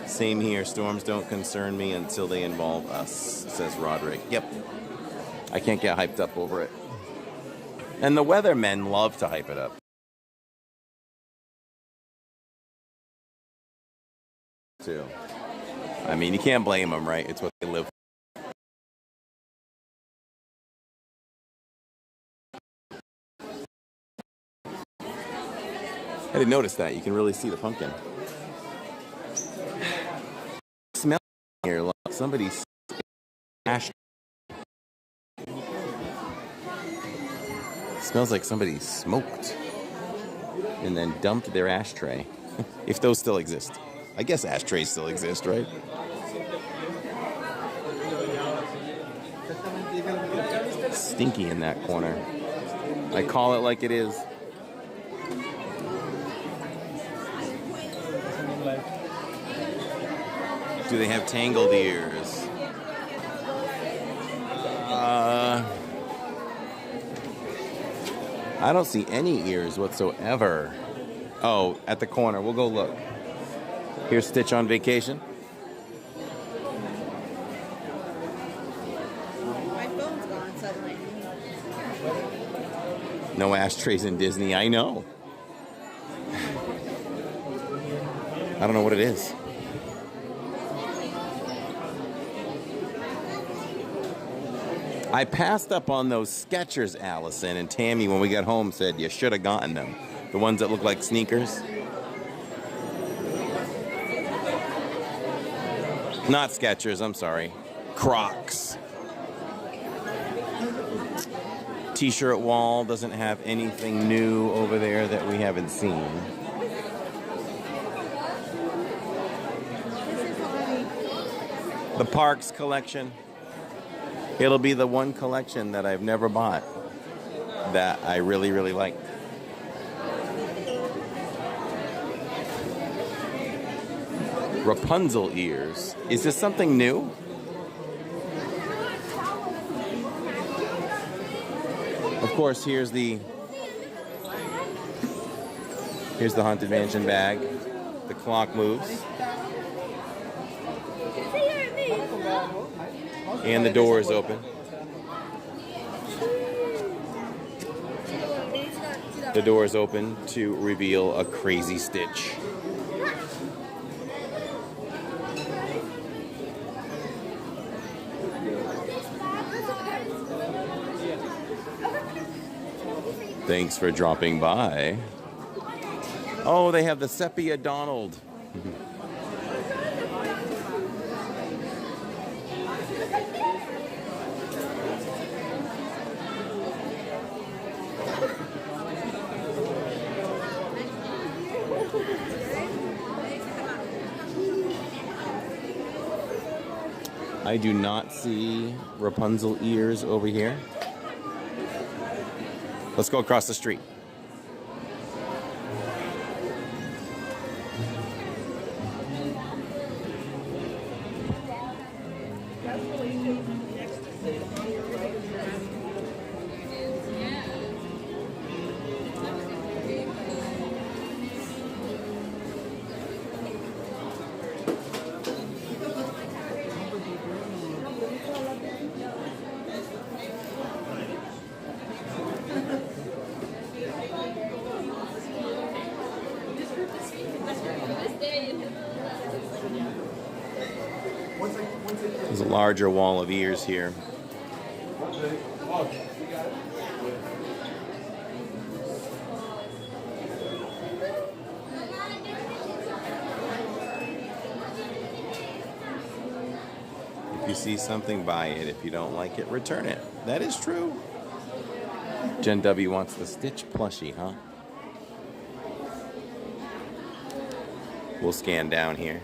Same here. Storms don't concern me until they involve us, says Roderick. Yep. I can't get hyped up over it. And the weathermen love to hype it up. Too. I mean, you can't blame them, right? It's what they live for. I didn't notice that. You can really see the pumpkin. Smell here. Look, somebody's ash. Smells like somebody smoked and then dumped their ashtray. If those still exist. I guess ashtrays still exist, right? Stinky in that corner. I call it like it is. Do they have tangled ears? I don't see any ears whatsoever. Oh, at the corner. We'll go look. Here's Stitch on vacation. My phone's gone suddenly. No ashtrays in Disney. I know. I don't know what it is. I passed up on those Skechers, Allison, and Tammy, when we got home, said you should have gotten them. The ones that look like sneakers. Not Skechers, I'm sorry. Crocs. T-shirt wall doesn't have anything new over there that we haven't seen. The Parks collection. It'll be the one collection that I've never bought that I really, really like. Rapunzel ears. Is this something new? Of course, here's the Haunted Mansion bag. The clock moves. And the door is open. The door is open to reveal a crazy Stitch. Thanks for dropping by. Oh, they have the Sepia Donald. I do not see Rapunzel ears over here. Let's go across the street. There's a larger wall of ears here. If you see something, buy it. If you don't like it, return it. That is true. Jen W wants the Stitch plushie, huh? We'll scan down here.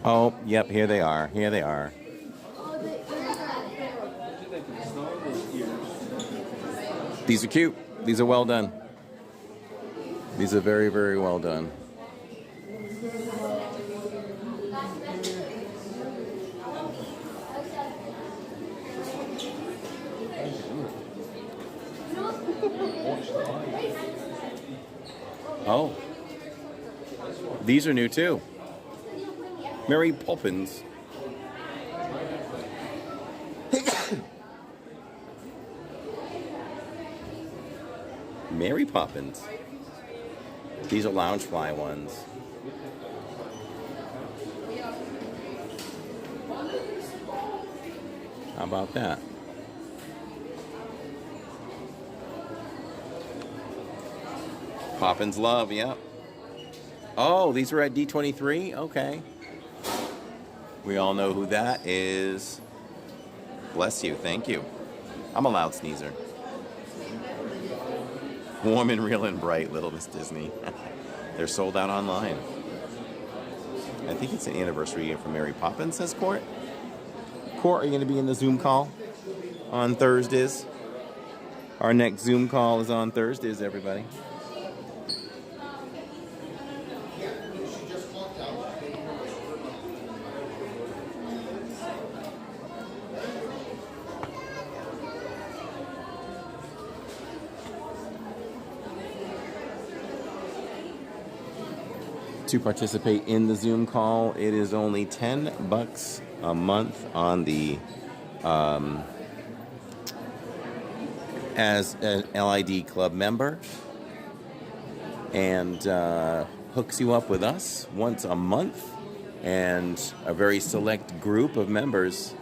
Oh, yep, here they are. Here they are. These are cute. These are well done. These are very, very well done. Oh. These are new too. Mary Poppins. Mary Poppins. These are Loungefly ones. How about that? Poppins Love, yep. Oh, these were at D23? Okay. We all know who that is. Bless you, thank you. I'm a loud sneezer. Warm and real and bright, Little Miss Disney. They're sold out online. I think it's an anniversary year for Mary Poppins, says Court. Court, are you going to be in the Zoom call on Thursdays? Our next Zoom call is on Thursdays, everybody. To participate in the Zoom call, it is only $10 a month on the as an LID club member, and hooks you up with us once a month and a very select group of members,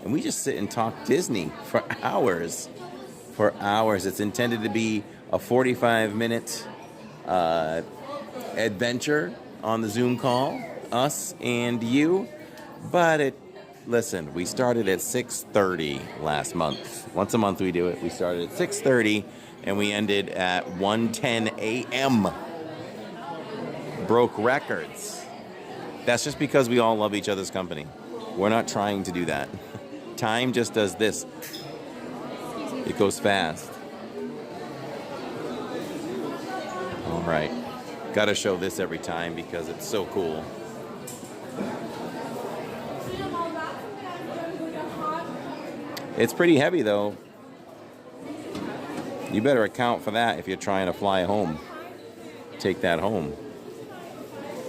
and we just sit and talk Disney for hours. It's intended to be a 45-minute adventure on the Zoom call, us and you. But listen, we started at 6:30 last month. Once a month we do it. We started at 6:30 and we ended at 1:10 a.m. Broke records. That's just because we all love each other's company. We're not trying to do that. Time just does this. It goes fast. All right. Got to show this every time because it's so cool. It's pretty heavy though. You better account for that if you're trying to fly home. Take that home.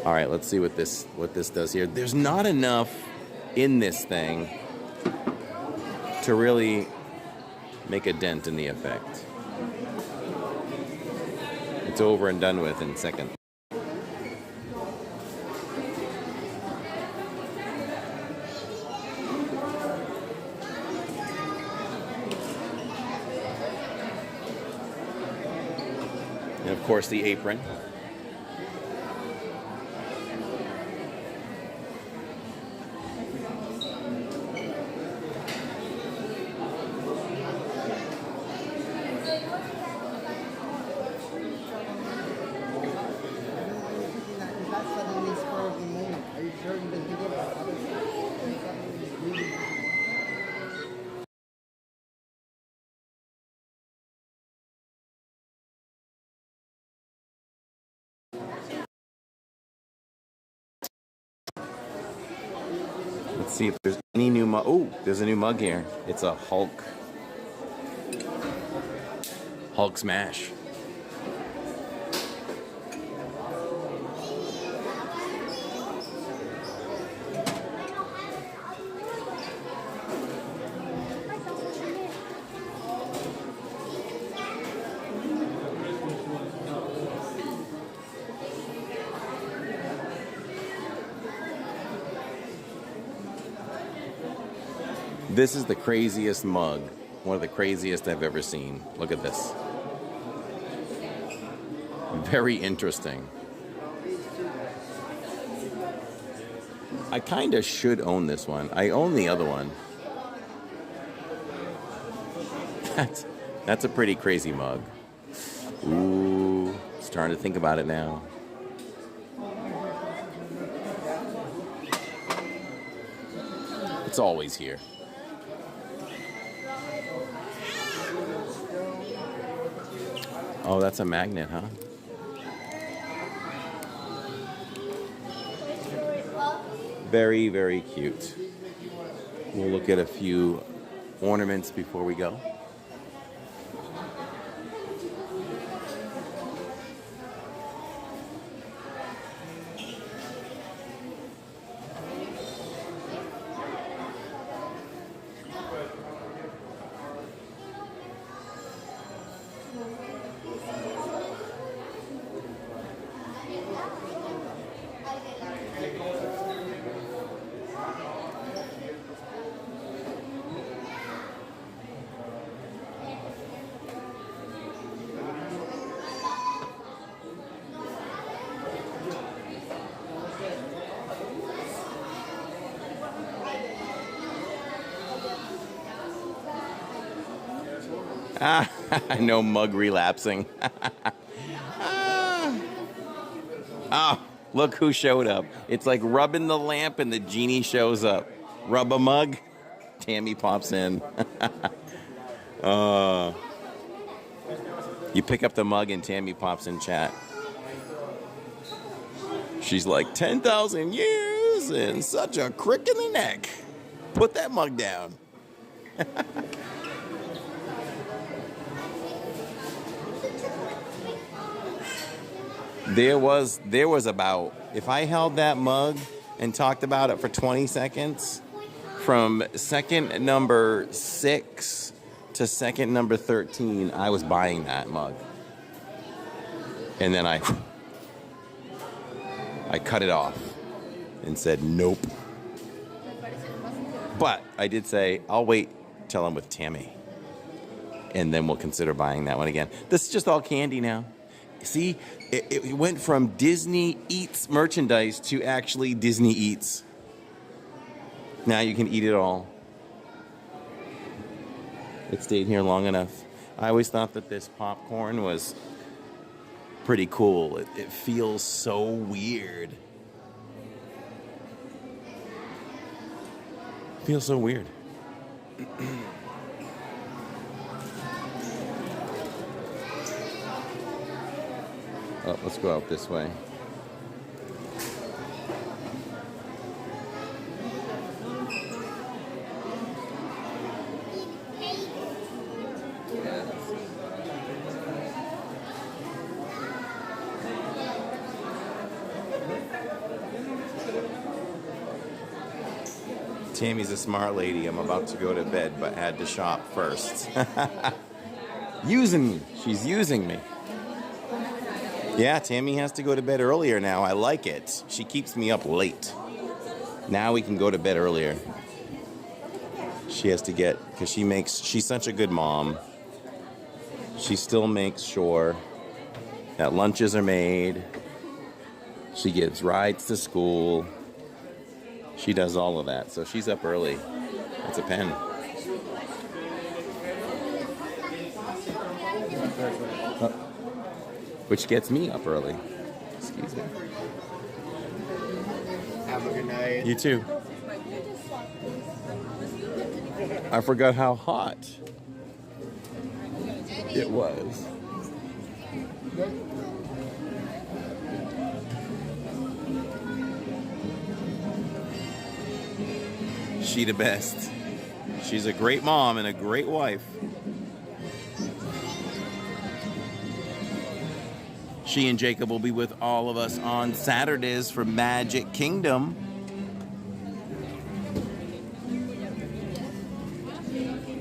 All right, let's see what this does here. There's not enough in this thing to really make a dent in the effect. It's over and done with in seconds. Of course, the apron. Let's see if there's any new mug. Oh, there's a new mug here. It's a Hulk smash. This is the craziest mug. One of the craziest I've ever seen. Look at this. Very interesting. I kind of should own this one. I own the other one. That's a pretty crazy mug. Ooh, starting to think about it now. It's always here. Oh, that's a magnet, huh? Very, very cute. We'll look at a few ornaments before we go. No mug relapsing. Oh, look who showed up. It's like rubbing the lamp and the genie shows up. Rub a mug, Tammy pops in. You pick up the mug and Tammy pops in chat. She's like, 10,000 years and such a crick in the neck. Put that mug down. There was about, if I held that mug and talked about it for 20 seconds, from second number 6 to second number 13, I was buying that mug. And then I cut it off and said, nope. But I did say, I'll wait till I'm with Tammy. And then we'll consider buying that one again. This is just all candy now. See, it went from Disney Eats merchandise to actually Disney Eats. Now you can eat it all. It stayed here long enough. I always thought that this popcorn was pretty cool. It feels so weird. It feels so weird. Oh, let's go out this way. Tammy's a smart lady. I'm about to go to bed, but had to shop first. Using me. She's using me. Yeah, Tammy has to go to bed earlier now. I like it. She keeps me up late. Now we can go to bed earlier. She has to get, because she's such a good mom. She still makes sure That lunches are made. She gives rides to school. She does all of that. So she's up early. That's a pen. Which gets me up early. Excuse me. Have a good night. You too. I forgot how hot it was. She the best. She's a great mom and a great wife. She and Jacob will be with all of us on Saturdays for Magic Kingdom.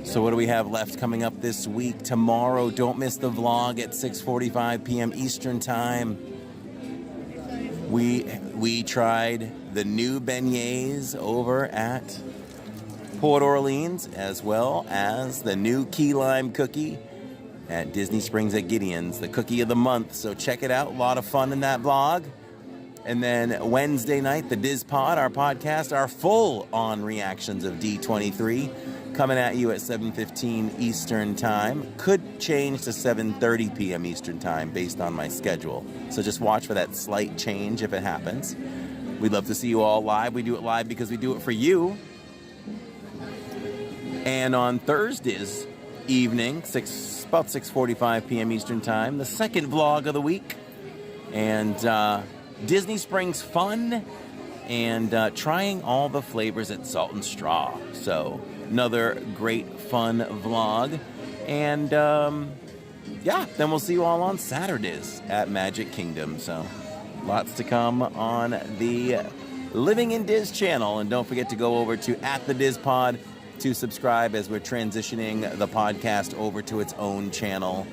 So what do we have left coming up this week? Tomorrow, don't miss the vlog at 6:45 p.m. Eastern Time. We tried the new beignets over at Port Orleans, as well as the new key lime cookie at Disney Springs at Gideon's, the cookie of the month. So check it out. A lot of fun in that vlog. And then Wednesday night, the DIZ Pod, our podcast, our full-on reactions of D23, coming at you at 7:15 Eastern Time. Could change to 7:30 p.m. Eastern Time based on my schedule. So just watch for that slight change if it happens. We'd love to see you all live. We do it live because we do it for you. And on Thursdays evening, about 6:45 p.m. Eastern Time, the second vlog of the week. And Disney Springs fun and trying all the flavors at Salt and Straw. So another great fun vlog. And yeah, then we'll see you all on Saturdays at Magic Kingdom. So lots to come on the Living in Diz channel. And don't forget to go over to @the_DIZ_pod to subscribe as we're transitioning the podcast over to its own channel.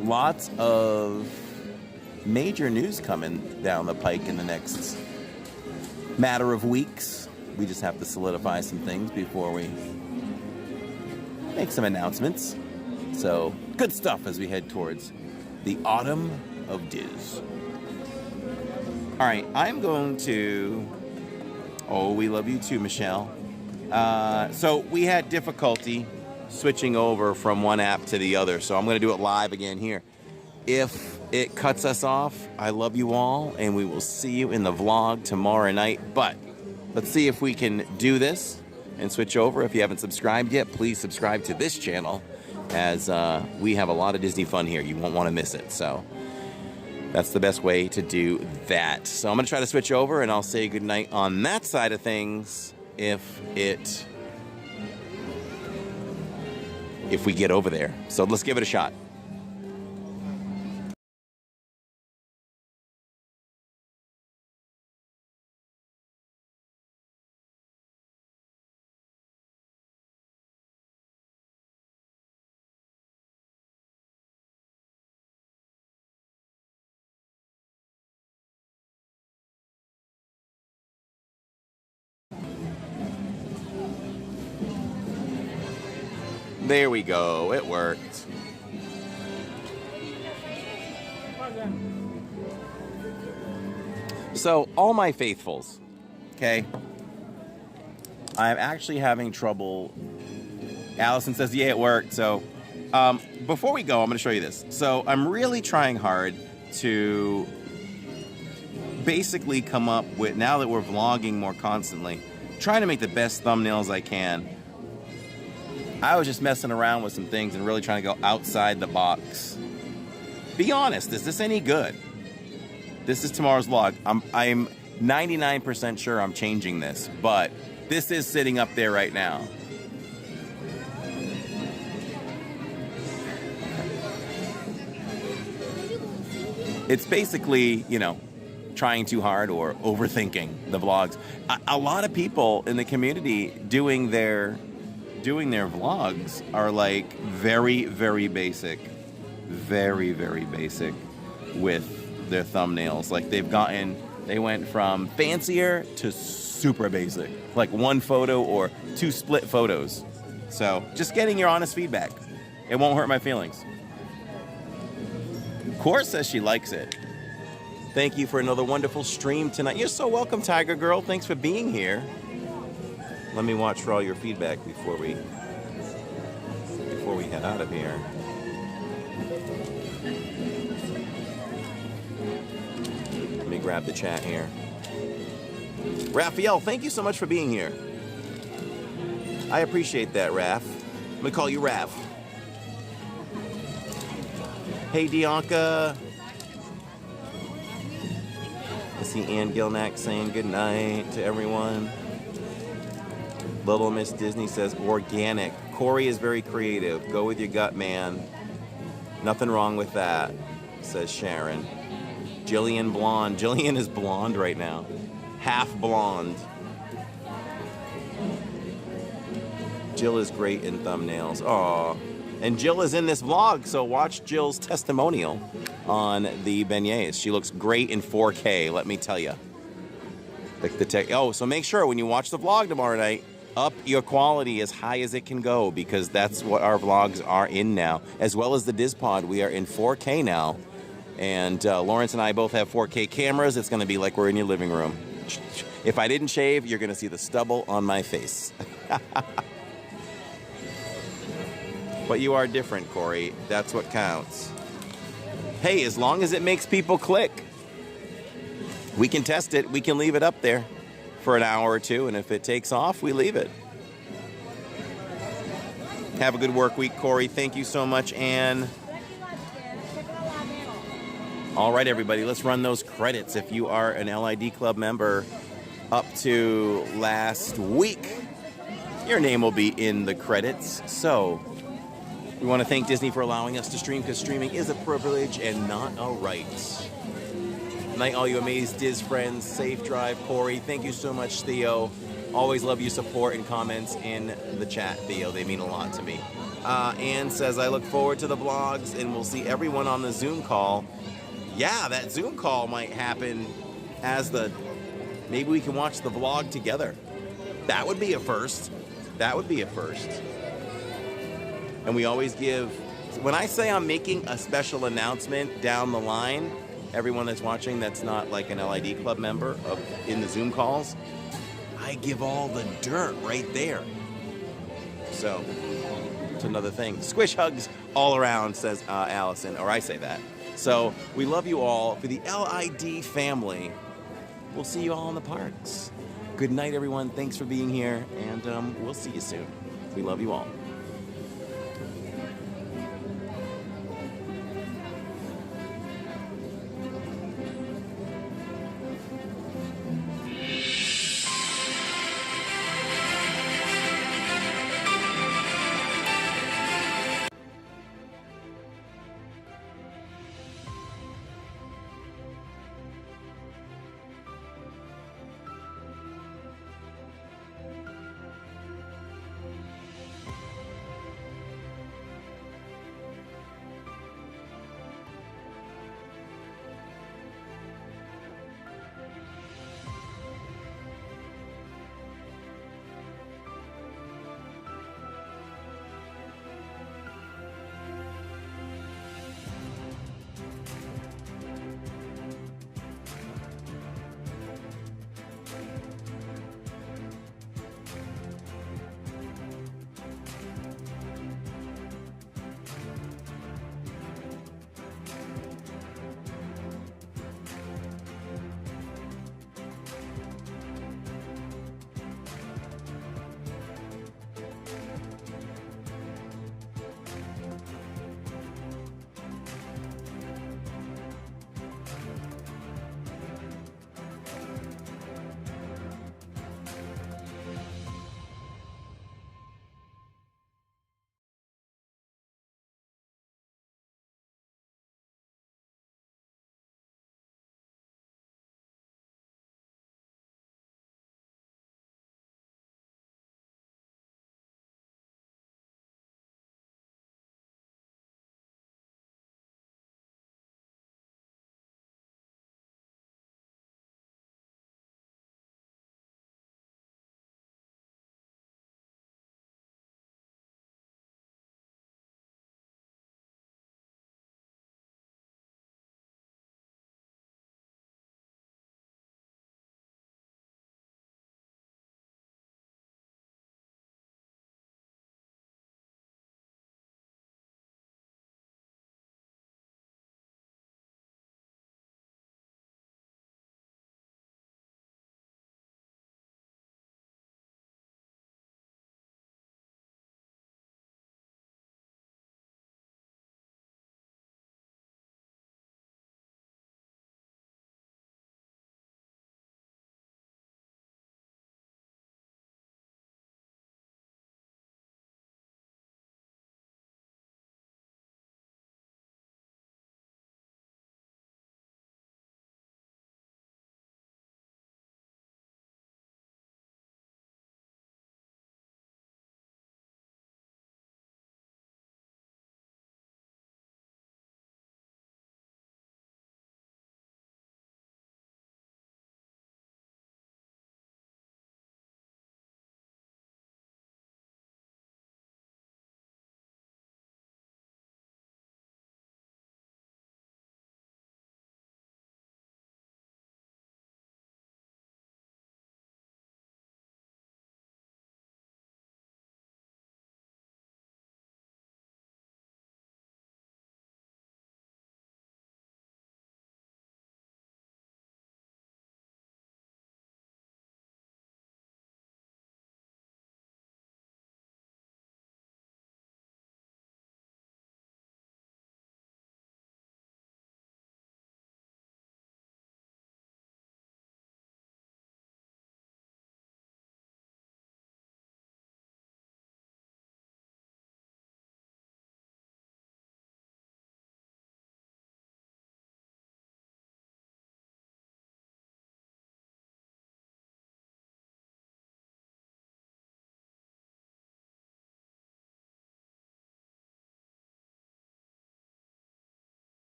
Lots of major news coming down the pike in the next matter of weeks. We just have to solidify some things before we make some announcements. So good stuff as we head towards the autumn of Diz. All right, I'm going to... Oh, we love you too, Michelle. So we had difficulty switching over from one app to the other, so I'm going to do it live again here. If it cuts us off, I love you all, and we will see you in the vlog tomorrow night. But let's see if we can do this and switch over. If you haven't subscribed yet, please subscribe to this channel, as we have a lot of Disney fun here. You won't want to miss it. So that's the best way to do that. So I'm going to try to switch over, and I'll say goodnight on that side of things if we get over there. So let's give it a shot. There we go. It worked. So, all my faithfuls, okay? I'm actually having trouble. Allison says, yeah, it worked. So, before we go, I'm going to show you this. So, I'm really trying hard to basically come up with, now that we're vlogging more constantly, trying to make the best thumbnails I can. I was just messing around with some things and really trying to go outside the box. Be honest, is this any good? This is tomorrow's vlog. I'm 99% sure I'm changing this, but this is sitting up there right now. It's basically, you know, trying too hard or overthinking the vlogs. A lot of people in the community doing their vlogs are like very, very basic with their thumbnails. Like they went from fancier to super basic, like one photo or two split photos. So just getting your honest feedback. It won't hurt my feelings. Cora says she likes it. Thank you for another wonderful stream tonight. You're so welcome, Tiger Girl. Thanks for being here. Let me watch for all your feedback before we head out of here. Let me grab the chat here. Raphael, thank you so much for being here. I appreciate that, Raph. I'm gonna call you Raph. Hey, Dianca. I see Ann Gilnack saying good night to everyone. Little Miss Disney says organic. Corey is very creative. Go with your gut, man. Nothing wrong with that, says Sharon. Jillian blonde. Jillian is blonde right now. Half blonde. Jill is great in thumbnails. Aw. And Jill is in this vlog, so watch Jill's testimonial on the beignets. She looks great in 4K, let me tell you. Like the tech. Oh, so make sure when you watch the vlog tomorrow night, up your quality as high as it can go, because that's what our vlogs are in now. As well as the DIZ Pod, we are in 4K now. And Lawrence and I both have 4K cameras. It's going to be like we're in your living room. If I didn't shave, you're going to see the stubble on my face. But you are different, Corey. That's what counts. Hey, as long as it makes people click, we can test it. We can leave it up there for an hour or two, and if it takes off, we leave it. Have a good work week, Corey. Thank you so much, Anne. All right, everybody, let's run those credits. If you are an LID Club member up to last week, your name will be in the credits. So we want to thank Disney for allowing us to stream, because streaming is a privilege and not a right. Night, all you amazed Diz friends. Safe drive, Corey. Thank you so much, Theo. Always love your support and comments in the chat, Theo. They mean a lot to me. Ann says, I look forward to the vlogs, and we'll see everyone on the Zoom call. Yeah, that Zoom call might happen as maybe we can watch the vlog together. That would be a first. That would be a first. And we always give, when I say I'm making a special announcement down the line, everyone that's watching that's not like an LID Club member in the Zoom calls, I give all the dirt right there. So it's another thing. Squish hugs all around, says Allison, or I say that. So we love you all. For the LID family, we'll see you all in the parks. Good night, everyone. Thanks for being here, and we'll see you soon. We love you all.